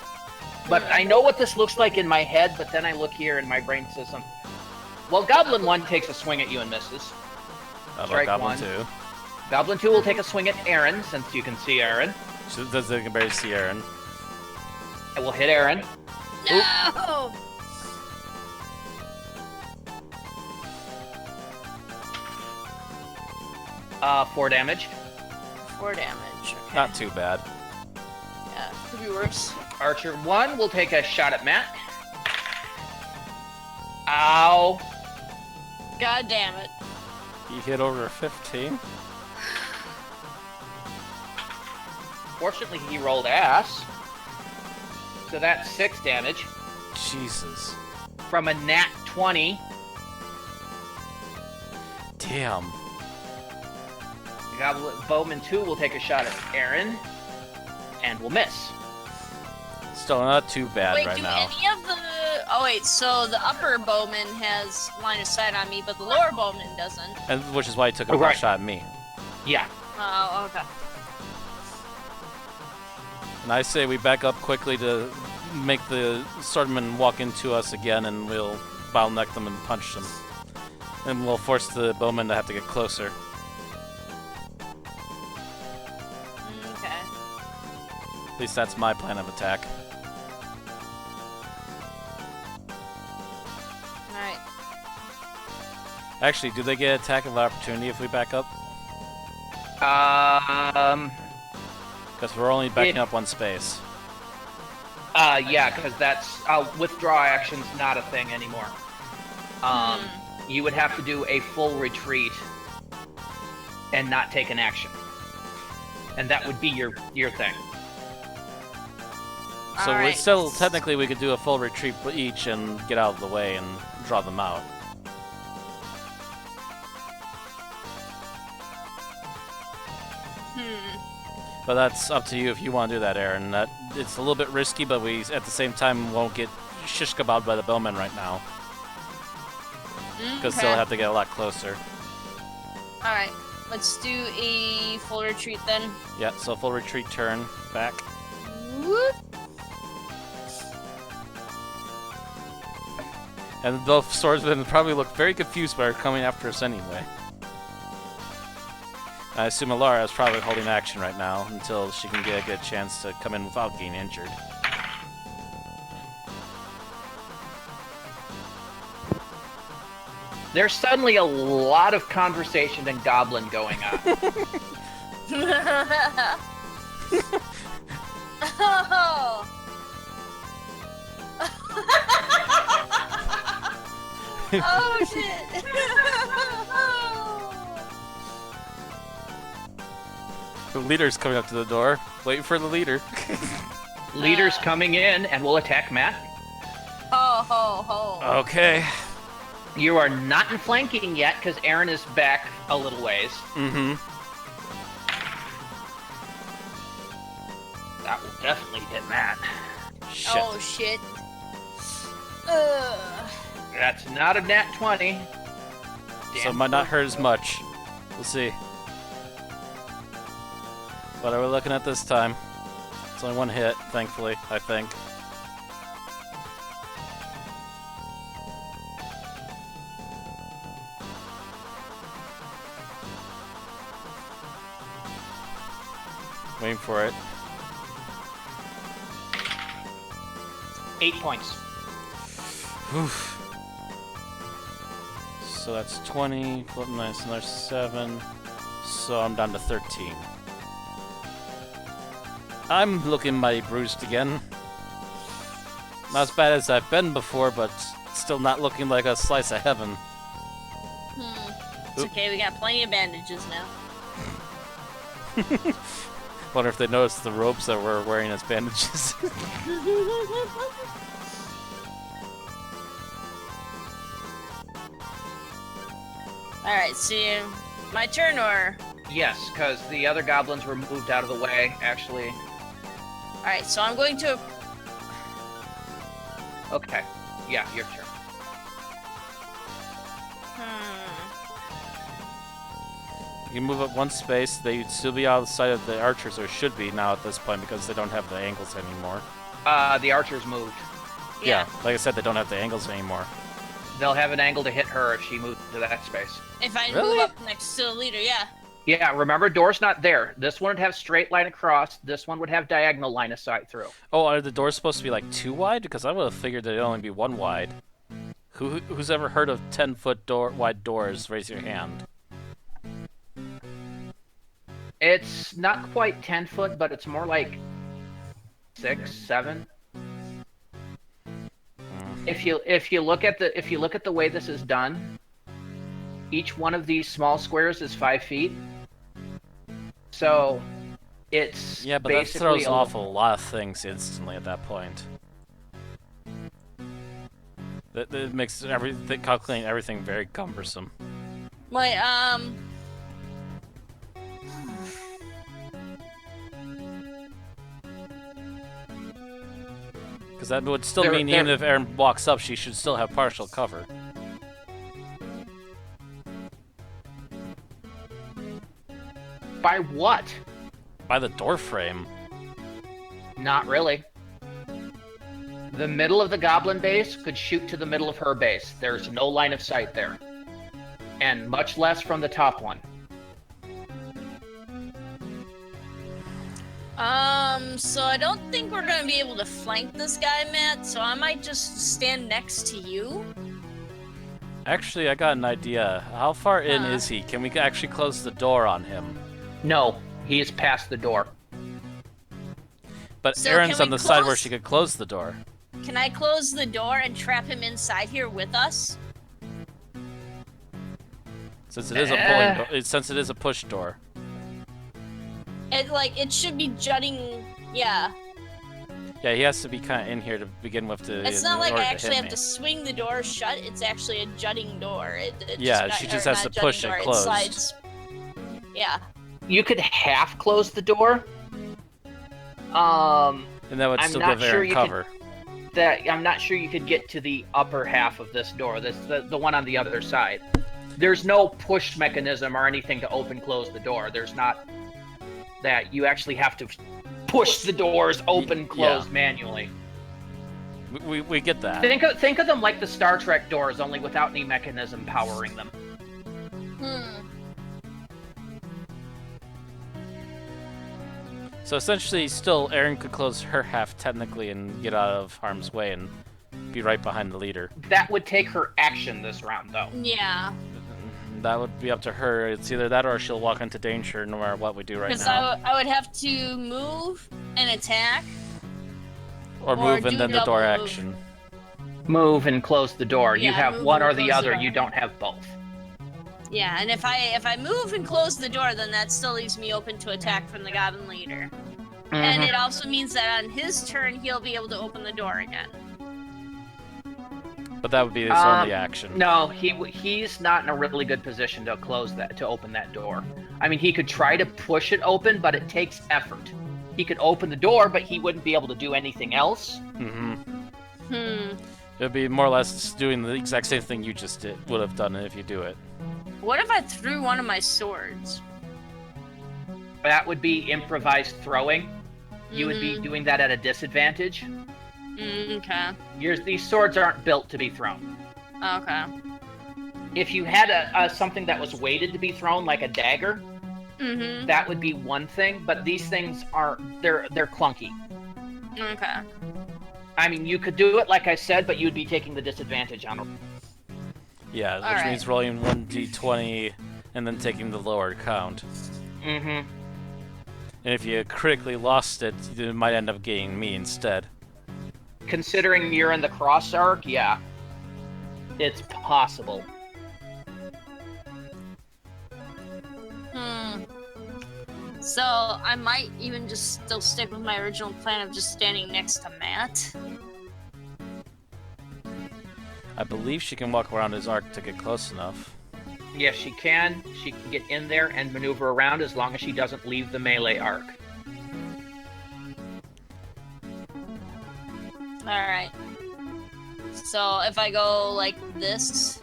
But I know what this looks like in my head, but then I look here and my brain says something. Well, Goblin 1 takes a swing at you and misses. How about Strike Goblin 1. 2? Goblin 2 will take a swing at Aaron, since you can see Aaron. She doesn't barely see Aaron. It will hit Aaron. No. 4 damage. 4 damage. Okay. Not too bad. Yeah, could be worse. Archer 1 will take a shot at Matt. Ow. God damn it. He hit over 15. Fortunately, he rolled ass. So that's 6 damage. Jesus. From a nat 20. Damn. Goblin Bowman 2 will take a shot at Aaron. And will miss. Still not too bad Wait, right do now. any of the... Oh wait, so the upper bowman has line of sight on me, but the lower bowman doesn't. And which is why he took a Right. shot at me. Yeah. Oh, okay. And I say we back up quickly to make the swordmen walk into us again, and we'll bottleneck them and punch them. And we'll force the bowmen to have to get closer. Okay. At least that's my plan of attack. Alright. Actually, do they get attack of opportunity if we back up? Because we're only backing up one space. Yeah, because that's withdraw action's not a thing anymore. You would have to do a full retreat and not take an action, and that would be your thing. So we're Alright. still technically we could do a full retreat each and get out of the way and draw them out. But that's up to you if you want to do that, Aaron. That it's a little bit risky, but we at the same time won't get shish kebabbed by the bowmen right now because they'll have to get a lot closer. Alright, let's do a full retreat then. Yeah, so full retreat turn back. Whoop. And both swordsmen probably look very confused by her coming after us anyway. I assume Alara is probably holding action right now until she can get a good chance to come in without getting injured. There's suddenly a lot of conversation and goblin going on. Oh. Oh shit. The leader's coming up to the door. Wait for the leader. Leader's coming in and will attack Matt. Ho ho ho. Okay. You are not in flanking yet because Aaron is back a little ways. Mm-hmm. That will definitely hit Matt. Shit. Oh shit. Ugh. That's not a nat 20. So it might not hurt as much. We'll see. What are we looking at this time? It's only one hit, thankfully, I think. Waiting for it. 8 points. Oof. So that's 20, flip minus another 7. So I'm down to 13. I'm looking mighty bruised again. Not as bad as I've been before, but still not looking like a slice of heaven. It's okay, we got plenty of bandages now. Wonder if they noticed the robes that we're wearing as bandages. Alright, see, my turn or? Yes, because the other goblins were moved out of the way, actually. Alright, so I'm going to... Okay. Yeah, your turn. You can move up one space. They'd still be out of sight of the archers, or should be now at this point, because they don't have the angles anymore. The archers moved. Yeah, like I said, they don't have the angles anymore. They'll have an angle to hit her if she moves to that space. If I Really? move up next to the leader, yeah. Yeah, remember, door's not there. This one would have straight line across. This one would have diagonal line of sight through. Oh, are the doors supposed to be like 2 wide? Because I would have figured they'd only be 1 wide. Who's ever heard of 10-foot wide doors? Raise your hand. It's not quite 10 foot, but it's more like 6, 7. If you look at the way this is done, each one of these small squares is 5 feet. So it's yeah, but that basically throws off a lot of things instantly at that point. That makes everything, calculating everything very cumbersome. Wait, Because that would still mean even if Aaron walks up, she should still have partial cover. By what? By the door frame. Not really. The middle of the goblin base could shoot to the middle of her base. There's no line of sight there. And much less from the top one. so I don't think we're gonna be able to flank this guy, Matt, so I might just stand next to you. Actually, I got an idea. How far in is he? Can we actually close the door on him? No, he is past the door. But So Aaron's can on we the side where close- she could close the door. Can I close the door and trap him inside here with us? Since it is a pulling since it is a push door. It should be jutting, yeah. Yeah, he has to be kind of in here to begin with. It's in not like order I to actually hit have me. to swing the door shut, it's actually a jutting door. Yeah, she just has to push it closed. Slides. Yeah. You could half close the door. And that would I'm still not give sure Aaron you cover. I'm not sure you could get to the upper half of this door. This the one on the other side. There's no push mechanism or anything to open close the door. There's not that. You actually have to push the doors open close manually. We get that. Think of them like the Star Trek doors, only without any mechanism powering them. So essentially, still, Aaron could close her half technically and get out of harm's way and be right behind the leader. That would take her action this round, though. Yeah. That would be up to her. It's either that or she'll walk into danger no matter what we do right Because now. I would have to move and attack. Or move and do then the door double move. action. Move and close the door. You Yeah, have move one and or the close the other. door. You don't have both. Yeah, and if I move and close the door, then that still leaves me open to attack from the Goblin Leader. And it also means that on his turn, he'll be able to open the door again. But that would be his only action. No, he's not in a really good position to open that door. I mean, he could try to push it open, but it takes effort. He could open the door, but he wouldn't be able to do anything else. It'd be more or less doing the exact same thing you just would have done if you do it. What if I threw one of my swords? That would be improvised throwing. You would be doing that at a disadvantage. Okay. These swords aren't built to be thrown. Okay. If you had something that was weighted to be thrown, like a dagger, that would be one thing. But these things they're clunky. Okay. I mean, you could do it, like I said, but you'd be taking the disadvantage on them. Yeah, which means rolling 1d20 and then taking the lower count. And if you critically lost it, you might end up getting me instead. Considering you're in the cross arc, yeah. It's possible. So I might even just still stick with my original plan of just standing next to Matt. I believe she can walk around his arc to get close enough. Yes, she can. She can get in there and maneuver around as long as she doesn't leave the melee arc. Alright. So if I go like this,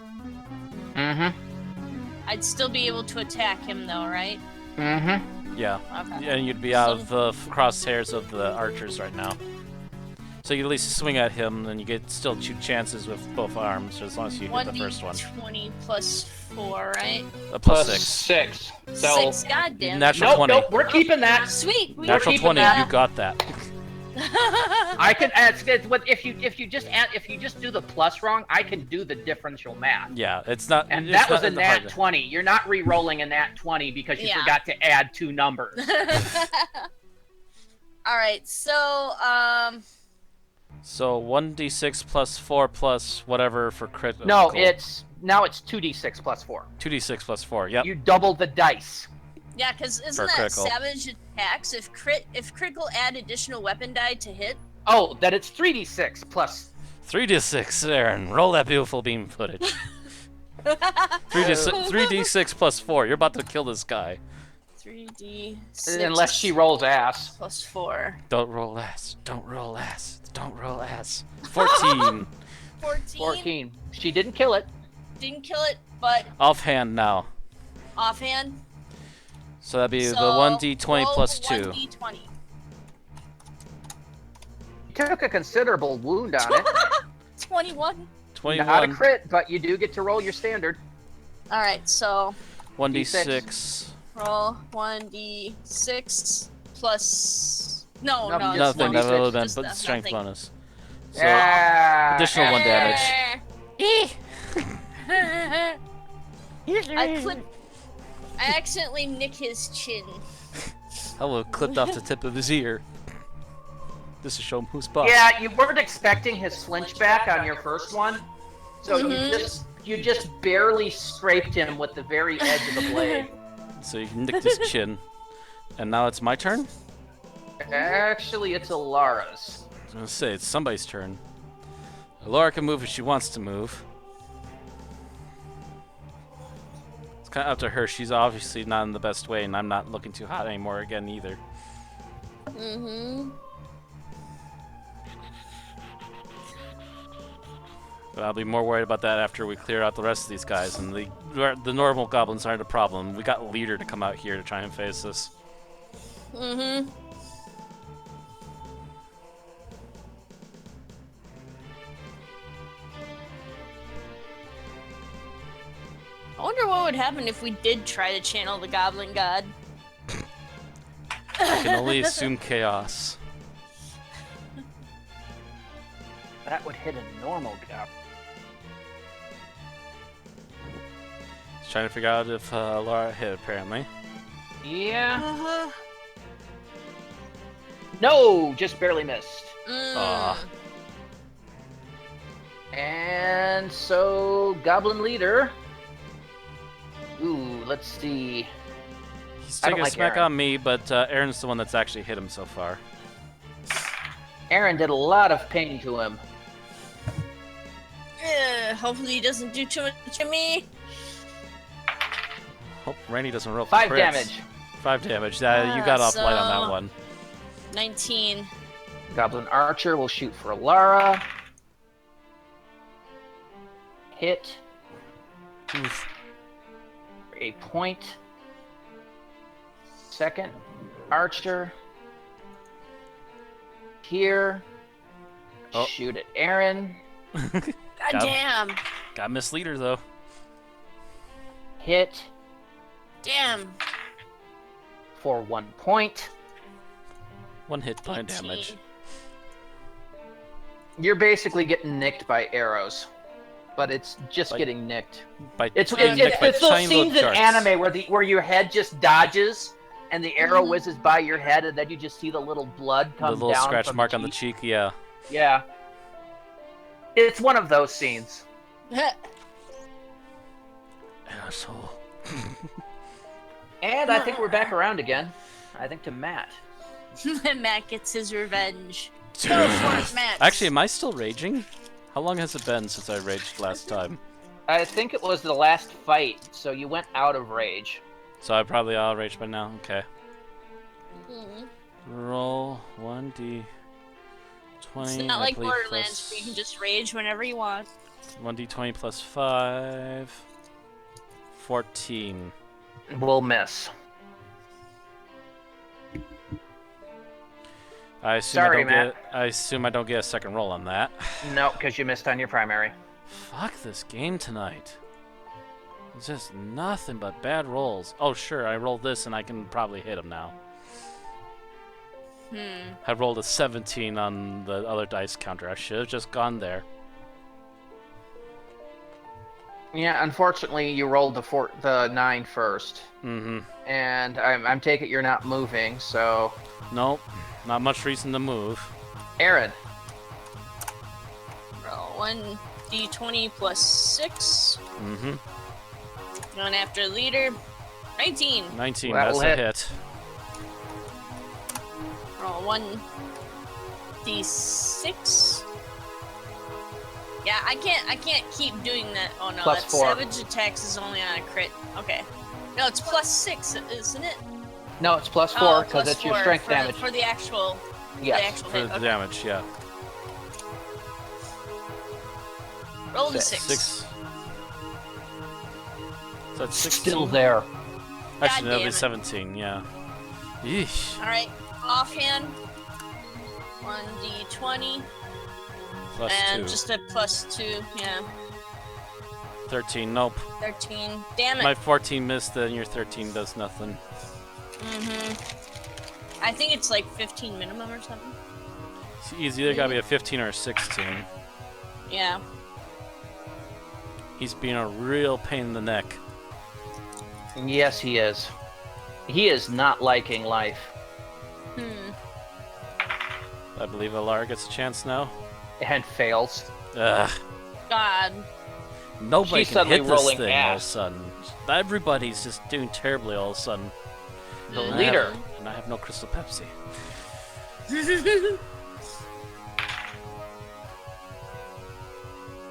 I'd still be able to attack him though, right? Yeah. Okay. And you'd be out of the crosshairs of the archers right now. So you at least swing at him, and you get still 2 chances with both arms, as long as you hit the first one. 1d20 plus 4, right? Plus 6. 6. So 6, goddamn. Natural 20. Nope, we're keeping that. Sweet. Natural 20, you got that. I can add if you just do the plus wrong, I can do the differential math. Yeah, it's not. And it's that was not a nat 20. You're not re-rolling a nat 20 because you forgot to add 2 numbers. All right, so So 1d6 plus 4 plus whatever for crit. No, it's 2d6 plus 4. 2d6 plus 4. Yep. You double the dice. yeah, because isn't that critical. savage attacks? If critical add additional weapon die to hit. Oh, that it's 3d6 plus 3d6, Aaron. Roll that beautiful beam footage. 3d6 plus 4. You're about to kill this guy. 3d6. unless she rolls ass. Plus 4. Don't roll ass. Don't roll ass. Don't roll ass. 14. 14. She didn't kill it. Didn't kill it, but Offhand now. offhand. So that'd be So the 1d20 roll plus 2. 1d20. You took a considerable wound on it. 21. 21. Not a crit, but you do get to roll your standard. All right, so 1d6. roll 1d6 plus. No, Nothing, no, just Nothing. 1d6. That would have been Just but strength nothing. bonus. So Yeah. additional 1 damage. I accidentally nick his chin. I will have clipped off the tip of his ear. This is show him who's boss. Yeah, you weren't expecting his flinch back on your first one, so you just barely scraped him with the very edge of the blade. So you nicked his chin. And now it's my turn? Actually, it's Alara's. I was gonna say, it's somebody's turn. Laura can move if she wants to move. It's kind of up to her. She's obviously not in the best way, and I'm not looking too hot anymore again either. But I'll be more worried about that after we clear out the rest of these guys, and the normal goblins aren't a problem. We got Leader to come out here to try and face this. I wonder what would happen if we did try to channel the Goblin God. I can only assume chaos. That would hit a normal guy. Just trying to figure out if Laura hit, apparently. Yeah. No, just barely missed. Aw. And so, Goblin Leader. Ooh, let's see. He's I don't taking a like smack Aaron. on me, but Aaron's the one that's actually hit him so far. Aaron did a lot of pain to him. Hopefully he doesn't do too much to me. Hope Randy doesn't roll for 5 crits. damage. 5 damage. You got off light on that so- one. 19. Goblin Archer will shoot for Lara. Hit. Oof. For a point. Second Archer. Here. Oh. Shoot at Aaron. God damn. Got Miss Leader, though. Hit Damn. for 1 point. 1 hit point 18. damage. You're basically getting nicked by arrows, but it's just By- getting nicked. By It's being nicked by those tiny little scenes in darts. anime where your head just dodges and the arrow whizzes by your head, and then you just see the little blood The come little down scratch from mark the on the cheek, yeah. Yeah, it's one of those scenes. Asshole. And I think we're back around again. I think to Matt. Matt gets his revenge. Go for it, Matt. Actually, am I still raging? How long has it been since I raged last time? I think it was the last fight, so you went out of rage. So I probably all raged by now. Okay. Mhm. Roll 1d20 1d20. It's not I like believe Borderlands where you can just rage whenever you want. 1d20 plus 5. 14. We'll miss. I assume Sorry, Matt. I assume I don't get a second roll on that. No, because you missed on your primary. Fuck this game tonight. It's just nothing but bad rolls. Oh, sure, I rolled this and I can probably hit him now. I rolled a 17 on the other dice counter. I should have just gone there. Yeah, unfortunately, you rolled the 9 first. Mm-hmm. And I'm taking it you're not moving, so... Nope. Not much reason to move. Aaron. Roll 1d20 plus 6. Mm-hmm. Going after the leader. 19. 19, That'll that's a hit. hit. Roll 1d6. Yeah, I can't keep doing that. Oh no, Plus that 4. savage attacks is only on a crit. Okay. No, it's plus 6, isn't it? No, it's plus 4, Oh, because plus it's your 4 strength for, damage. For the actual, Yes. the actual For hit. the Okay. damage, yeah. Roll the 6. 6. So that's 16. Still there. Actually, that'll damn be it. 17, yeah. Yeesh. Alright, offhand. 1d20. Plus And 2. just a plus 2, yeah. 13, nope. 13. Damn it. My 14 missed, then your 13 does nothing. I think it's like 15 minimum or something. He's either gotta be a 15 or a 16. Yeah. He's being a real pain in the neck. Yes, he is. He is not liking life. I believe Alara gets a chance now. And fails. Ugh. God. Nobody She's can suddenly hit this rolling thing all of a ass. sudden. Everybody's just doing terribly all of a sudden. The And I leader. have- and I have no Crystal Pepsi.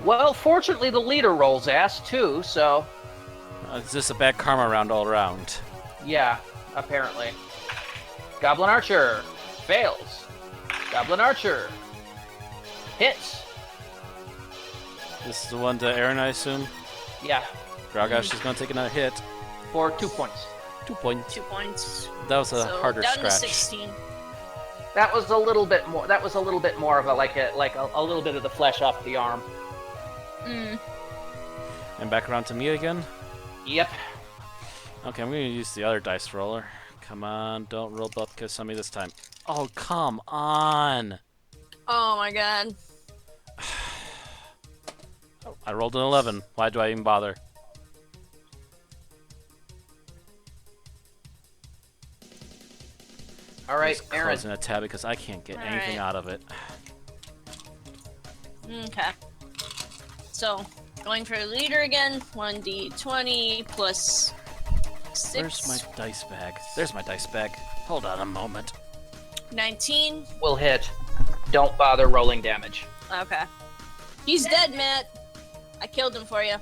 Well, fortunately, the leader rolls ass, too, so... Is this a bad karma round all around? Yeah, apparently. Goblin Archer. Fails. Goblin Archer. Hits. This is the one to Aaron, I assume? Yeah, Gragash is gonna take another hit. for 2 points. 2 points. 2 points. That was a So harder down scratch. to 16. That was a little bit more. That was a little bit more of a a little bit of the flesh off the arm. And back around to me again. Yep. Okay, I'm gonna use the other dice roller. Come on, don't roll up kiss on me this time. Oh, come on! Oh my god. I rolled an 11. Why do I even bother? All right, Just Aaron. closing a tab because I can't get anything Alright. out of it. Okay. So, going for leader again. 1d20 plus 6. Where's my dice bag? There's my dice bag. Hold on a moment. 19. Will hit. Don't bother rolling damage. Okay. He's dead, Matt. I killed him for you.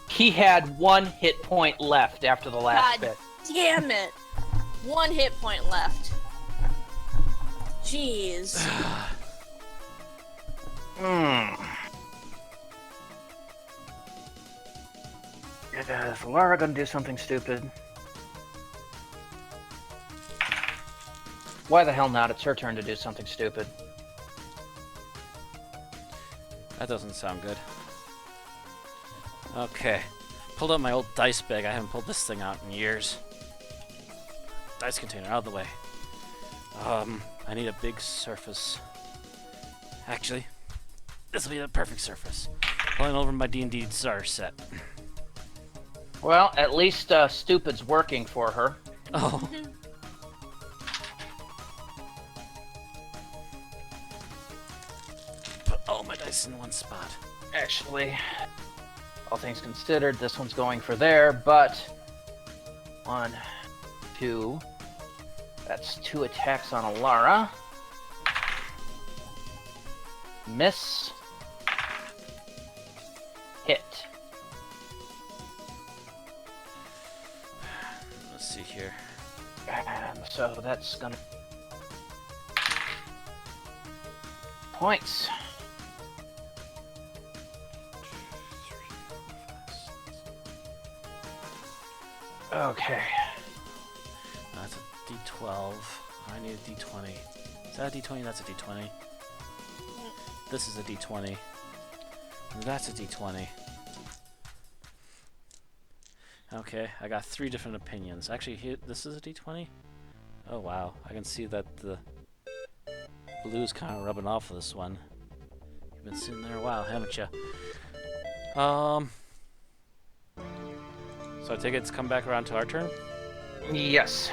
He had 1 hit point left after the last God bit. damn it. 1 hit point left. Jeez. Is Laura gonna do something stupid? Why the hell not? It's her turn to do something stupid. That doesn't sound good. Okay. Pulled out my old dice bag. I haven't pulled this thing out in years. Dice container out of the way. I need a big surface. Actually, this will be the perfect surface. Pulling over my D&D starter set. Well, at least stupid's working for her. Oh. Put all my dice in one spot. Actually, all things considered, this one's going for there, but 1, 2. That's 2 attacks on Alara. Miss. Hit. Let's see here. And so that's gonna... points. Okay. That's a D12. I need a D20. Is that a D20? That's a D20. This is a D20. That's a D20. Okay, I got 3 different opinions. Actually, this is a D20? Oh wow, I can see that the blue's kind of rubbing off of this one. You've been sitting there a while, haven't you? So I take it it's come back around to our turn? Yes.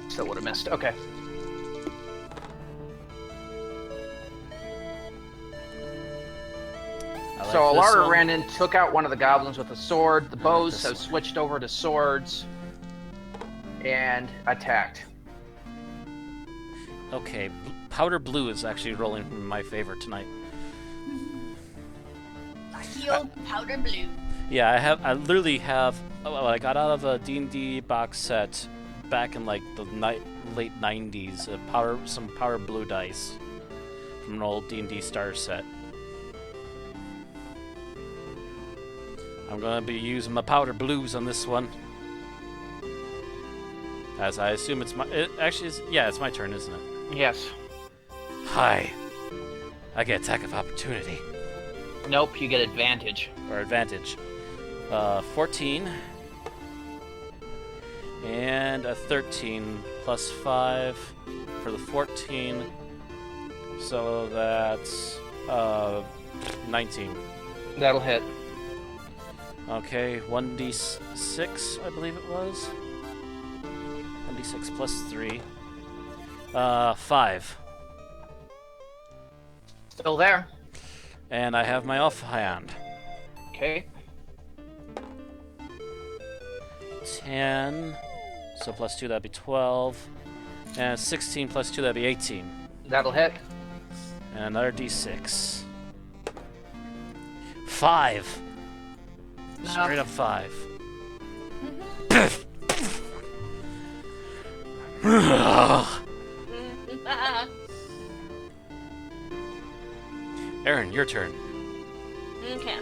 Still would have missed. Okay. So Alara ran in, took out one of the goblins with a sword. The bows have switched over to swords and attacked. Okay, powder blue is actually rolling in my favor tonight. Healed powder blue. Yeah, I literally have. Oh, I got out of a D&D box set back in like the late 90s. Some powder blue dice from an old D&D starter set. I'm gonna be using my powder blues on this one, as I assume it's my. It actually is. Yeah, it's my turn, isn't it? Yes. Hi. I get attack of opportunity. Nope, you get advantage. Or advantage. 14. And a 13 plus 5 for the 14. So that's 19. That'll hit. Okay, 1d6, I believe it was. 1d6 plus 3. 5. Still there. And I have my offhand. Okay. 10. So plus 2, that'd be 12. And 16 plus 2, that'd be 18. That'll hit. And another d6. 5. Straight up 5. Aaron, your turn. Okay.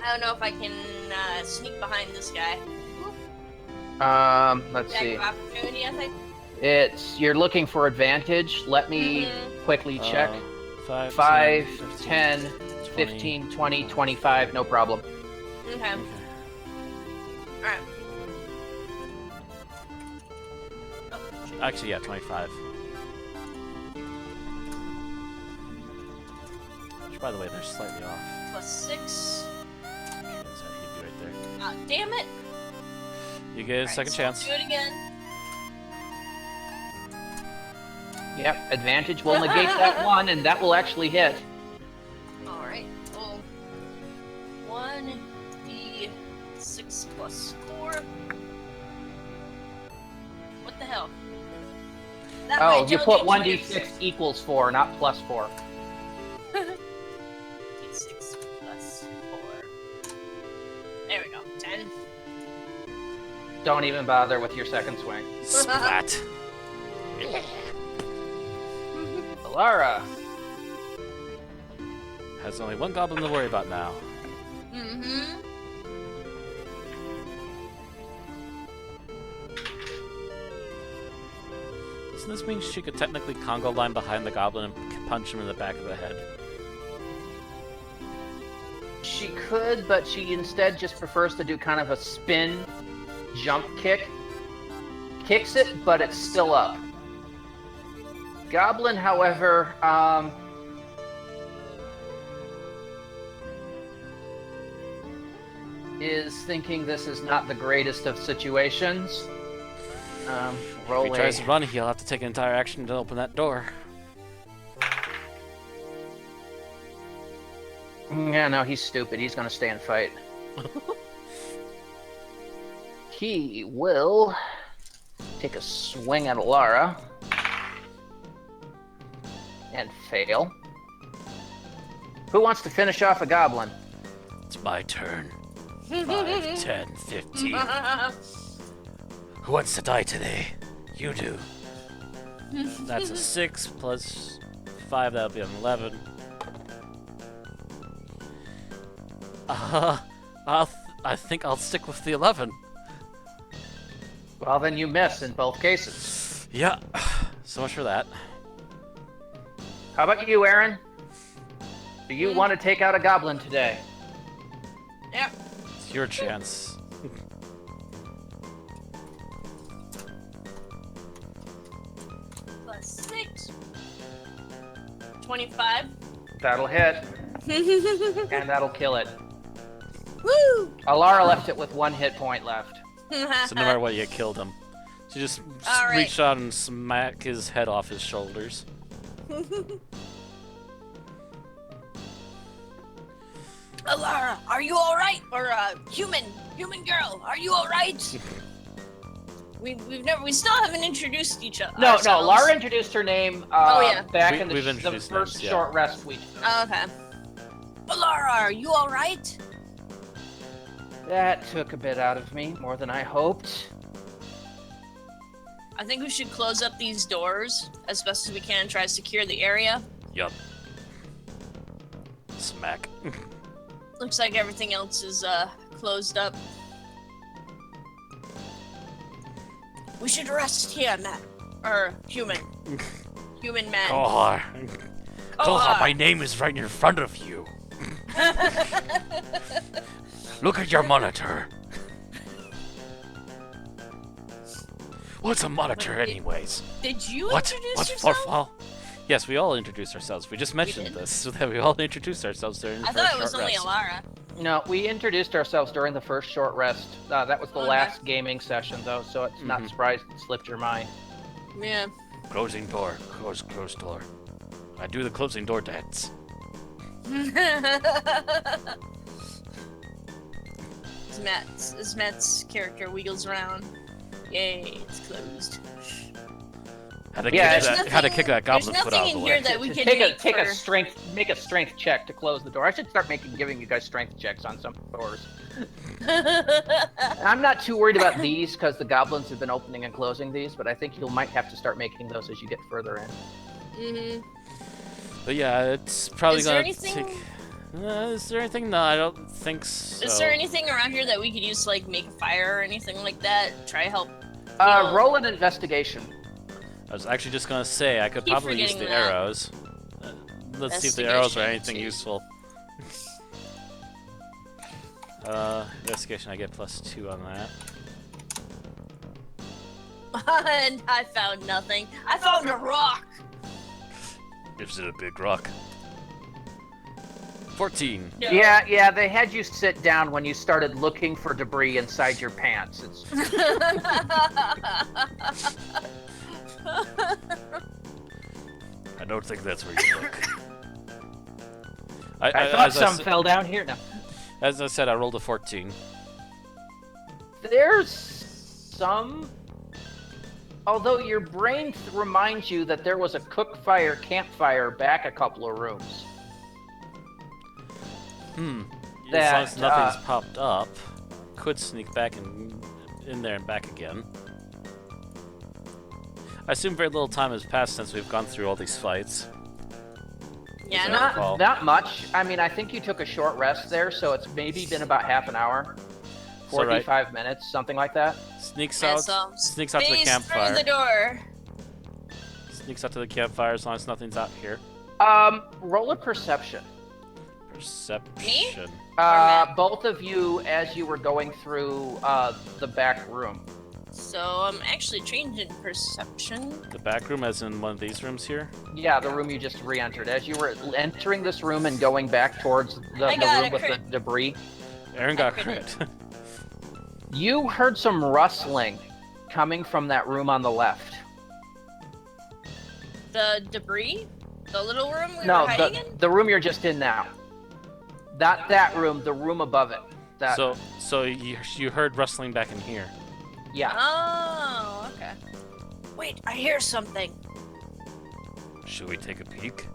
I don't know if I can sneak behind this guy. Let's Attack see. of opportunity, I think. You're looking for advantage. Let me quickly check. 5, 5, 10, 10, 15, 20, 25, no problem. Okay. Alright. Actually, yeah, 25. Which, by the way, they're slightly off. Plus 6. Okay, that's how he'd be right there. Ah, damn it! You get a second chance. Do it again. Yep, advantage will negate that one, and that will actually hit. Alright, well, 1d6 plus 4. What the hell? That Oh, might you tell put me 1d6 equals 4, not plus 4. D6 plus 4. There we go. 10. Don't even bother with your second swing. Splat. Alara. Has only one goblin to worry about now. Mm-hmm. Doesn't this mean she could technically Congo line behind the goblin and punch him in the back of the head? She could, but she instead just prefers to do kind of a spin jump kick. Kicks it, but it's still up. Goblin, however, is thinking this is not the greatest of situations. If Roll he tries to run, he'll have to take an entire action to open that door. Yeah, no, he's stupid. He's gonna stay and fight. He will take a swing at Alara and fail. Who wants to finish off a goblin? It's my turn. 5, 10, 15. Who wants to die today? You do. That's a 6 plus 5. That'll be an 11. I think I'll stick with the 11. Well, then you miss in both cases. Yeah. So much for that. How about you, Aaron? Do you want to take out a goblin today? Yep. It's your chance. Plus 6. 25. That'll hit, and that'll kill it. Woo! Alara left it with 1 hit point left. So no matter what, you killed him. So you just reach out and smack his head off his shoulders. Alara, are you all right? Or human girl, are you all right? we still haven't introduced each other. No, Lara introduced her name back in we've the introduced first names, yeah. short rest we took. Oh, okay. Alara, are you all right? That took a bit out of me, more than I hoped. I think we should close up these doors as best as we can and try to secure the area. Yup. Smack. Looks like everything else is closed up. We should rest here, Matt. Or human. Human man. Kohar. Kohar, my name is right in front of you. Look at your monitor. What's a monitor, anyways? Did you What's introduce yourself? Forfall? Yes, we all introduced ourselves. We just mentioned this, so that we all introduced ourselves during the I first thought it was short only rest. Alara. No, we introduced ourselves during the first short rest. That was the last gaming session, though, so it's not surprised it slipped your mind. Yeah. Closing door. Closed door. I do the closing door dance. As Matt's character wiggles around. Yay, it's closed. Had to kick that goblin foot out of the way. There's nothing in here that we can make a strength check to close the door. I should start giving you guys strength checks on some doors. I'm not too worried about these because the goblins have been opening and closing these, but I think you might have to start making those as you get further in. But yeah, it's probably gonna take. Is there anything? No, I don't think so. Is there anything around here that we could use to like make a fire or anything like that? Try to help. Roll an investigation. I was actually just gonna say I could probably use the arrows. Let's see if the arrows are anything useful. Investigation, I get +2 on that. And I found nothing. I found a rock. Is it a big rock? 14. No. Yeah, they had you sit down when you started looking for debris inside your pants. I don't think that's where you look. I thought some fell down here. No. As I said, I rolled a 14. There's some... Although your brain reminds you that there was a campfire back a couple of rooms. As long as nothing's popped up, could sneak back in there and back again. I assume very little time has passed since we've gone through all these fights. Yeah, not much. I mean, I think you took a short rest there, so it's maybe been about half an hour. 45 minutes, something like that. Sneaks out to the campfire. Through the door. Sneaks out to the campfire as long as nothing's out here. Roll a perception. Perception. Both of you as you were going through the back room. So I'm actually trained in perception. The back room, as in one of these rooms here? Yeah, the room you just re-entered. As you were entering this room and going back towards the room with the debris. Aaron got crit. You heard some rustling coming from that room on the left. The debris? The little room we were hiding in? The room you're just in now. Not that room, the room above it. So you heard rustling back in here. Yeah. Oh, okay. Wait, I hear something. Should we take a peek?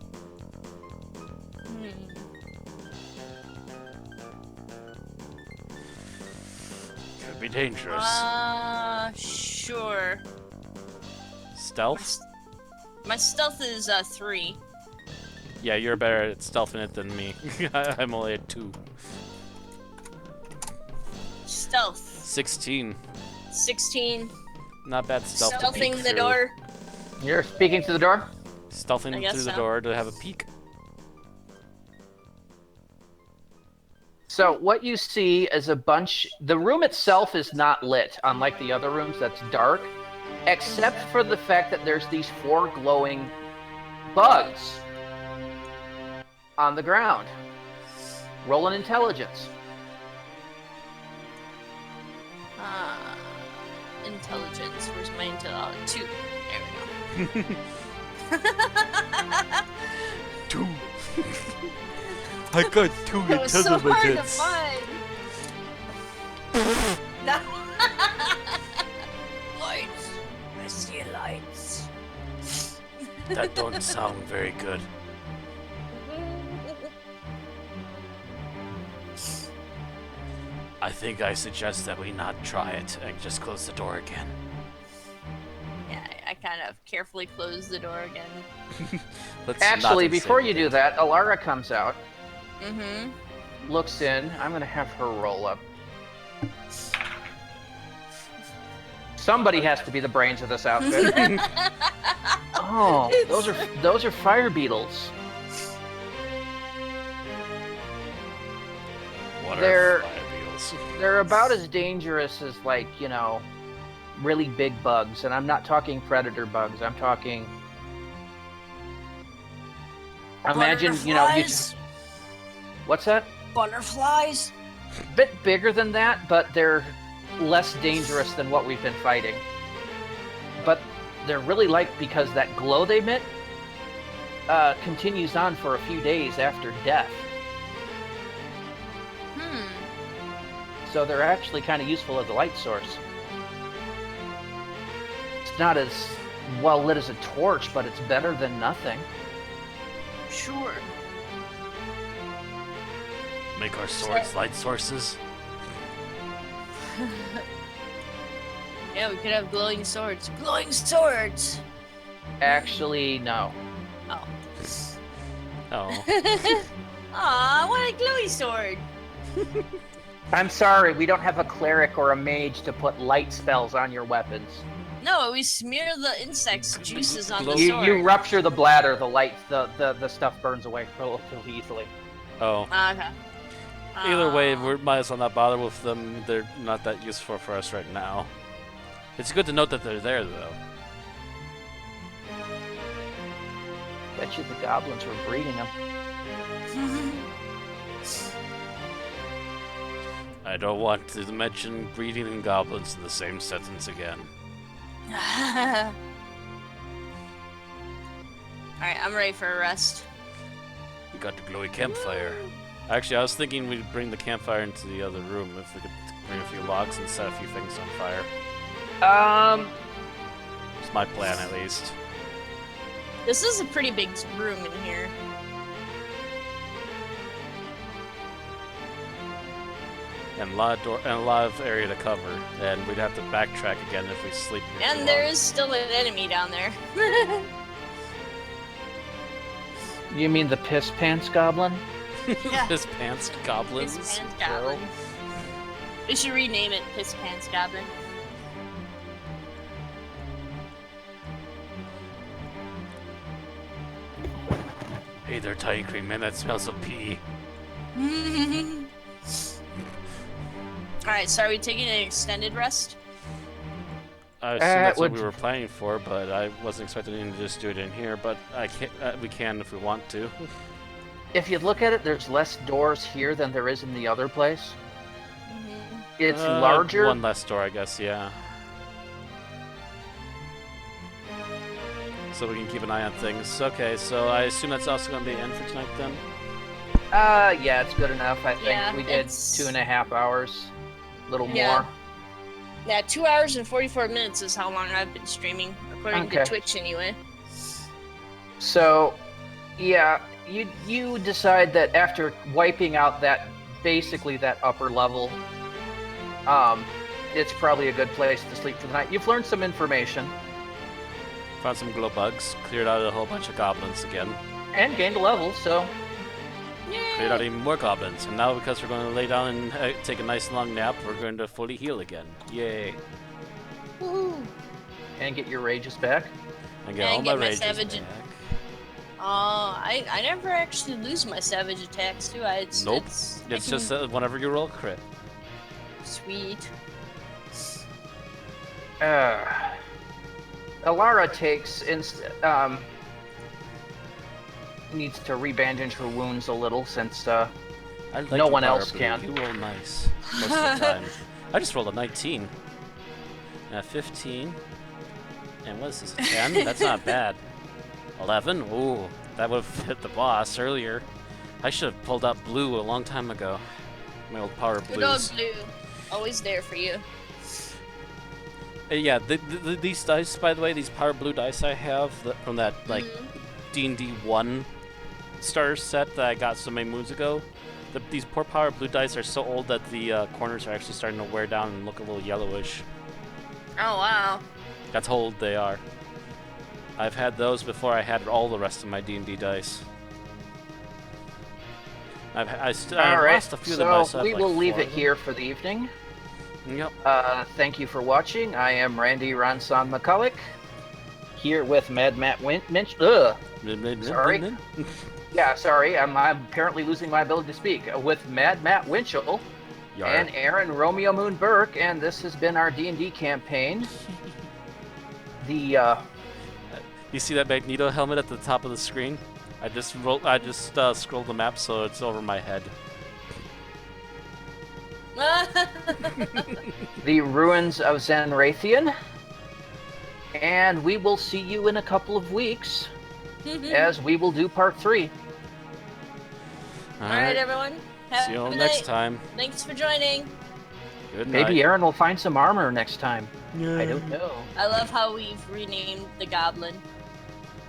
be dangerous. Sure. Stealth? My stealth is 3. Yeah, you're better at stealthing it than me. I'm only at 2. Stealth. 16. 16. Not bad stealth to peek Stealthing the through. door. You're speaking to the door? Stealthing through the door to have a peek. So what you see is a bunch... The room itself is not lit, unlike the other rooms that's dark, except for the fact that there's these 4 glowing bugs on the ground. Roll an intelligence. Intelligence. Where's my intel? 2. There we go. 2. I got 2 It was so hard to find. No. Lights. I see lights. That don't sound very good. I think I suggest that we not try it and just close the door again. Yeah, I kind of carefully close the door again. Actually, before you do that, Alara comes out, looks in. I'm going to have her roll up. Somebody has to be the brains of this outfit. Oh, those are fire beetles. What They're- are fire beetles? They're about as dangerous as, like, you know, really big bugs. And I'm not talking predator bugs. I'm talking... Imagine, you know... Butterflies? What's that? Butterflies? A bit bigger than that, but they're less dangerous than what we've been fighting. But they're really light because that glow they emit continues on for a few days after death. So they're actually kind of useful as a light source. It's not as well lit as a torch, but it's better than nothing. Sure. Make our swords light sources? Yeah, we could have glowing swords. Glowing swords! Actually, no. Oh. Oh. Aw, what a glowy sword! I'm sorry, we don't have a cleric or a mage to put light spells on your weapons. No, we smear the insects' juices on the You sword. rupture the bladder, the stuff burns away relatively easily. Oh. Okay. Either way, we might as well not bother with them. They're not that useful for us right now. It's good to note that they're there, though. Bet you the goblins were breeding them. I don't want to mention breeding and goblins in the same sentence again. Alright, I'm ready for a rest. We got the glowy campfire. Actually, I was thinking we'd bring the campfire into the other room if we could bring a few logs and set a few things on fire. It's my plan, at least. This is a pretty big room in here. And a lot of area to cover, and we'd have to backtrack again if we sleep here too And long. there is still an enemy down there. You mean the piss pants goblin? Yeah. Piss pants goblins. Piss Pants Goblin. We should rename it Piss Pants Goblin. Hey there, Tiny Cream Man, that smells of pee. Alright, so are we taking an extended rest? I assume that's what we were planning for, but I wasn't expecting to just do it in here, but I can we can if we want to. If you look at it, there's less doors here than there is in the other place. It's larger. One less door, I guess, yeah. So we can keep an eye on things. Okay, so I assume that's also going to be the end for tonight then? Yeah, it's good enough. I think Yeah, we did it's- 2.5 hours. A little Yeah. more. Yeah, 2 hours and 44 minutes is how long I've been streaming, according to Okay. Twitch anyway. So, yeah, you decide that after wiping out that, basically that upper level, it's probably a good place to sleep for the night. You've learned some information. Found some glow bugs, cleared out a whole bunch of goblins again. And gained a level, so... Cleared out even more goblins. And now because we're going to lay down and take a nice long nap, we're going to fully heal again. Yay. Woohoo. And get your rages back. And get all my rages savage back. I never actually lose my savage attacks, do I? Nope. It's just whenever you roll a crit. Sweet. Alara needs to rebandage her wounds a little since no one else can. You roll nice most of the time. I just rolled a 19. And a 15. And what is this, 10? That's not bad. 11? Ooh, that would have hit the boss earlier. I should have pulled out blue a long time ago. My old power blues. Good old blue. Always there for you. Yeah, these dice, by the way, these power blue dice I have from that, like, D&D 1 star set that I got so many moons ago. These poor power blue dice are so old that the corners are actually starting to wear down and look a little yellowish. Oh, wow. That's how old they are. I've had those before I had all the rest of my D&D dice. I lost a few of them. So we will leave it here for the evening. Yep. Thank you for watching. I am Randy Ronson McCulloch, here with Mad Matt Minch. Sorry. Yeah, sorry. I'm apparently losing my ability to speak. With Mad Matt Winchell and Aaron Romeo Moon Burke, and this has been our D&D campaign. You see that Magneto helmet at the top of the screen? I just scrolled the map so it's over my head. The ruins of Xanraethian. And we will see you in a couple of weeks as we will do part 3. All right, everyone. Have see you all a next night. time. Thanks for joining. Good night. Maybe Aaron will find some armor next time. Yeah. I don't know. I love how we've renamed the goblin.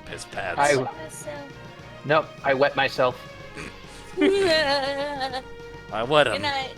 Piss pads. Nope, I wet myself. I wet him. Good night.